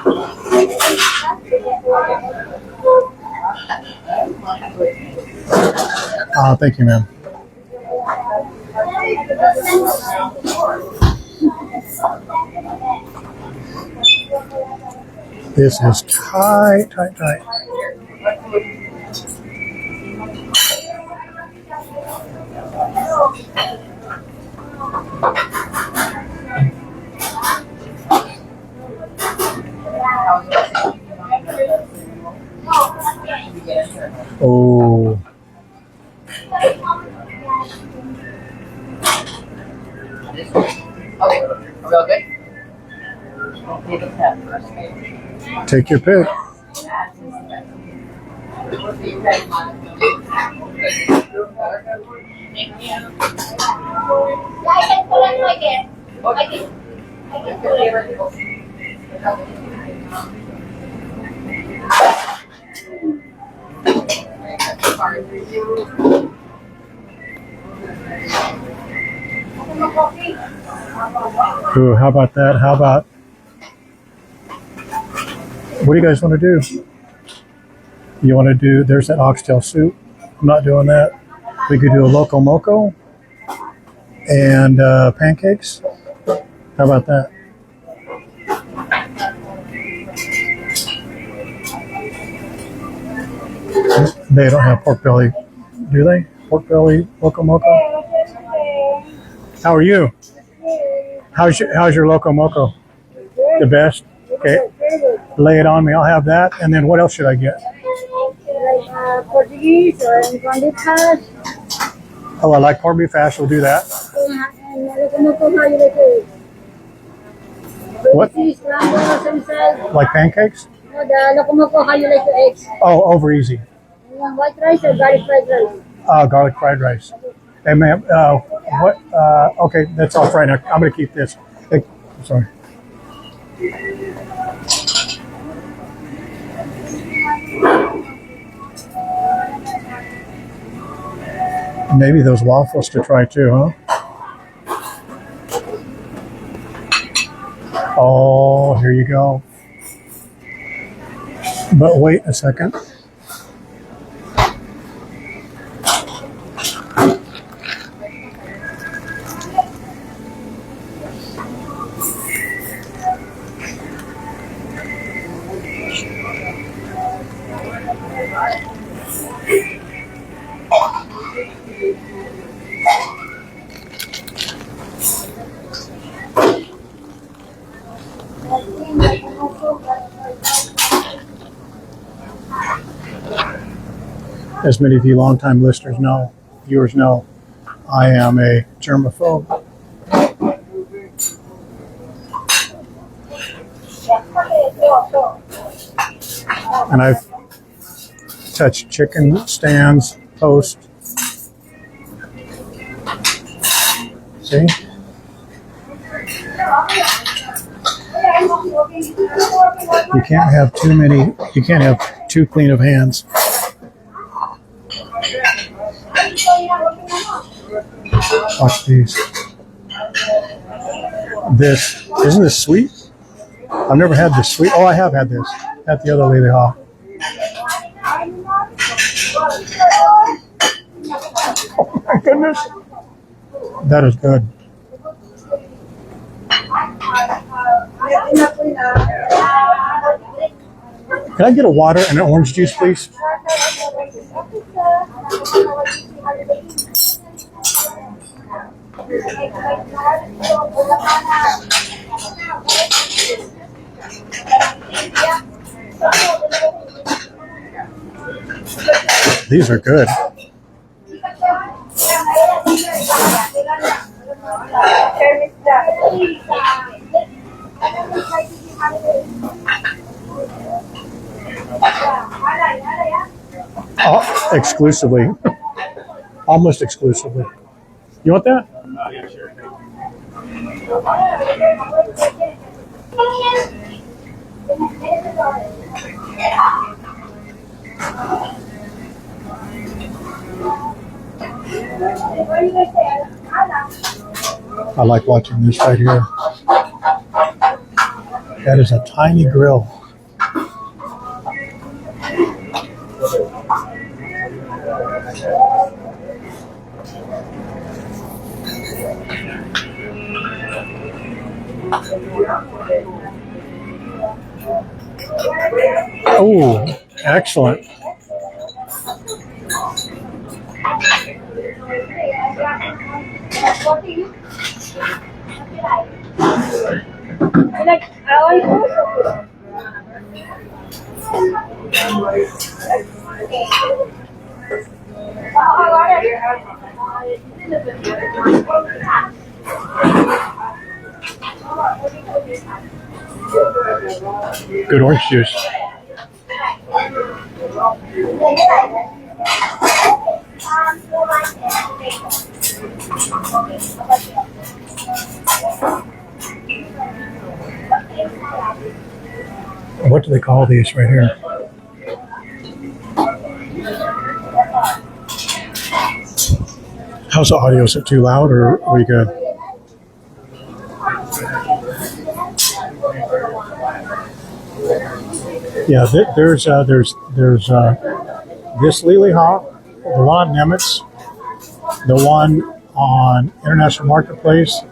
Thank you, ma'am. This is tight, tight, tight. Oh. Take your pick. Ooh, how about that? How about, what do you guys want to do? You want to do, there's that oxtail soup. I'm not doing that. We could do a Loco Moco and pancakes. How about that? They don't have pork belly, do they? Pork belly, Loco Moco? How are you? How's your Loco Moco? The best? Okay. Lay it on me. I'll have that. And then what else should I get? Portuguese or corned beef hash. Oh, I like corned beef hash. We'll do that. And Loco Moco, how you like it? What? Scramble or some size. Like pancakes? No, the Loco Moco, how you like your eggs? Oh, over easy. You want white rice or garlic fried rice? Garlic fried rice. Hey, ma'am, what? Okay, that's off right now. I'm going to keep this. Hey, sorry. Maybe those waffles to try too, huh? Oh, here you go. But wait a second. As many of you longtime listeners know, viewers know, I am a germaphobe. And I've touched chicken stands, toast. See? You can't have too clean of hands. Watch these. Isn't this sweet? I've never had this sweet. Oh, I have had this at the other Liliha. Oh my goodness. That is good. Can I get a water and an orange juice, please? These are good. Oh, exclusively. Almost exclusively. You want that? Yeah, sure. I like watching this right here. That is a tiny grill. Oh, excellent. Good orange juice. What do they call these right here? How's the audio? Is it too loud or are we good? Yeah, there's this Liliha, the one on Nemitz, the one on International Marketplace.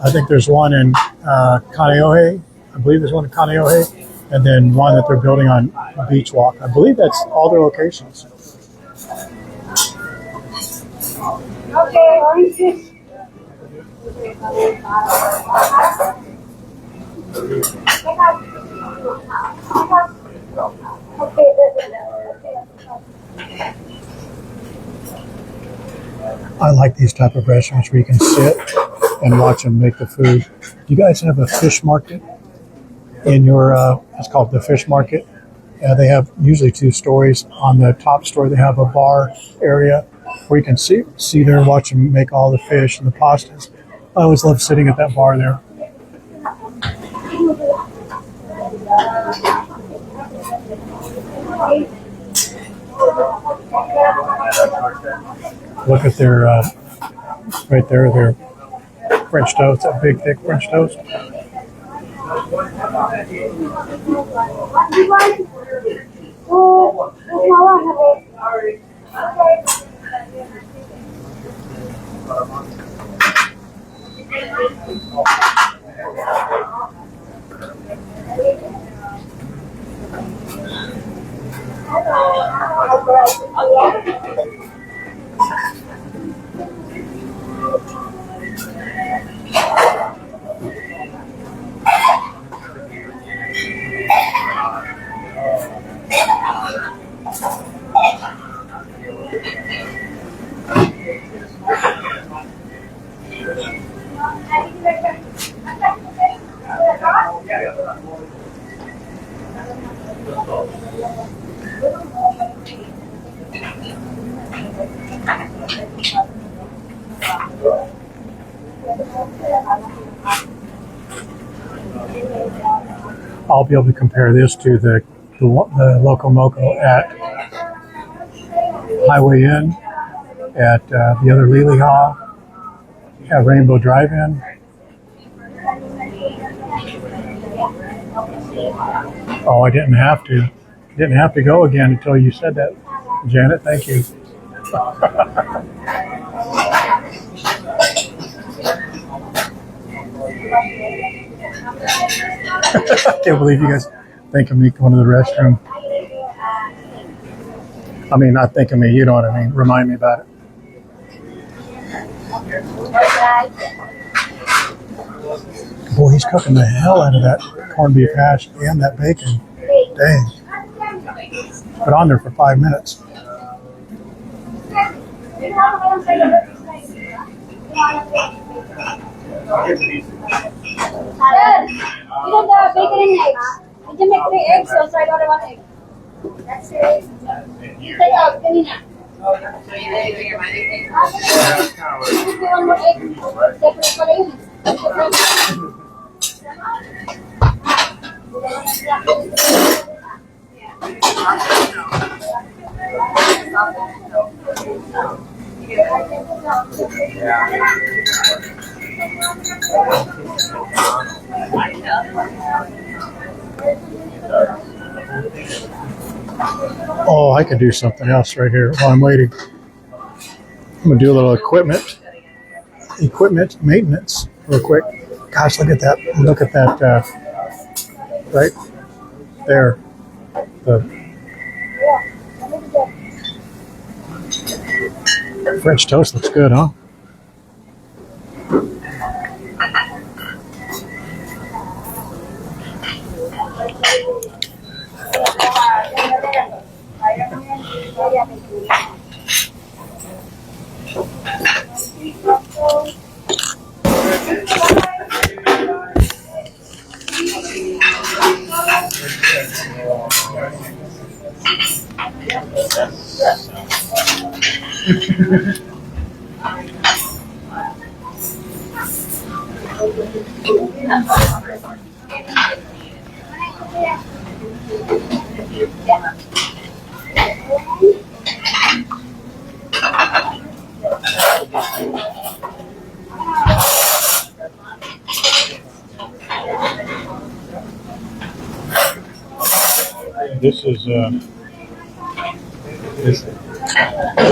I think there's one in Kaneohe. I believe there's one in Kaneohe, and then one that they're building on Beach Walk. I believe that's all their locations. Okay, orange juice. I like these type of restaurants where you can sit and watch them make the food. Do you guys have a fish market in your? It's called the Fish Market. They have usually two stories. On the top story, they have a bar area where you can see there and watch them make all the fish and the pastas. I always love sitting at that bar there. Look at their right there, their French toast, that big thick French toast. I'll be able to compare this to the Loco Moco at Highway Inn, at the other Liliha, at Rainbow Drive-In. Oh, I didn't have to. Didn't have to go again until you said that, Janet. Thank you. I can't believe you guys think of me going to the restroom. I mean, not think of me, you know what I mean. Remind me about it. Boy, he's cooking the hell out of that corned beef hash and that bacon. Dang. Put on there for 5 minutes. You don't have bacon and eggs. Did you make 3 eggs? So try order 1 egg. That's it. You take out kanina. Just do 1 more egg. Separate pala yun. Oh, I can do something else right here while I'm waiting. I'm gonna do a little equipment maintenance real quick. Gosh, look at that! Look at that right there. The French toast looks good, huh?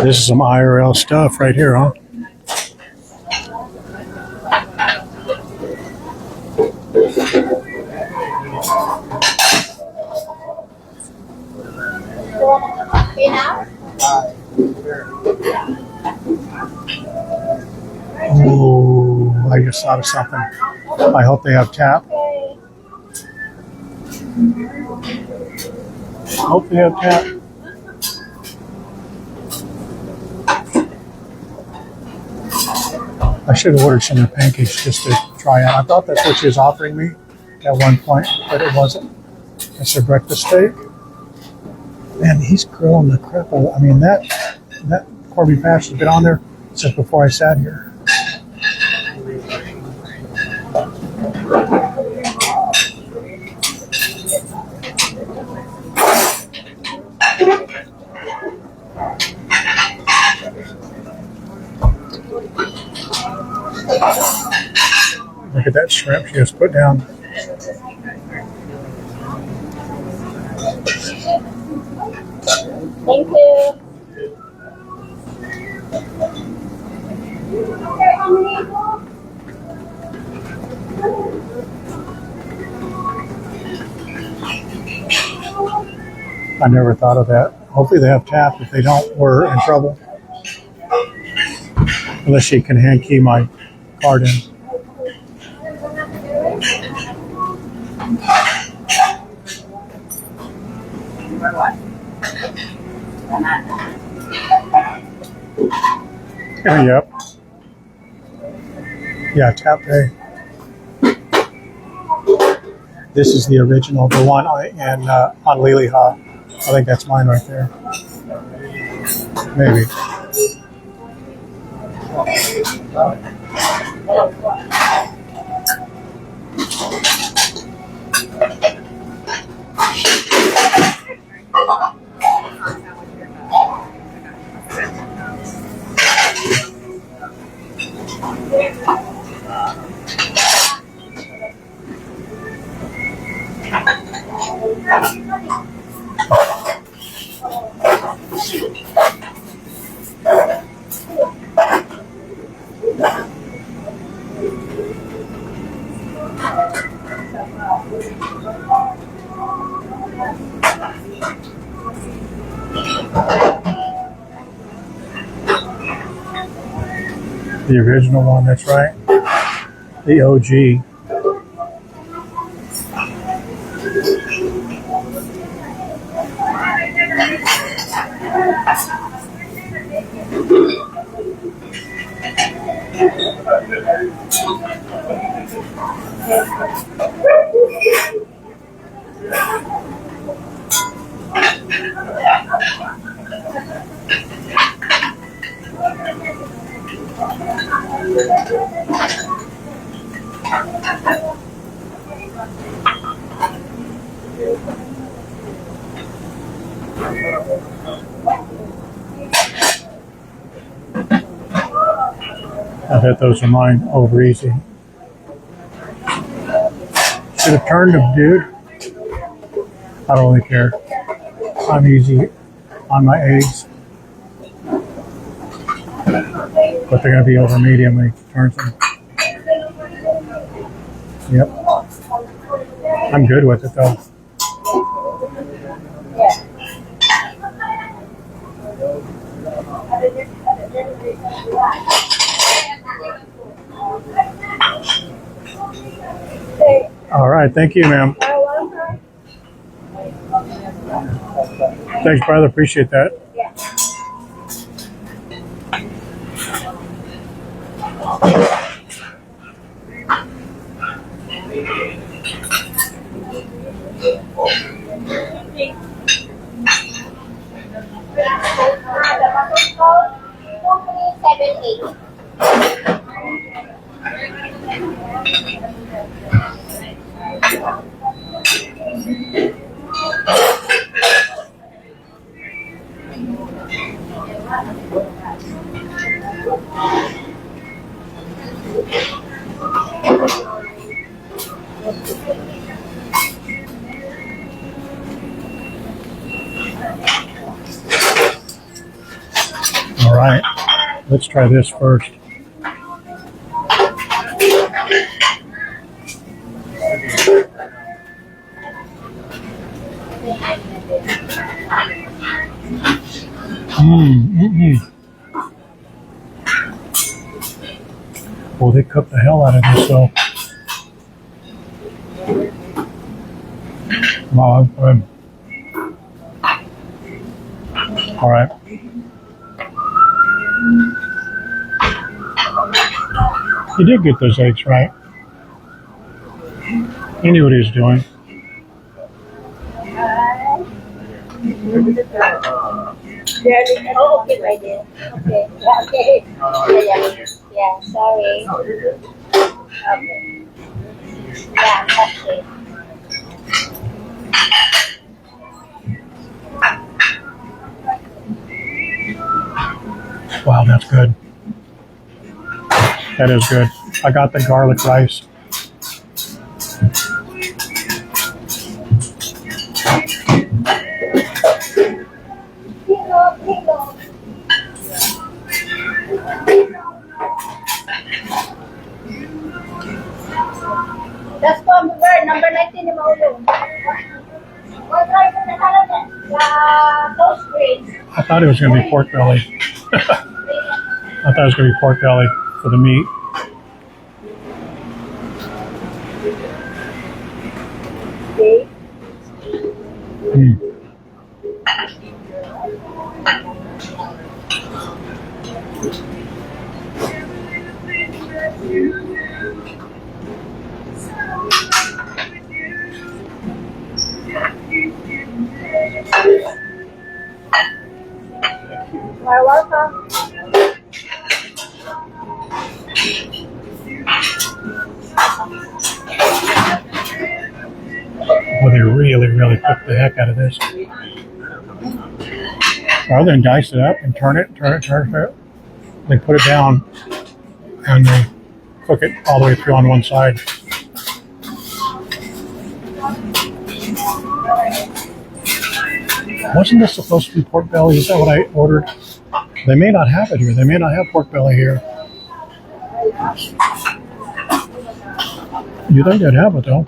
This is some IRL stuff right here, huh? Oh, I just thought of something. I hope they have tap. I hope they have tap. I should have ordered some of the pancakes just to try out. I thought that's what she was offering me at one point, but it wasn't. That's her breakfast steak. Man, he's grilling the crap out. I mean, that corned beef hash has been on there since before I sat here. Look at that shrimp she just put down. Thank you. I never thought of that. Hopefully they have tap. If they don't, we're in trouble. Unless she can hand key my card in. Yep. Yeah, tap pay. This is the original, the one in on Liliha. I think that's mine right there. Maybe. The original one, that's right. The OG. I bet those are mine over easy. Should have turned them, dude. I don't really care. I'm easy on my eggs. But they're going to be over medium when he turns them. Yep. I'm good with it though. All right. Thank you, ma'am. Thanks, brother. Appreciate that. All right. Let's try this first. Oh, they cooked the hell out of this, though. Wow, I'm all right. He did get those eggs right. He knew what he was doing. Oh, okay, right there. Okay. Okay. Yeah, sorry. Okay. Yeah, okay. Wow, that's good. That is good. I got the garlic rice. That's from the bird, number 19 in Oahu. What kind of the ghost green? I thought it was going to be pork belly. I thought it was going to be pork belly for the meat. You're welcome. Well, they really cooked the heck out of this. Rather than dice it up and turn it, they put it down and they cook it all the way through on one side. Wasn't this supposed to be pork belly? Is that what I ordered? They may not have it here. They may not have pork belly here. You think they'd have it though?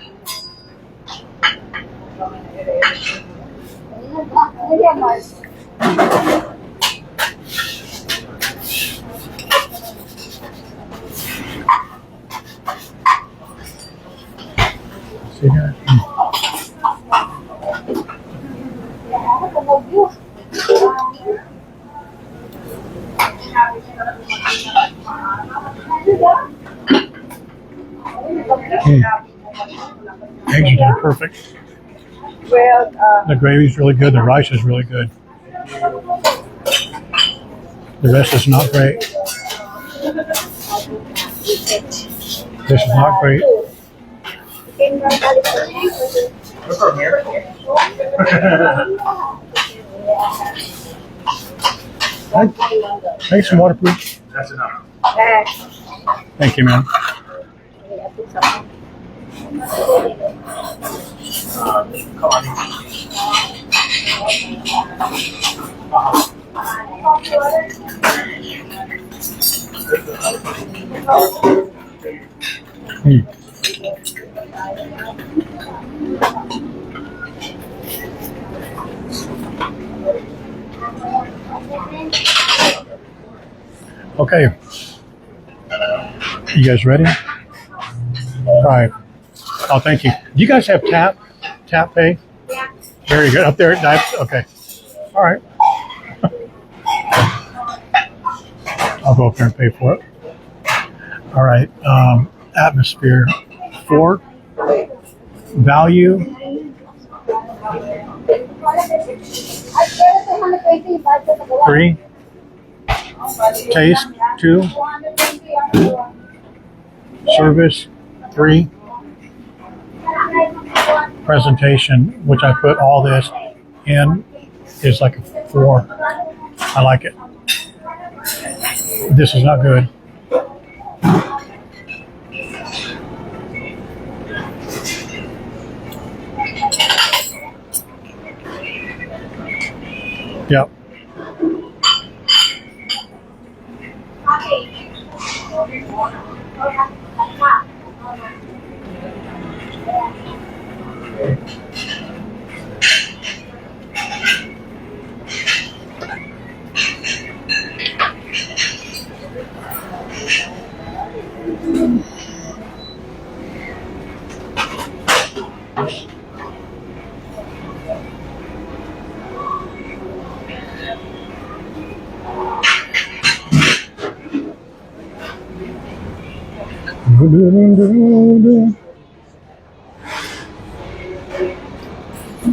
See here? Eggs are perfect. The gravy's really good. The rice is really good. The rest is not great. This is not great. Take some water, please. That's enough. Thank you, ma'am. Okay. You guys ready? All right. Oh, thank you. Do you guys have tap pay? Yeah. Very good. Up there, that's okay. All right. I'll go up there and pay for it. All right. Atmosphere 4. Value 3. Taste 2. Service 3. Presentation, which I put all this in, is like a 4. I like it. This is not good. Yep.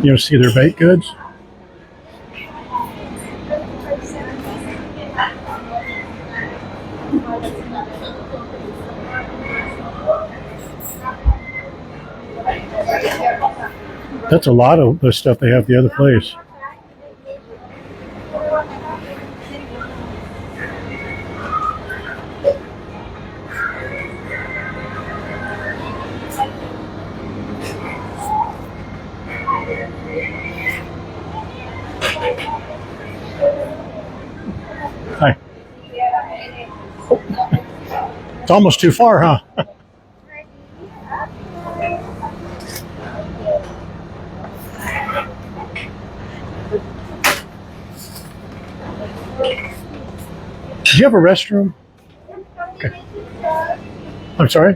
You see their baked goods? That's a lot of the stuff they have at the other place. Hi. It's almost too far, huh? Do you have a restroom? Okay. I'm sorry?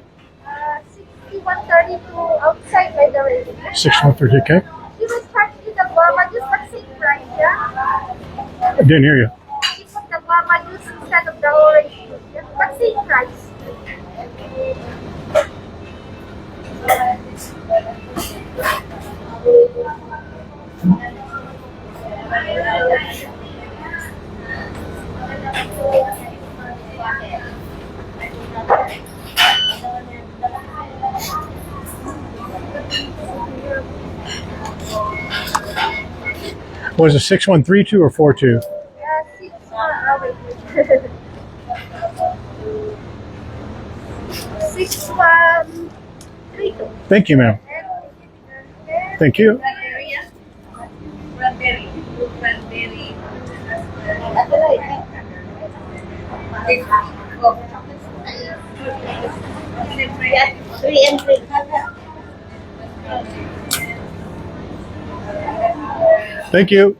6132 outside by the river. 6130, okay. You will start with the guava juice at same price, yeah? I didn't hear you. You put the guava juice instead of the orange juice, yeah? But same price. Was it 6132 or 42? Yeah, 6132. 6132. Thank you, ma'am. Thank you. Three and three. Thank you.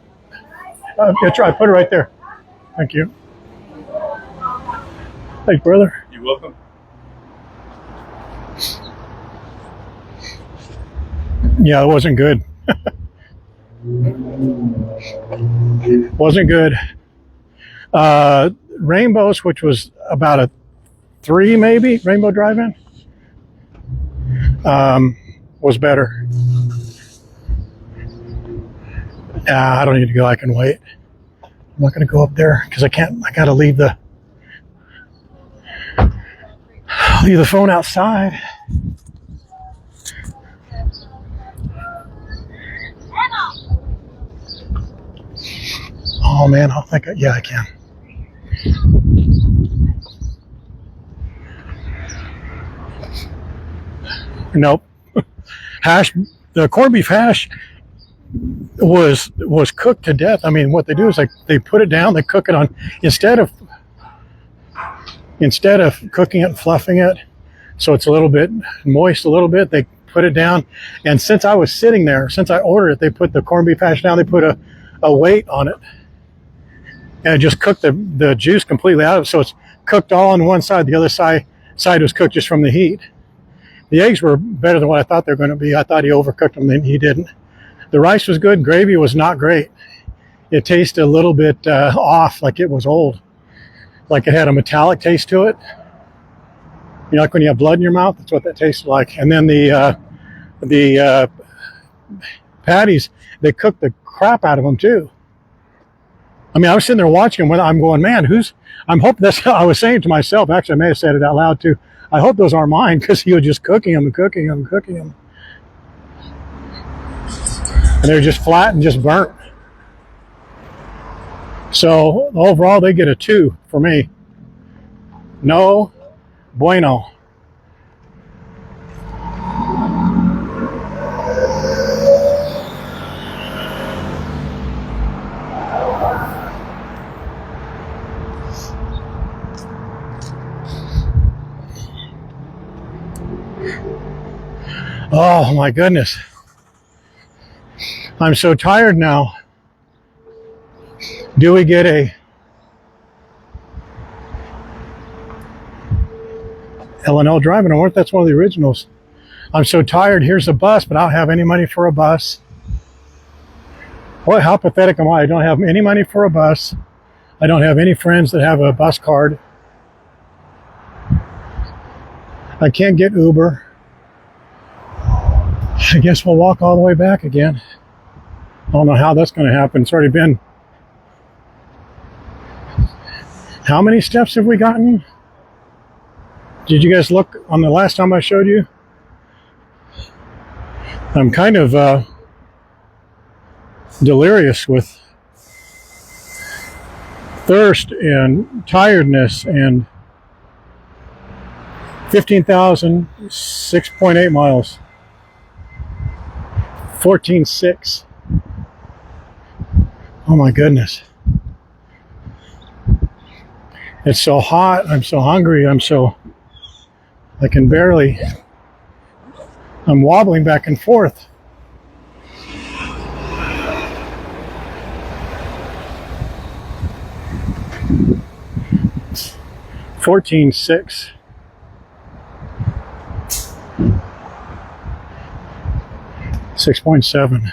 That's right. Put it right there. Thank you. Thanks, brother. You're welcome. Yeah, it wasn't good. Wasn't good. Rainbows, which was about a 3 maybe, Rainbow Drive-In. was better. I don't need to go. I can wait. I'm not going to go up there because I can't. I got to leave the phone outside. Oh man, yeah, I can. Nope. The corned beef hash was cooked to death. I mean, what they do is they put it down, they cook it on instead of cooking it and fluffing it, so it's a little bit moist, they put it down. And since I was sitting there, since I ordered it, they put the corned beef hash down. They put a weight on it, and it just cooked the juice completely out of it. So it's cooked all on one side. The other side was cooked just from the heat. The eggs were better than what I thought they were going to be. I thought he overcooked them, and he didn't. The rice was good. Gravy was not great. It tasted a little bit off, like it was old. Like it had a metallic taste to it. You know, like when you have blood in your mouth, that's what that tasted like. And then the patties, they cooked the crap out of them too. I mean, I was sitting there watching them. I'm going, man, I'm hoping that's how I was saying to myself. Actually, I may have said it out loud too. I hope those aren't mine, because he was just cooking them and cooking them and cooking them. And they're just flat and just burnt. So overall, they get a 2 for me. No bueno. Oh my goodness. I'm so tired now. Do we get a L&L driving? I wonder if that's one of the originals. I'm so tired. Here's a bus, but I don't have any money for a bus. Boy, how pathetic am I? I don't have any money for a bus. I don't have any friends that have a bus card. I can't get Uber. I guess we'll walk all the way back again. I don't know how that's going to happen. It's already been... How many steps have we gotten? Did you guys look on the last time I showed you? I'm kind of delirious with thirst and tiredness, and 15,000, 6.8 miles. 14.6. Oh my goodness. It's so hot. I'm so hungry. I can barely, I'm wobbling back and forth. It's 14.6. .7.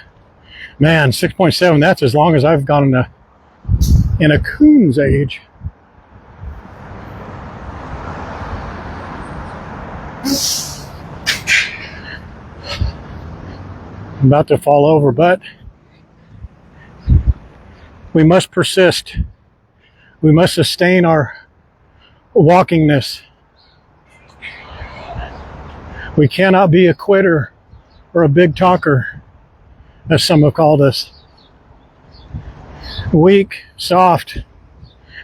Man, 6.7, that's as long as I've gone in a coon's age. I'm about to fall over, but we must persist. We must sustain our walkingness. We cannot be a quitter or a big talker, as some have called us. Weak, soft.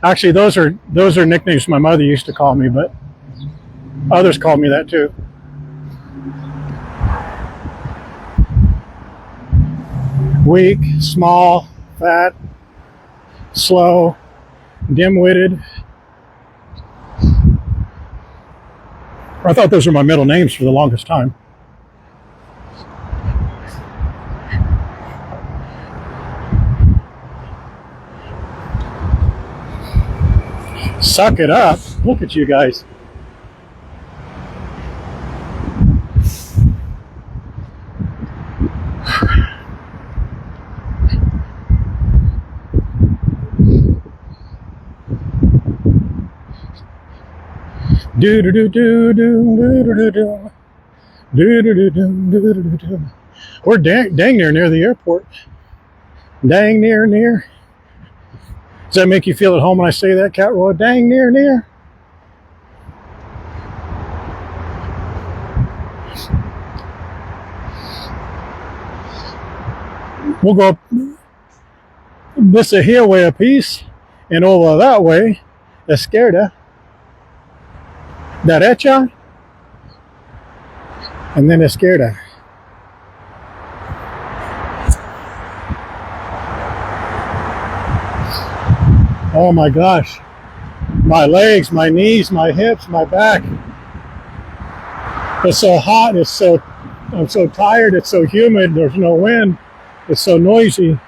Actually, those are nicknames my mother used to call me, but others called me that too. Weak, small, fat, slow, dim-witted. I thought those were my middle names for the longest time. Suck it up. Look at you guys. Do do do do do do do do. Do-do-do-do-do-do-do. We're dang near the airport. Dang near. Does that make you feel at home when I say that, Cat Roy? Dang near. We'll go up this a here way a piece, and over that way, izquierda, derecha, and then izquierda. Oh my gosh. My legs, my knees, my hips, my back. It's so hot, I'm so tired, it's so humid, there's no wind, it's so noisy.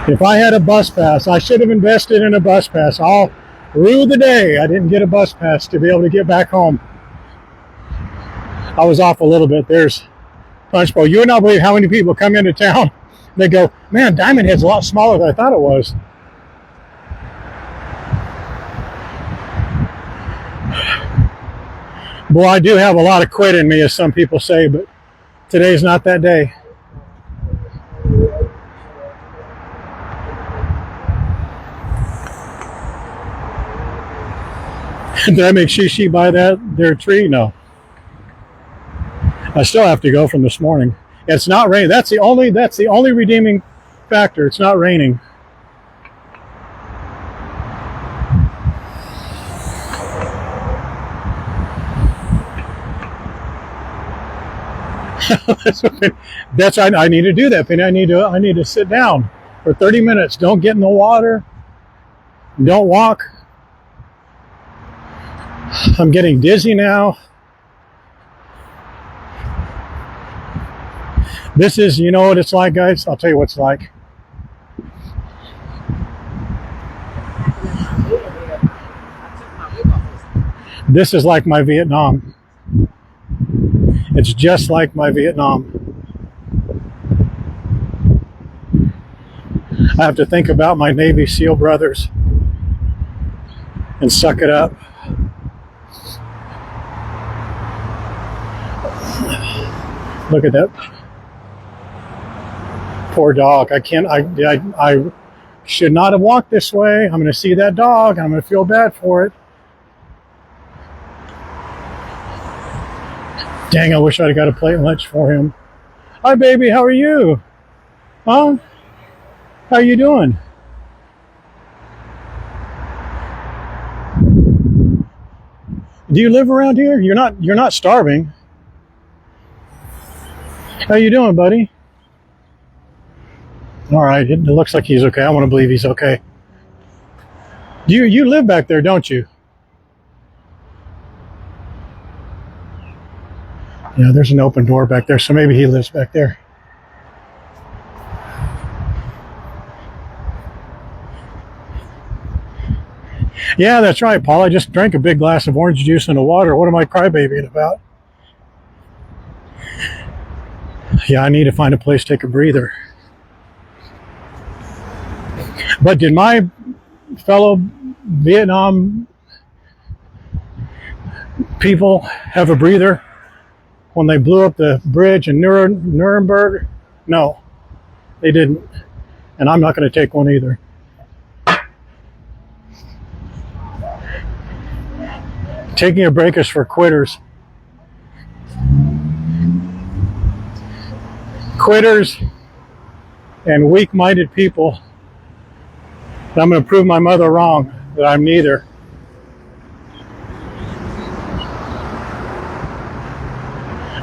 If I had a bus pass, I should have invested in a bus pass. I'll rue the day I didn't get a bus pass to be able to get back home. I was off a little bit. There's Punch Bowl. You would not believe how many people come into town. They go, man, Diamond Head's a lot smaller than I thought it was. Boy, I do have a lot of quit in me, as some people say, but today's not that day. Did I make Shishi buy their tree? No. I still have to go from this morning. It's not raining. That's the only redeeming factor. It's not raining. I need to do that, Penny. I need to sit down for 30 minutes. Don't get in the water. Don't walk. I'm getting dizzy now. This is, you know what it's like, guys? I'll tell you what it's like. This is like my Vietnam. It's just like my Vietnam. I have to think about my Navy SEAL brothers and suck it up. Look at that poor dog. I should not have walked this way. I'm going to see that dog. I'm going to feel bad for it. Dang, I wish I'd have got a plate lunch for him. Hi, baby. How are you? Huh? How you doing? Do you live around here? You're not starving. How you doing, buddy? All right, it looks like he's okay. I want to believe he's okay. You live back there, don't you? Yeah, there's an open door back there, so maybe he lives back there. Yeah, that's right, Paul. I just drank a big glass of orange juice and a water. What am I crybabying about? Yeah, I need to find a place to take a breather. But did my fellow Vietnam people have a breather when they blew up the bridge in Nuremberg? No, they didn't. And I'm not going to take one either. Taking a break is for quitters. Quitters and weak-minded people. I'm going to prove my mother wrong, that I'm neither.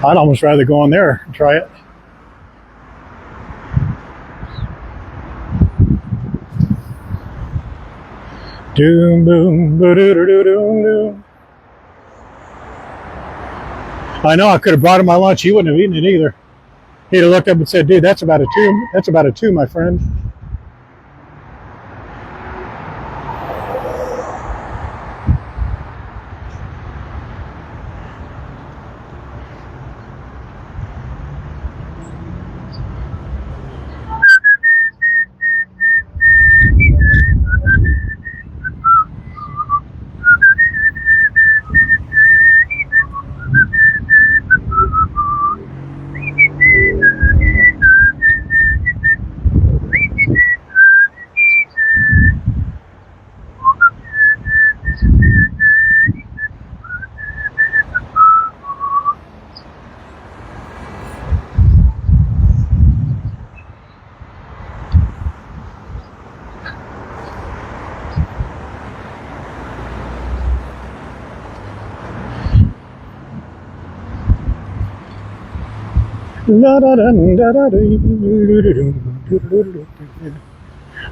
I'd almost rather go in there and try it. Doom, boom, ba-doo-doo-doo-doom, doom. I know I could have brought him my lunch. He wouldn't have eaten it either. He'd have looked up and said, dude, that's about a two. That's about a two, my friend.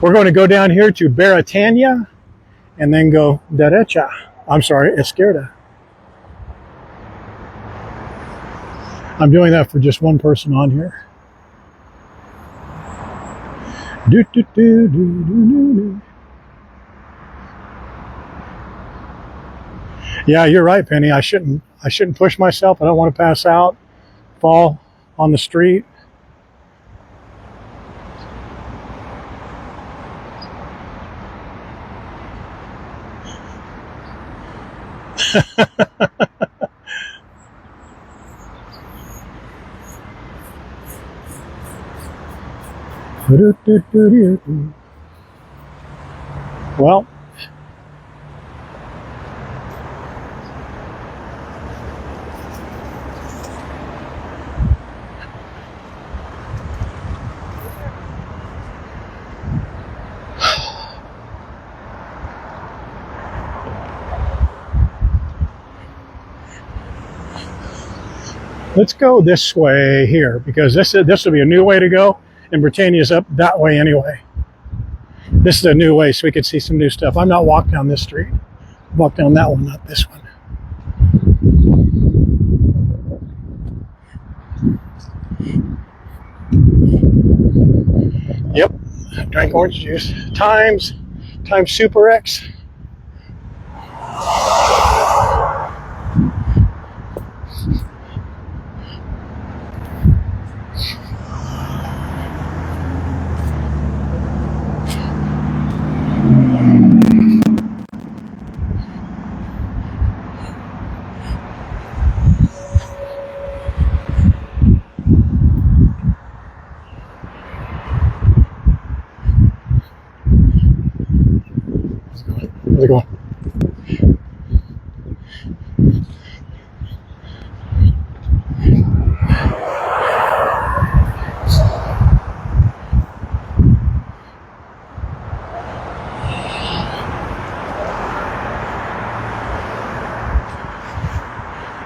We're going to go down here to Baratania and then go derecha. I'm sorry, izquierda. I'm doing that for just one person on here. Yeah, you're right, Penny. I shouldn't push myself. I don't want to pass out, fall on the street. Well, let's go this way here because this will be a new way to go, and Britannia's up that way anyway. This is a new way, so we can see some new stuff. I'm not walking down this street. Walk down that one, not this one. Yep, drank orange juice times Super X. How's it going?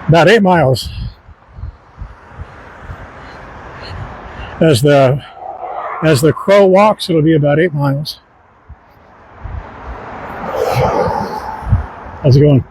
About 8 miles. As the crow walks, it'll be about 8 miles. How's it going?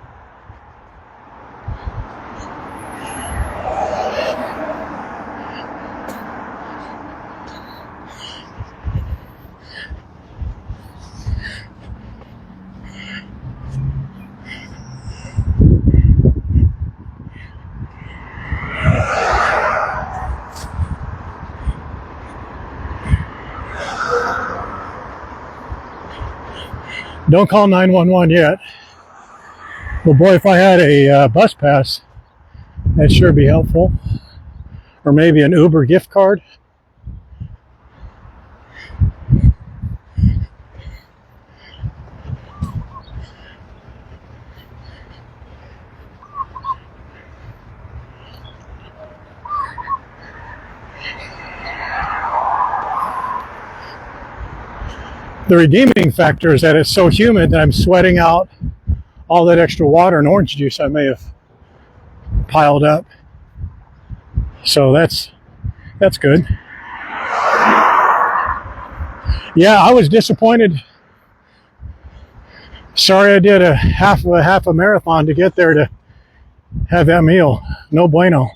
Don't call 911 yet. Well, boy, if I had a bus pass, that'd sure be helpful. Or maybe an Uber gift card. The redeeming factor is that it's so humid that I'm sweating out all that extra water and orange juice I may have piled up. So that's good. Yeah, I was disappointed. Sorry I did a half a marathon to get there to have that meal. No bueno.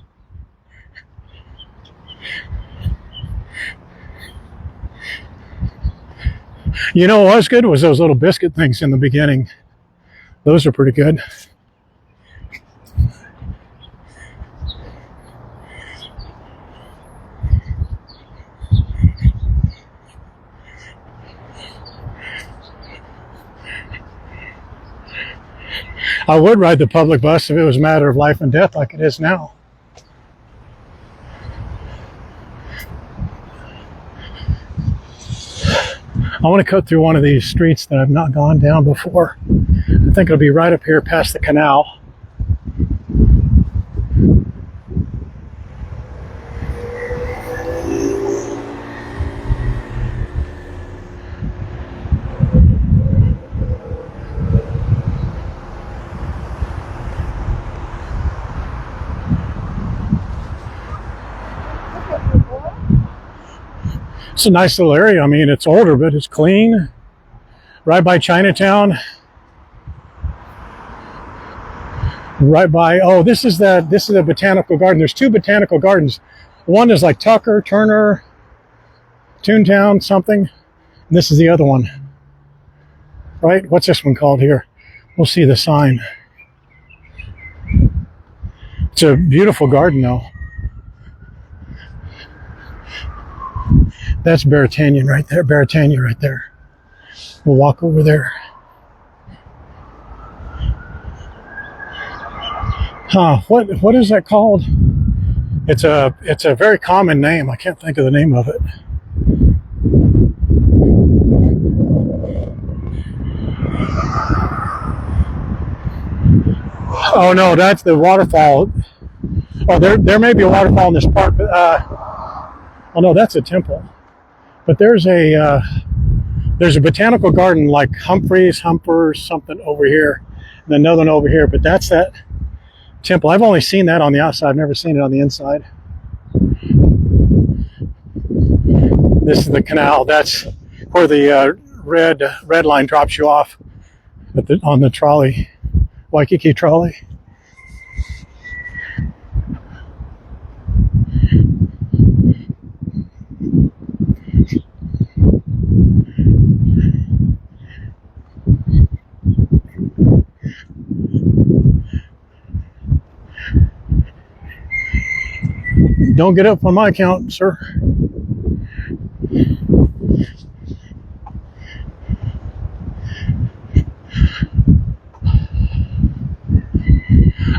You know what was good was those little biscuit things in the beginning. Those are pretty good. I would ride the public bus if it was a matter of life and death like it is now. I want to cut through one of these streets that I've not gone down before. I think it'll be right up here past the canal. It's a nice little area. I mean, it's older, but it's clean. Right by Chinatown. Right by, oh, this is the botanical garden. There's two botanical gardens. One is like Tucker, Turner, Toontown, something. And this is the other one. Right? What's this one called here? We'll see the sign. It's a beautiful garden, though. That's Baratanian right there. Baratania right there. We'll walk over there. Huh? What is that called? It's a very common name. I can't think of the name of it. Oh no, that's the waterfall. Oh, there may be a waterfall in this park, but oh no, that's a temple. But there's a botanical garden like Humpers, something over here, and another one over here. But that's that temple. I've only seen that on the outside. I've never seen it on the inside. This is the canal. That's where the red line drops you off on the trolley, Waikiki trolley. Don't get up on my account, sir.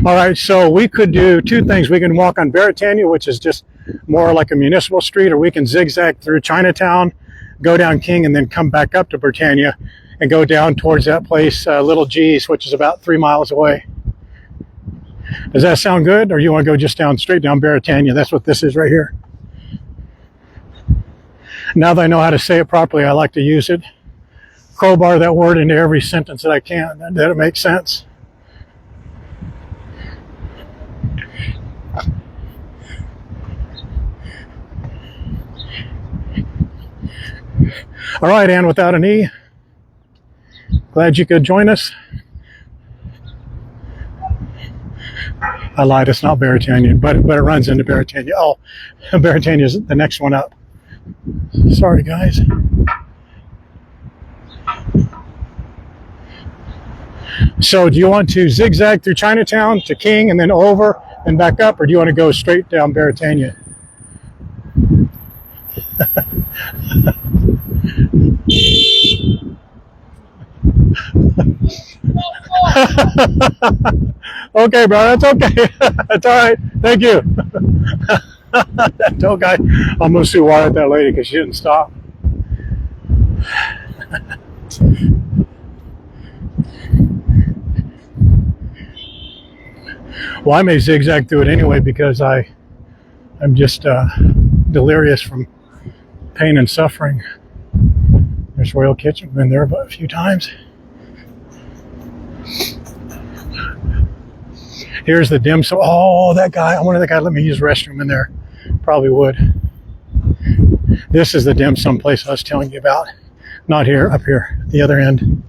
All right, so we could do two things. We can walk on Baratania, which is just more like a municipal street, or we can zigzag through Chinatown, go down King, and then come back up to Baratania and go down towards that place, Little G's, which is about 3 miles away. Does that sound good? Or you want to go just straight down Baratania? That's what this is right here. Now that I know how to say it properly, I like to use it. Crowbar that word into every sentence that I can, that it makes sense. All right, Ann without an E. Glad you could join us. I lied, it's not Baratania, but it runs into Baratania. Oh, Baratania is the next one up. Sorry, guys. So do you want to zigzag through Chinatown to King and then over and back up, or do you want to go straight down Baratania? Okay, bro, that's okay. That's all right. Thank you. That tow guy almost threw water at that lady because she didn't stop. Well, I may zigzag through it anyway because I'm just delirious from pain and suffering. There's Royal Kitchen. Been there a few times. Here's the dim sum. Oh, that guy. I wonder if that guy let me use the restroom in there. Probably would. This is the dim sum place I was telling you about. Not here, up here, the other end.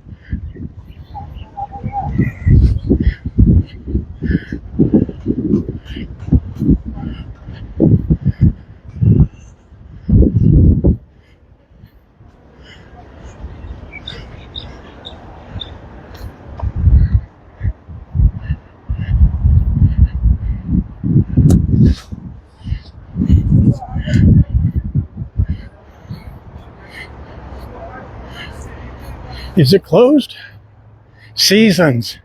Is it closed? Seasons.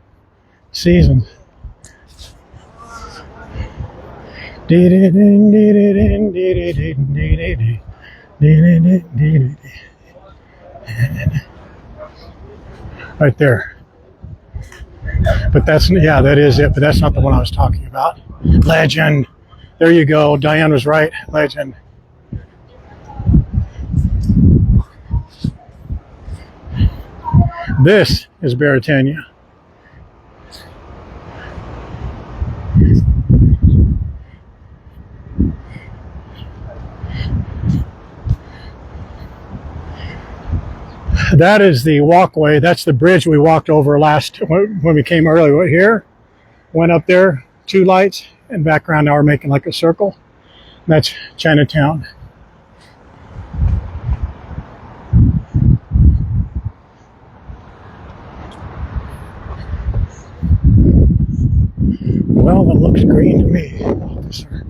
Right there. But that's, yeah, that is it, but that's not the one I was talking about. Legend. There you go. Diane was right. Legend. This is Baratania. that is the walkway. That's the bridge we walked over when we came earlier. Right here, went up there, 2 lights, and back around. Now we're making like a circle. That's Chinatown. Well, it looks green to me, officer.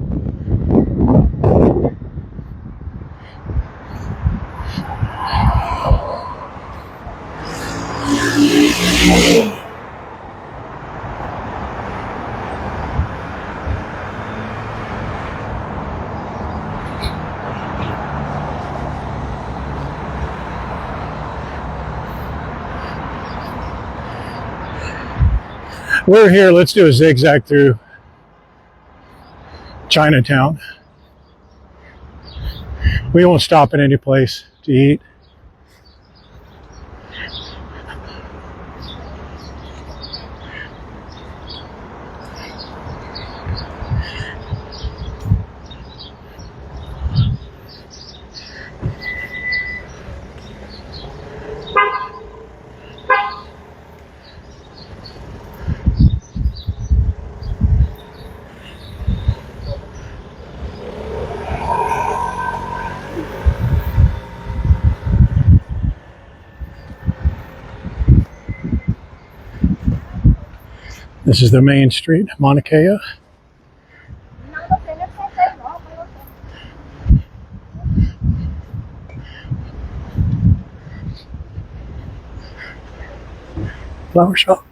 We're here. Let's do a zigzag through Chinatown. We won't stop at any place to eat. This is the main street, Mauna Kea. Flower shop.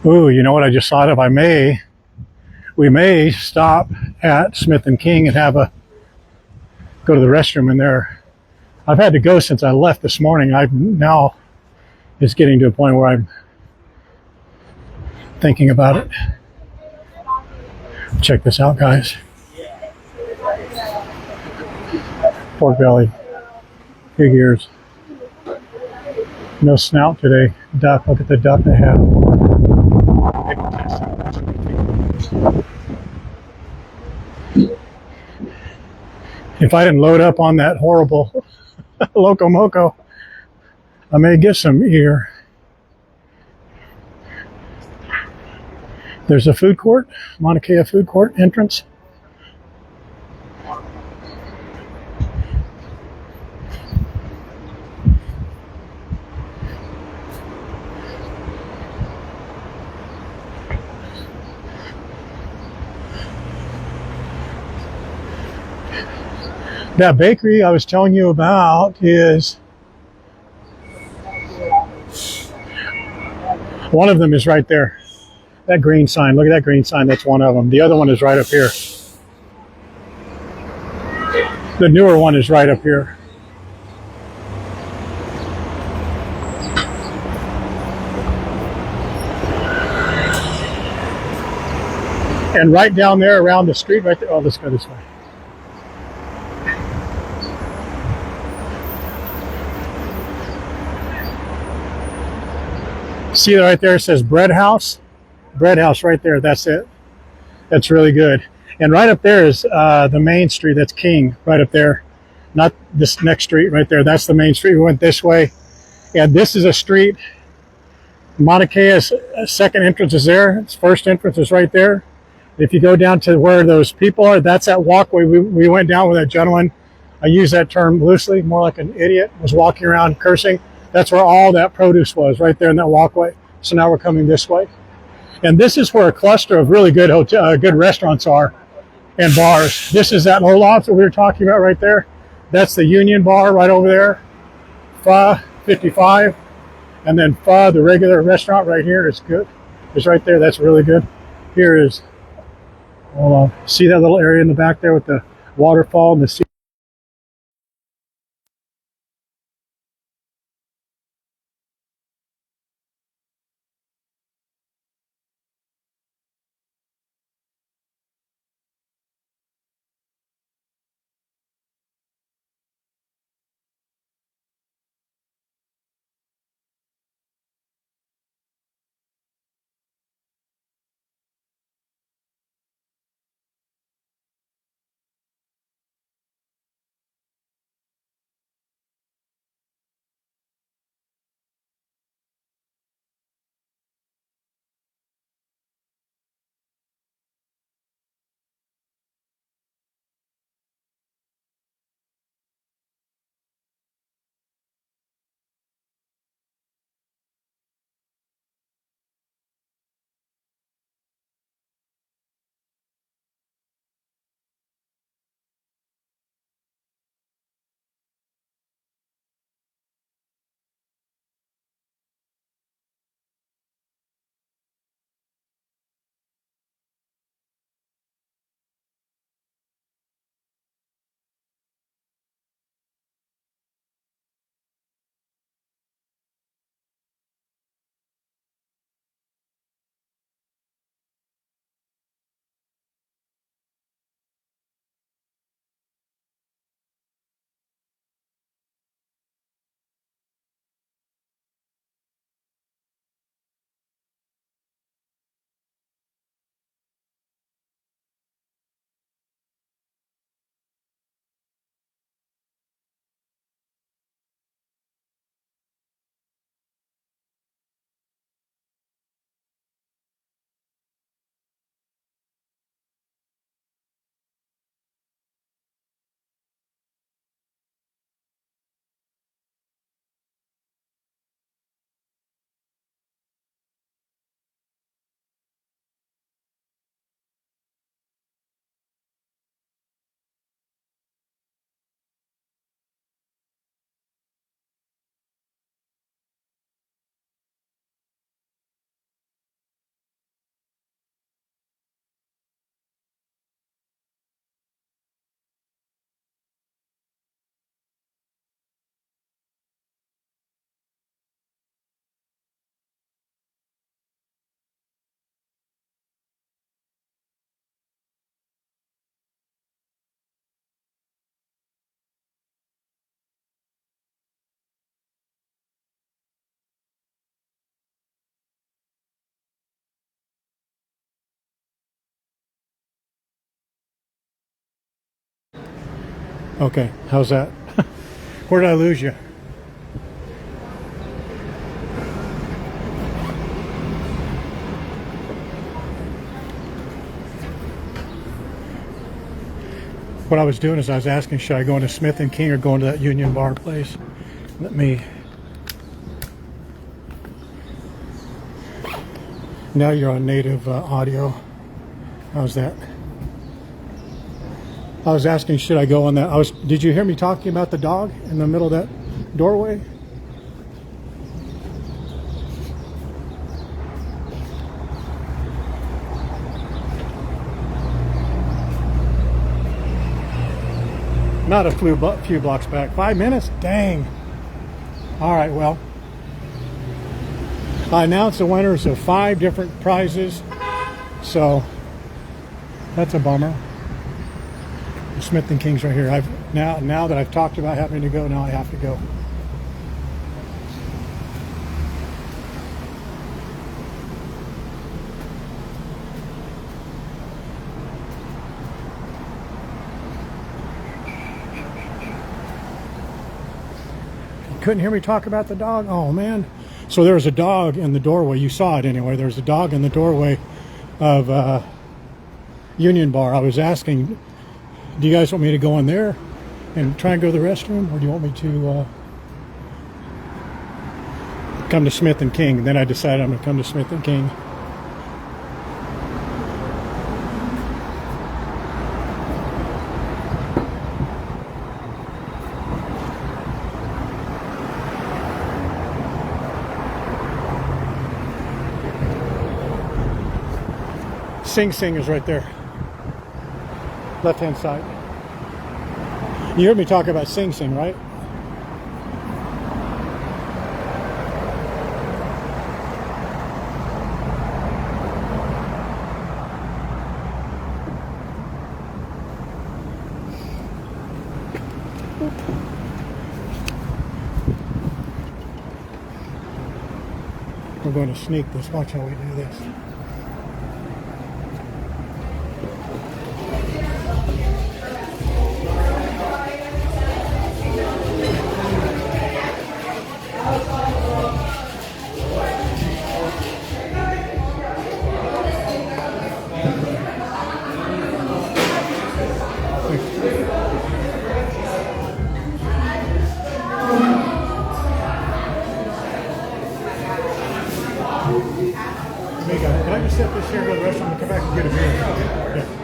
Ooh, you know what I just thought of? We may stop at Smith and King and go to the restroom in there. I've had to go since I left this morning. Now it's getting to a point where I'm thinking about it. Check this out, guys. Pork belly, pig ears. No snout today. Duck, look at the duck they have. If I didn't load up on that horrible Loco Moco, I may get some ear. There's a food court, Mauna Kea food court entrance. That bakery I was telling you about is, one of them is right there. That green sign, look at that green sign, that's one of them. The other one is right up here. The newer one is right up here. And right down there around the street right there, oh, let's go this way. See right there, it says Bread House. Bread House right there, that's it. That's really good. And right up there is the main street, that's King, right up there. Not this next street right there, that's the main street. We went this way. And this is a street. Mauna Kea's second entrance is there. Its first entrance is right there. If you go down to where those people are, that's that walkway we went down with that gentleman I use that term loosely, more like an idiot, was walking around cursing. That's where all that produce was, right there in that walkway. So now we're coming this way. And this is where a cluster of really good good restaurants are and bars. This is that Olaf that we were talking about right there. That's the Union Bar right over there. Pho 55. And then Pho, the regular restaurant right here is good. It's right there. That's really good. Here is, see that little area in the back there with the waterfall and the sea. Okay, how's that? Where did I lose you? What I was doing is I was asking, should I go into Smith and King or go into that Union Bar place? Let me... Now you're on native audio. How's that? I was asking, should I go on that? Did you hear me talking about the dog in the middle of that doorway? Not a few blocks back. 5 minutes? Dang. All right, well. I announced the winners of 5 different prizes. So, that's a bummer. Smith and King's right here. Now that I've talked about having to go, now I have to go. Couldn't hear me talk about the dog? Oh man. So there was a dog in the doorway. You saw it anyway. There was a dog in the doorway of Union Bar. I was asking, do you guys want me to go in there and try and go to the restroom, or do you want me to come to Smith and King? And then I decided I'm going to come to Smith and King. Sing Sing is right there. Left hand side. You heard me talk about Sing Sing, right? We're going to sneak this. Watch how we do this. Can I just set this here and go to the restaurant and come back and get a beer? Yeah.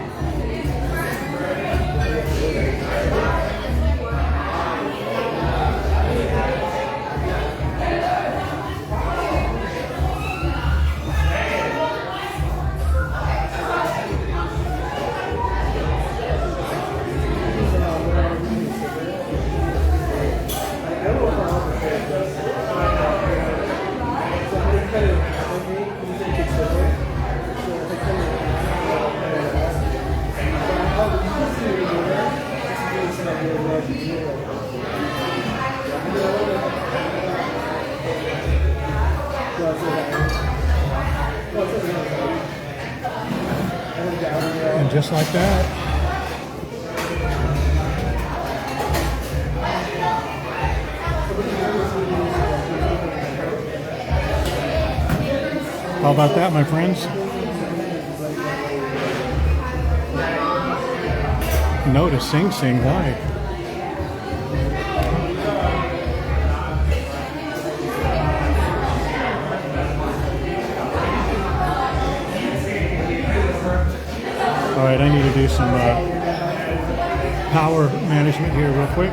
And just like that. How about that, my friends? No to Sing Sing, why? All right, I need to do some power management here real quick.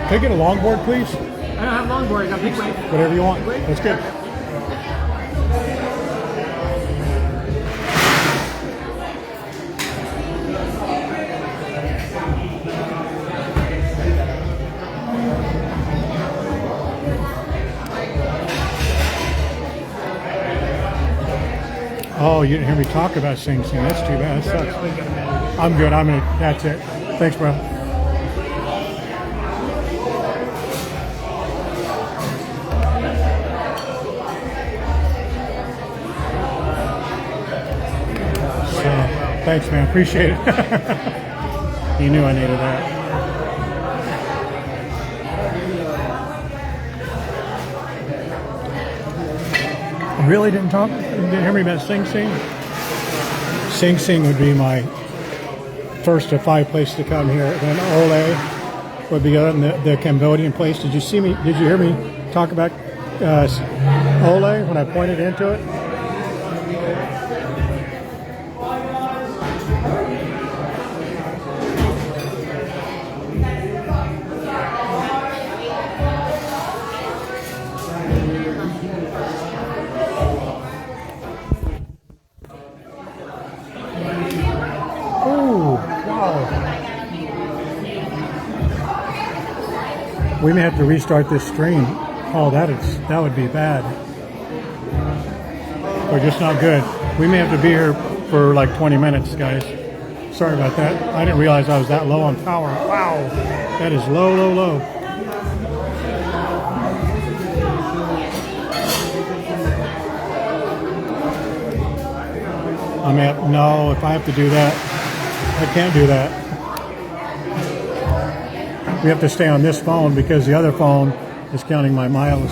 Can I get a longboard, please? I don't have longboard, I got big wave. Whatever you want. That's good. Oh, you didn't hear me talk about Sing Sing. That's too bad. That sucks. I'm good. That's it. Thanks, bro. Thanks, man. Appreciate it. You knew I needed that. Really didn't hear me about Sing Sing? Sing Sing would be my first of 5 places to come here. Then Ole would be the Cambodian place. Did you hear me talk about Ole when I pointed into it? We may have to restart this stream. Oh, that would be bad. Or just not good. We may have to be here for like 20 minutes, guys. Sorry about that. I didn't realize I was that low on power. Wow. That is low, low, low. No, if I have to do that, I can't do that. We have to stay on this phone because the other phone is counting my miles.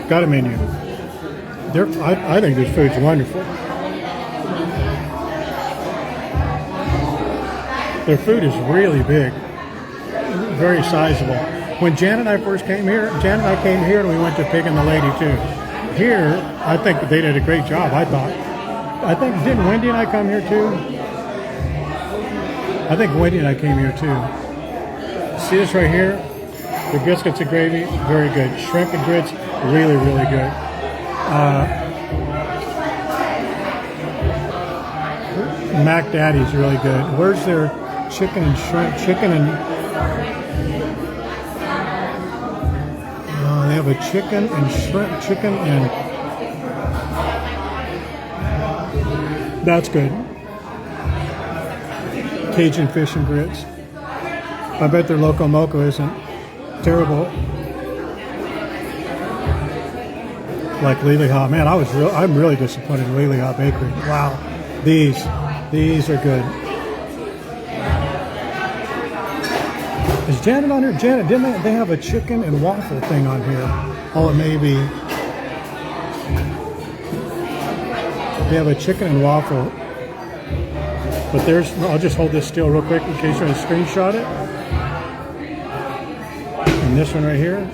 Got a menu. I think this food's wonderful. Their food is really big, very sizable. When Jan and I first came here, and we went to Pig and the Lady too. Here, I think they did a great job, I thought. I think, didn't Wendy and I come here too? I think Wendy and I came here too. See this right here? The biscuits and gravy, very good. Shrimp and grits, really, really good. Mac Daddy's really good. Where's their chicken and shrimp? They have a chicken and shrimp, that's good. Cajun fish and grits. I bet their Loco Moco isn't terrible. Like Liliha, man, I'm really disappointed in Liliha Bakery. Wow, these are good. Is Janet on here? Janet, didn't they have a chicken and waffle thing on here? Oh, it may be. They have a chicken and waffle. But I'll just hold this still real quick in case you want to screenshot it. And this one right here.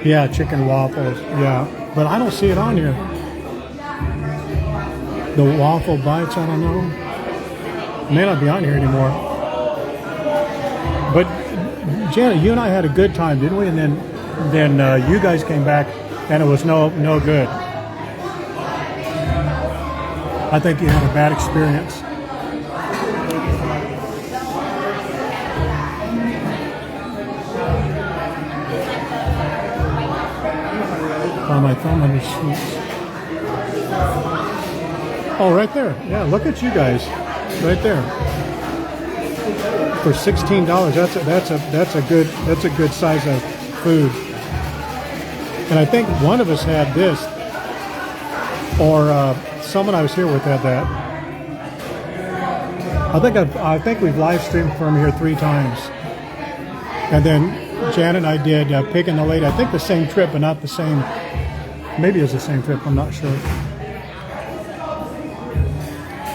Yeah, chicken waffles. Yeah, but I don't see it on here. The waffle bites, I don't know. It may not be on here anymore. But Janet, you and I had a good time, didn't we? And then you guys came back, and it was no good. I think you had a bad experience. My thumb under sweets. Oh, right there. Yeah, look at you guys, right there. For $16, that's a good size of food. And I think one of us had this, or someone I was here with had that. I think we've live streamed from here 3 times, and then Janet and I did Pig and the Lady. I think the same trip, but not the same. Maybe it's the same trip, I'm not sure.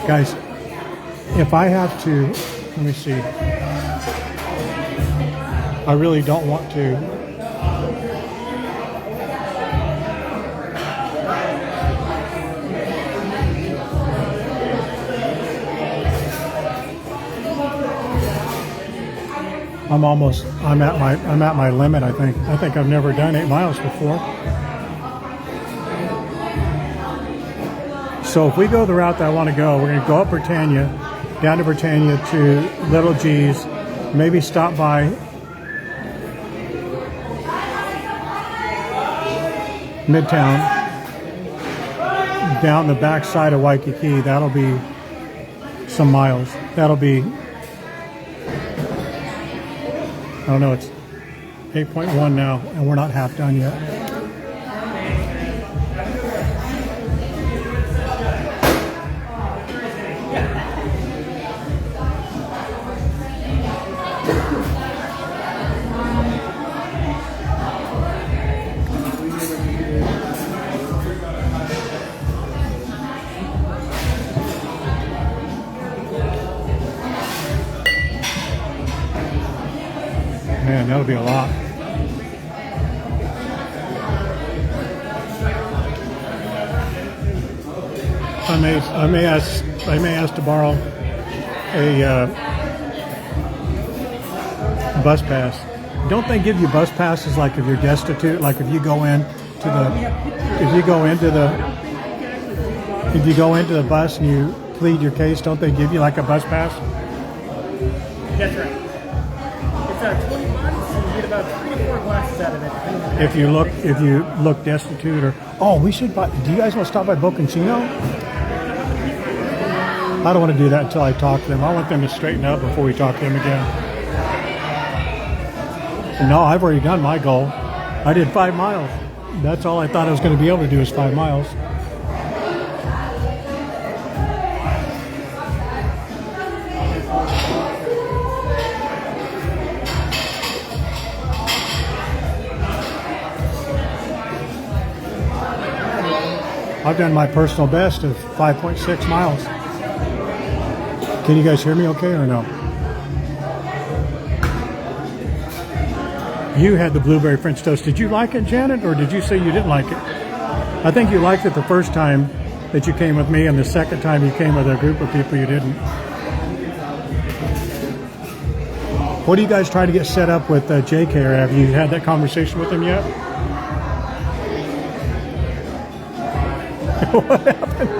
Guys, if I have to, let me see. I really don't want to. I'm at my limit, I think. I think I've never done 8 miles before. So if we go the route that I want to go, we're going to go up Britannia, down to Britannia to Little G's, maybe stop by Midtown, down the back side of Waikiki. That'll be some miles. That'll be, I don't know, it's 8.1 now, and we're not half done yet. Man, that'll be a lot. I may ask to borrow a bus pass. Don't they give you bus passes like if you're destitute? Like if you go into the bus and you plead your case, don't they give you like a bus pass? That's right. 20 bucks, and you get about 3 to 4 glasses out of it. If you look destitute, or we should buy. Do you guys want to stop by Bocconcino? I don't want to do that until I talk to them. I want them to straighten up before we talk to them again. No, I've already done my goal. I did 5 miles. That's all I thought I was going to be able to do is 5 miles. I've done my personal best of 5.6 miles. Can you guys hear me okay or no? You had the blueberry French toast. Did you like it, Janet, or did you say you didn't like it? I think you liked it the first time that you came with me, and the second time you came with a group of people you didn't. What are you guys trying to get set up with JK? Or have you had that conversation with him yet? What happened?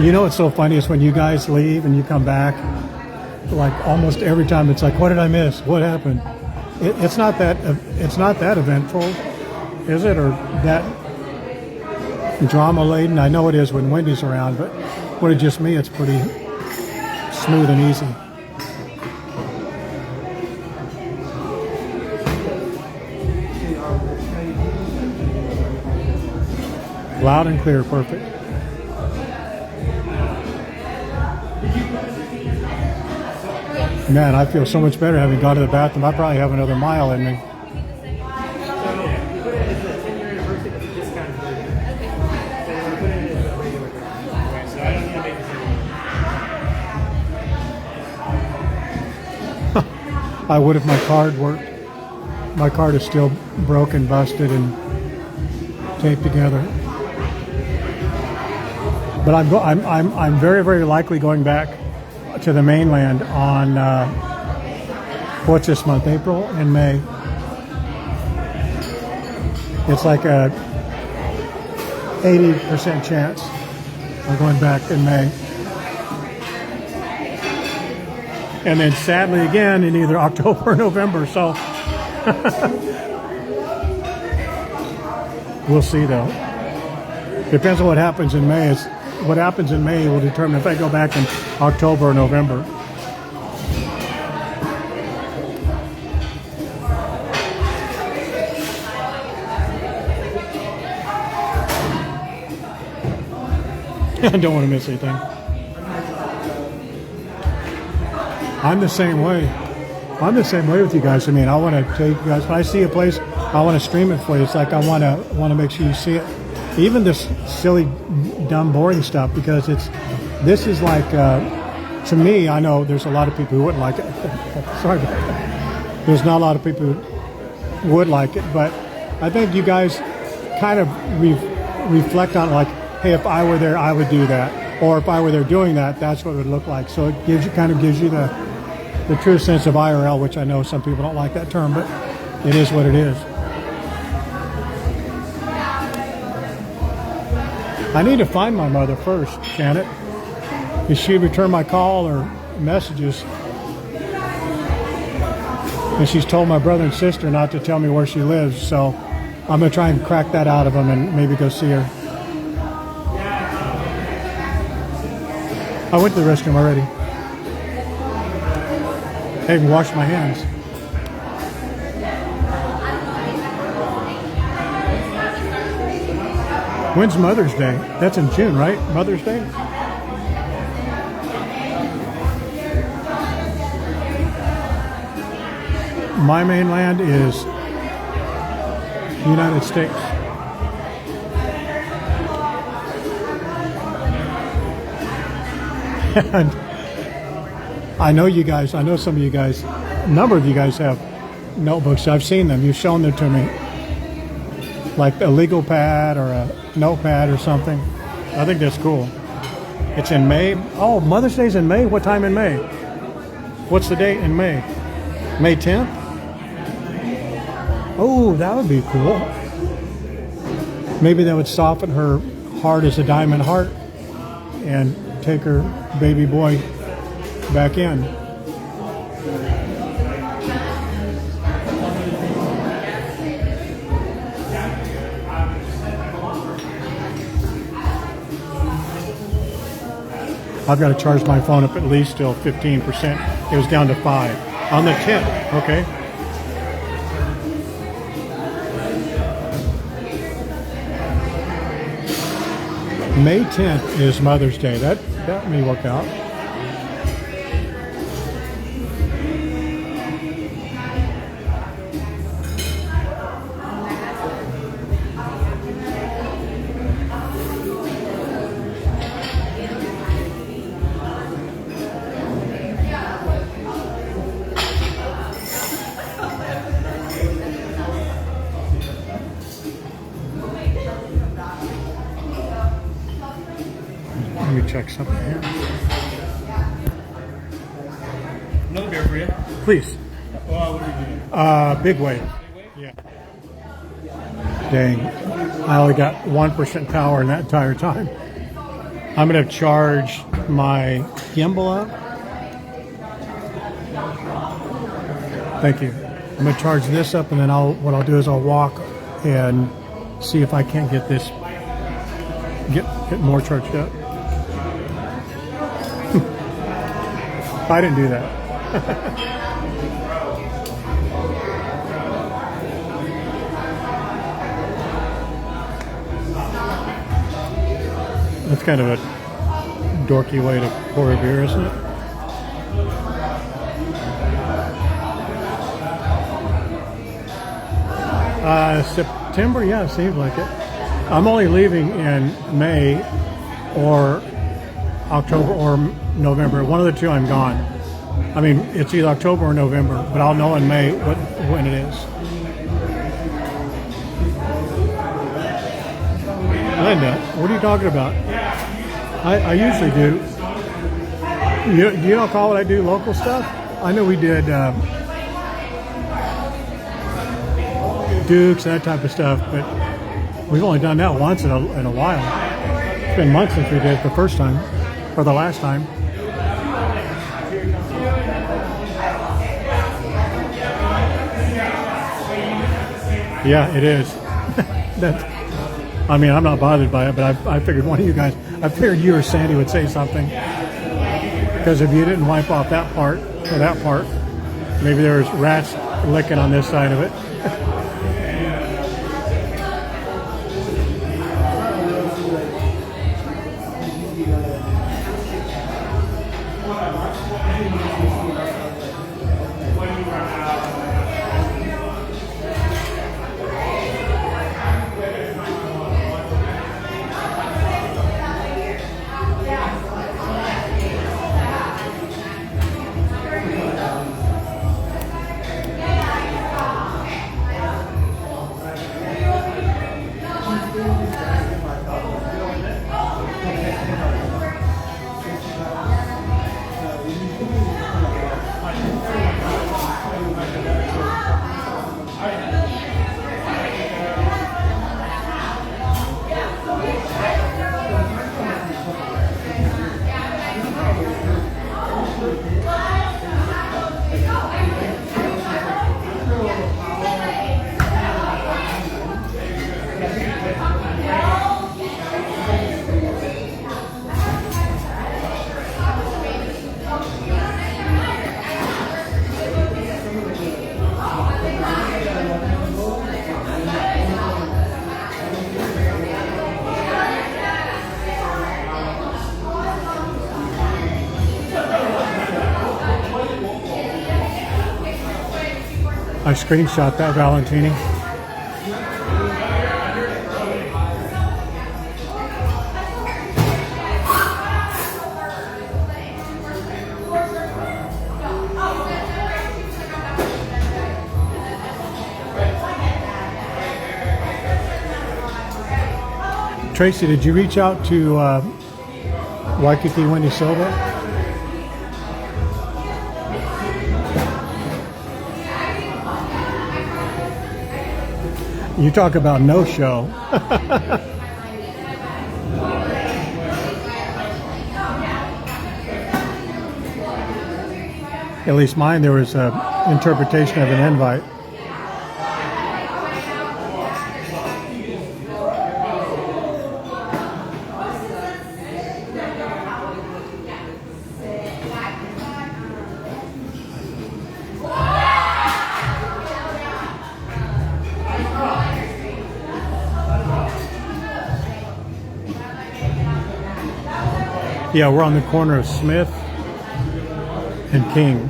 You know what's so funny is when you guys leave and you come back, like almost every time it's like, what did I miss? What happened? It's not that eventful, is it? Or that drama laden? I know it is when Wendy's around, but when it's just me, it's pretty smooth and easy. Loud and clear, perfect. Man, I feel so much better having gone to the bathroom. I probably have another mile in me. I would if my card worked. My card is still broken, busted, and taped together. But I'm very, very likely going back to the mainland on what's this month? April and May. It's like a 80% chance of going back in May. And then sadly again in either October or November. So we'll see though. Depends on what happens in May. What happens in May will determine if I go back in October or November. I don't want to miss anything. I'm the same way. I'm the same way with you guys. I mean, I want to take you guys. When I see a place, I want to stream it for you. It's like I want to make sure you see it. Even this silly, dumb, boring stuff, because this is like, to me, I know there's a lot of people who wouldn't like it. Sorry about that. There's not a lot of people who would like it, but I think you guys kind of reflect on it like, hey, if I were there, I would do that. Or if I were there doing that, that's what it would look like. So it kind of gives you the true sense of IRL, which I know some people don't like that term, but it is what it is. I need to find my mother first, Janet. If she returned my call or messages, and she's told my brother and sister not to tell me where she lives, so I'm going to try and crack that out of them and maybe go see her. I went to the restroom already. I even washed my hands. When's Mother's Day? That's in June, right? Mother's Day? My mainland is United States. And I know you guys, I know some of you guys, a number of you guys have notebooks. I've seen them. You've shown them to me. Like a legal pad or a notepad or something. I think that's cool. It's in May. Oh, Mother's Day's in May? What time in May? What's the date in May? May 10th? Oh, that would be cool. Maybe that would soften her heart as a diamond heart and take her baby boy back in. I've got to charge my phone up at least till 15%. It was down to 5 on the 10th. Okay. May 10th is Mother's Day. That may work out. Let me check something here. Another beer for you. Please. Well, what are you doing? Big wave. Yeah. Dang. I only got 1% power in that entire time. I'm going to charge my gimbal up. Thank you. I'm going to charge this up, and then what I'll do is I'll walk and see if I can't get this get more charged up. I didn't do that. That's kind of a dorky way to pour a beer, isn't it? September, yeah, it seems like it. I'm only leaving in May or October or November. One of the two I'm gone. I mean, it's either October or November, but I'll know in May when it is. Linda, what are you talking about? I usually do. You don't call what I do local stuff? I know we did Dukes and that type of stuff, but we've only done that once in a while. It's been months since we did it the first time, or the last time. Yeah, it is. I mean, I'm not bothered by it, but I figured one of you guys, I figured you or Sandy would say something. Because if you didn't wipe off that part, or that part, maybe there's rats licking on this side of it. I screenshot that, Valentini. Tracy, did you reach out to Waikiki Wendy Silva? You talk about no show. At least mine, there was an interpretation of an invite. Yeah, we're on the corner of Smith and King.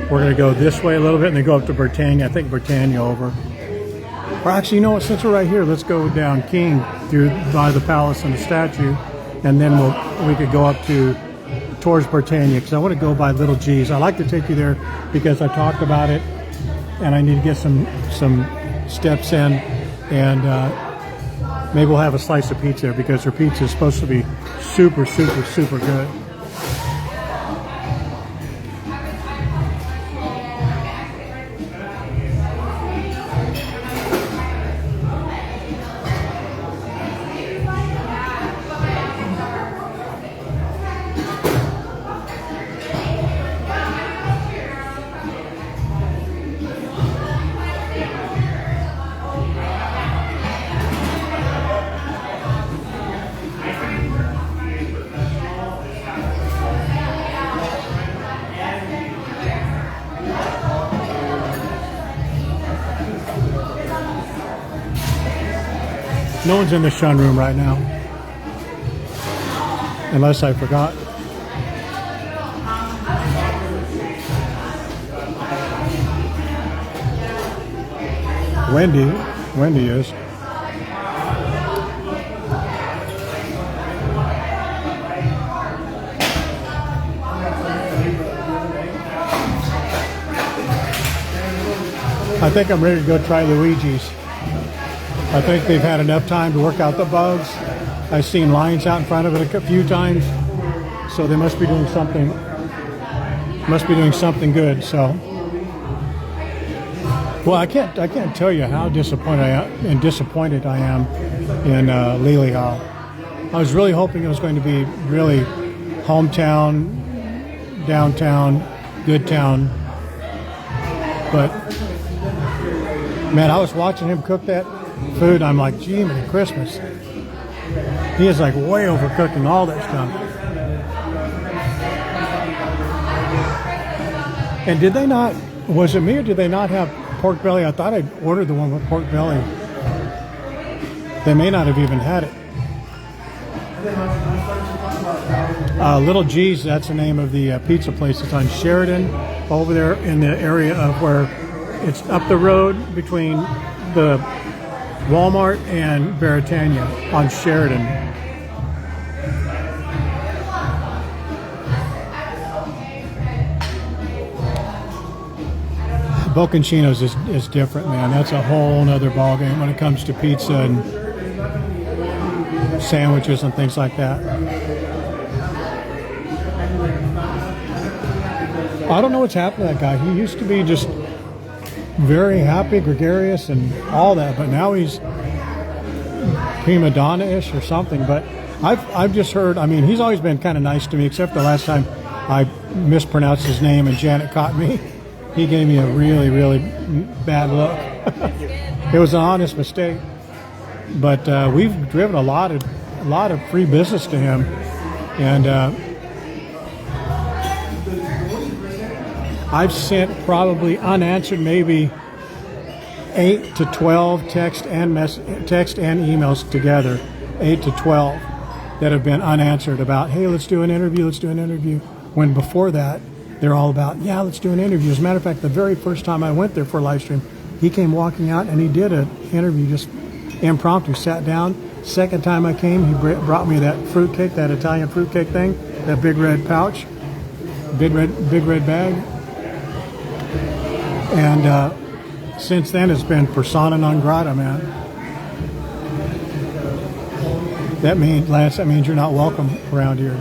We're going to go this way a little bit and then go up to Britannia. I think Britannia over. Or actually, you know what? Since we're right here, let's go down King through by the palace and the statue, and then we could go up towards Britannia because I want to go by Little G's. I like to take you there because I talked about it, and I need to get some steps in, and maybe we'll have a slice of pizza there because their pizza is supposed to be super, super, super good. No one's in the shun room right now, unless I forgot. Wendy is. I think I'm ready to go try Luigi's. I think they've had enough time to work out the bugs. I've seen lines out in front of it a few times, so they must be doing something. Must be doing something good. So, well, I can't tell you how disappointed I am in Liliha. I was really hoping it was going to be really hometown, downtown, good town, but man, I was watching him cook that food. I'm like, gee, man, Christmas. He is like way overcooking all that stuff. And did they not, was it me or did they not have pork belly? I thought I'd ordered the one with pork belly. They may not have even had it. Little G's, that's the name of the pizza place. It's on Sheridan, over there in the area of where it's up the road between the Walmart and Veritania on Sheridan. Bocconcino's is different, man. That's a whole nother ballgame when it comes to pizza and sandwiches and things like that. I don't know what's happened to that guy. He used to be just very happy, gregarious, and all that, but now he's prima donna-ish or something. But I've just heard, I mean, he's always been kind of nice to me, except the last time I mispronounced his name and Janet caught me. He gave me a really, really bad look. It was an honest mistake. But we've driven a lot of free business to him, and I've sent probably unanswered maybe 8 to 12 text and emails together, 8 to 12 that have been unanswered about, hey, let's do an interview. When before that, they're all about, yeah, let's do an interview. As a matter of fact, the very first time I went there for a live stream, he came walking out and he did an interview, just impromptu, sat down. Second time I came, he brought me that fruitcake, that Italian fruitcake thing, that big red pouch, big red bag. And since then, it's been persona non grata, man. That means, Lance, that means you're not welcome around here.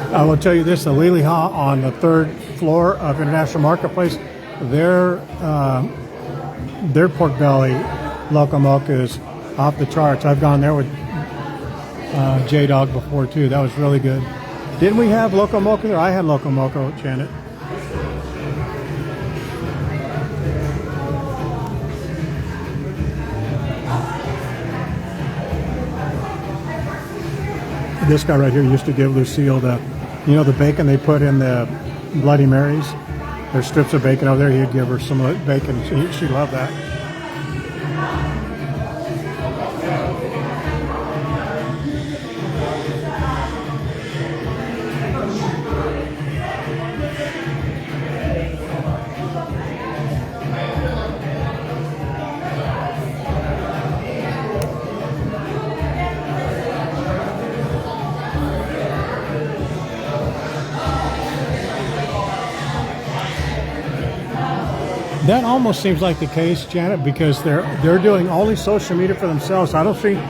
I will tell you this, the Liliha on the 3rd floor of International Marketplace, their pork belly Loco Moco is off the charts. I've gone there with J-Dog before too. That was really good. Didn't we have Loco Moco there? I had Loco Moco, Janet. This guy right here used to give Lucille the, you know, the bacon they put in the Bloody Marys. There's strips of bacon over there. He'd give her some bacon. She loved that. That almost seems like the case, Janet, because they're doing only social media for themselves. I don't see. Do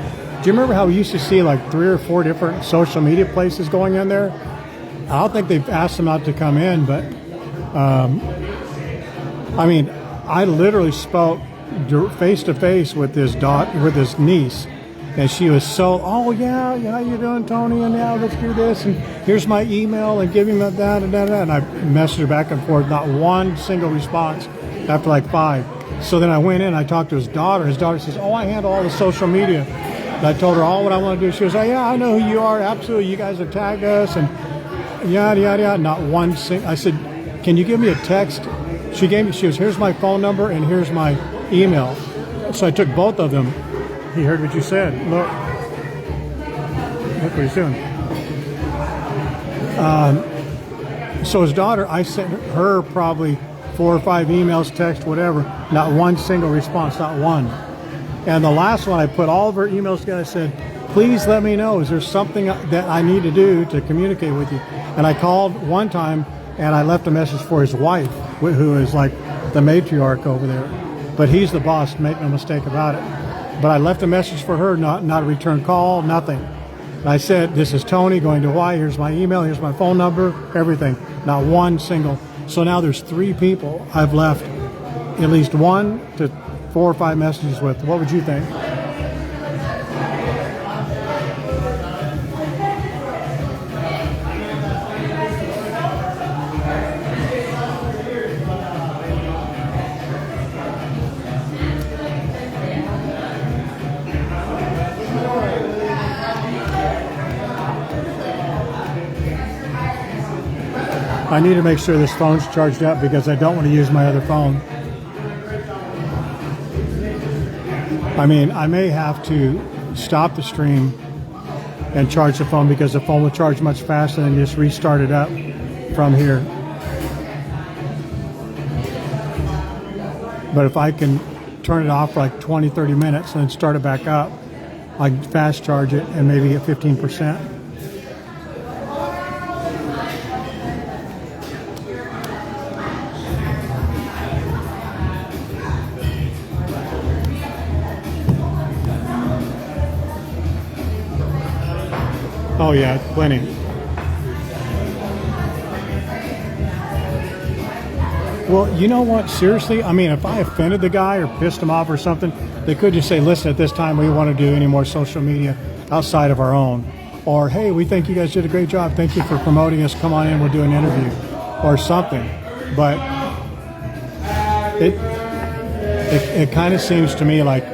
you remember how we used to see like 3 or 4 different social media places going in there? I don't think they've asked them out to come in, but I mean, I literally spoke face to face with this niece, and she was so, oh yeah, how you doing, Tony? And yeah, let's do this, and here's my email, and give him that, and I messaged her back and forth, not one single response after like 5. So then I went in, I talked to his daughter. His daughter says, oh, I handle all the social media. And I told her all what I want to do. She was like, yeah, I know who you are. Absolutely. You guys have tagged us and yada, yada, yada. Not one single. I said, can you give me a text? She was, here's my phone number and here's my email. So I took both of them. He heard what you said. Look what he's doing. So his daughter, I sent her probably 4 or 5 emails, text, whatever, not one single response, not one. And the last one, I put all of her emails together. I said, please let me know, is there something that I need to do to communicate with you? And I called one time and I left a message for his wife, who is like the matriarch over there. But he's the boss, make no mistake about it. But I left a message for her, not a return call, nothing. And I said, this is Tony going to Hawaii, here's my email, here's my phone number, everything. Not one single. So now there's 3 people I've left at least 1 to 4 or 5 messages with. What would you think? I need to make sure this phone's charged up because I don't want to use my other phone. I mean, I may have to stop the stream and charge the phone because the phone will charge much faster than just restart it up from here. But if I can turn it off for like 20, 30 minutes and then start it back up, I can fast charge it and maybe get 15%. Oh yeah, plenty. Well, you know what? Seriously, I mean, if I offended the guy or pissed him off or something, they could just say, listen, at this time we want to do any more social media outside of our own. Or, hey, we think you guys did a great job. Thank you for promoting us. Come on in, we'll do an interview or something. But it kind of seems to me like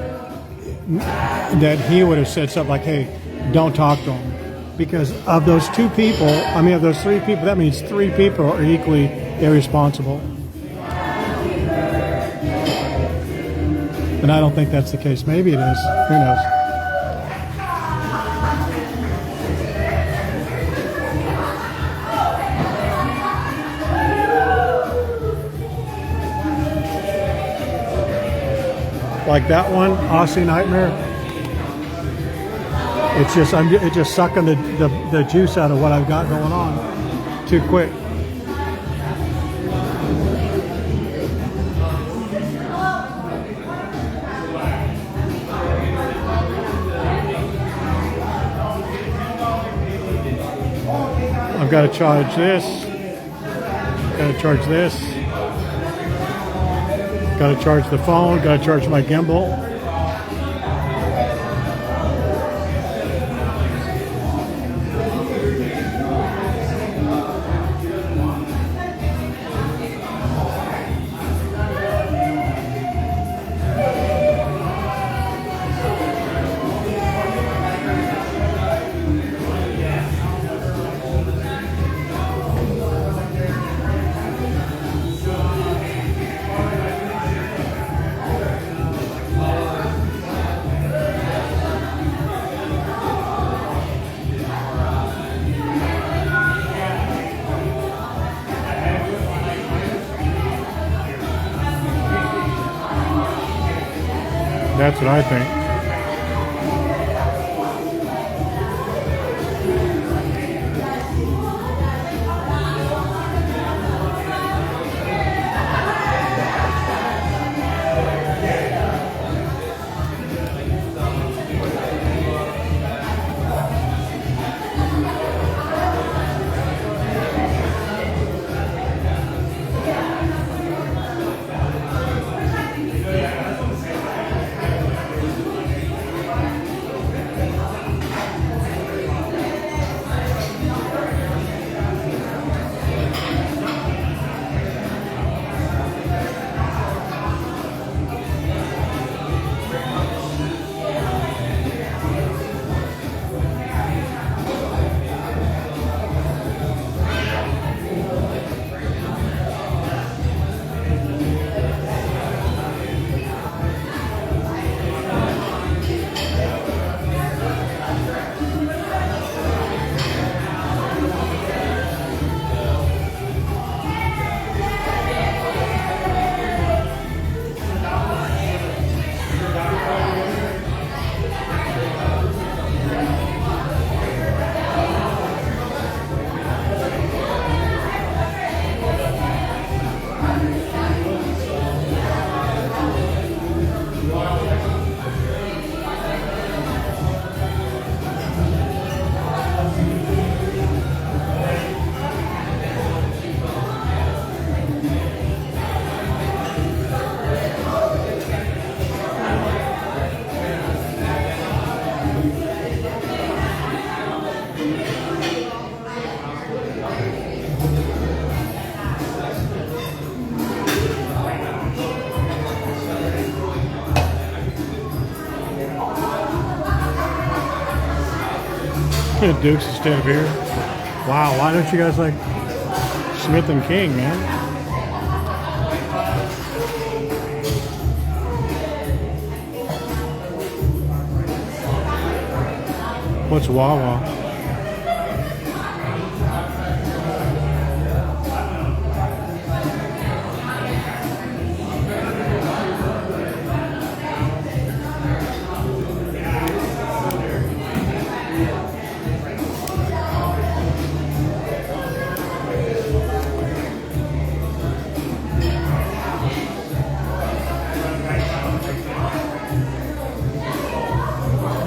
that he would have said something like, hey, don't talk to him. Because of those 2 people, I mean, of those 3 people, that means 3 people are equally irresponsible. And I don't think that's the case. Maybe it is. Who knows? Like that one, Aussie Nightmare. It's just, it's just sucking the juice out of what I've got going on too quick. I've got to charge this. Got to charge this. Got to charge the phone. Got to charge my gimbal. That's what I think. Dukes instead of beer. Wow, why don't you guys like Smith and King, man? What's Wawa?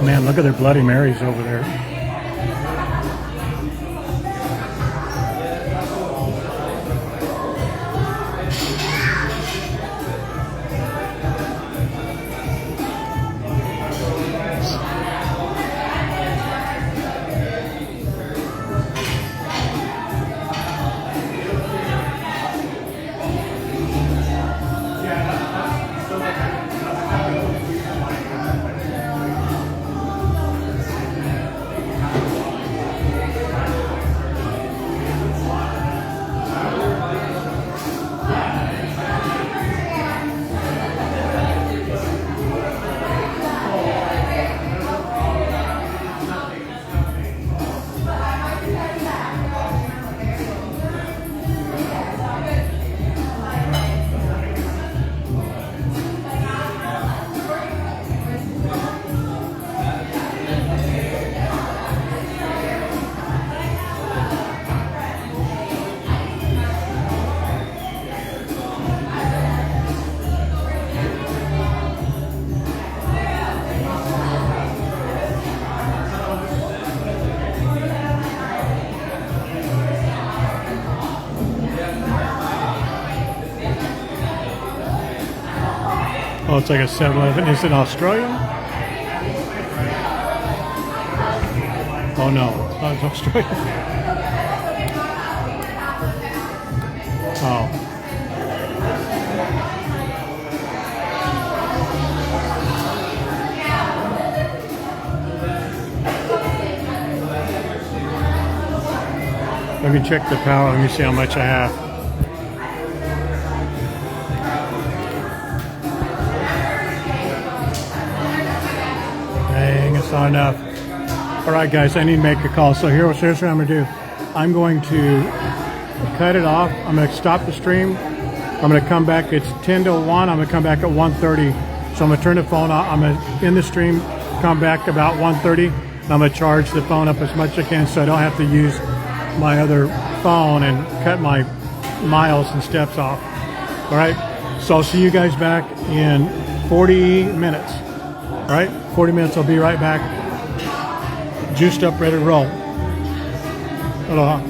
Man, look at their Bloody Marys over there. Oh, it's like a 7-Eleven. Is it Australia? Oh no, it's not Australia. Oh. Let me check the power. Let me see how much I have. Dang, it's not enough. All right, guys, I need to make a call. So here's what I'm going to do. I'm going to cut it off. I'm going to stop the stream. I'm going to come back. It's 10 to 1. I'm going to come back at 1:30. So I'm gonna turn the phone off. I'm gonna end the stream, come back about 1:30. I'm gonna charge the phone up as much as I can so I don't have to use my other phone and cut my miles and steps off. All right, so I'll see you guys back in 40 minutes. All right, 40 minutes, I'll be right back. Juiced up, ready to roll. Aloha.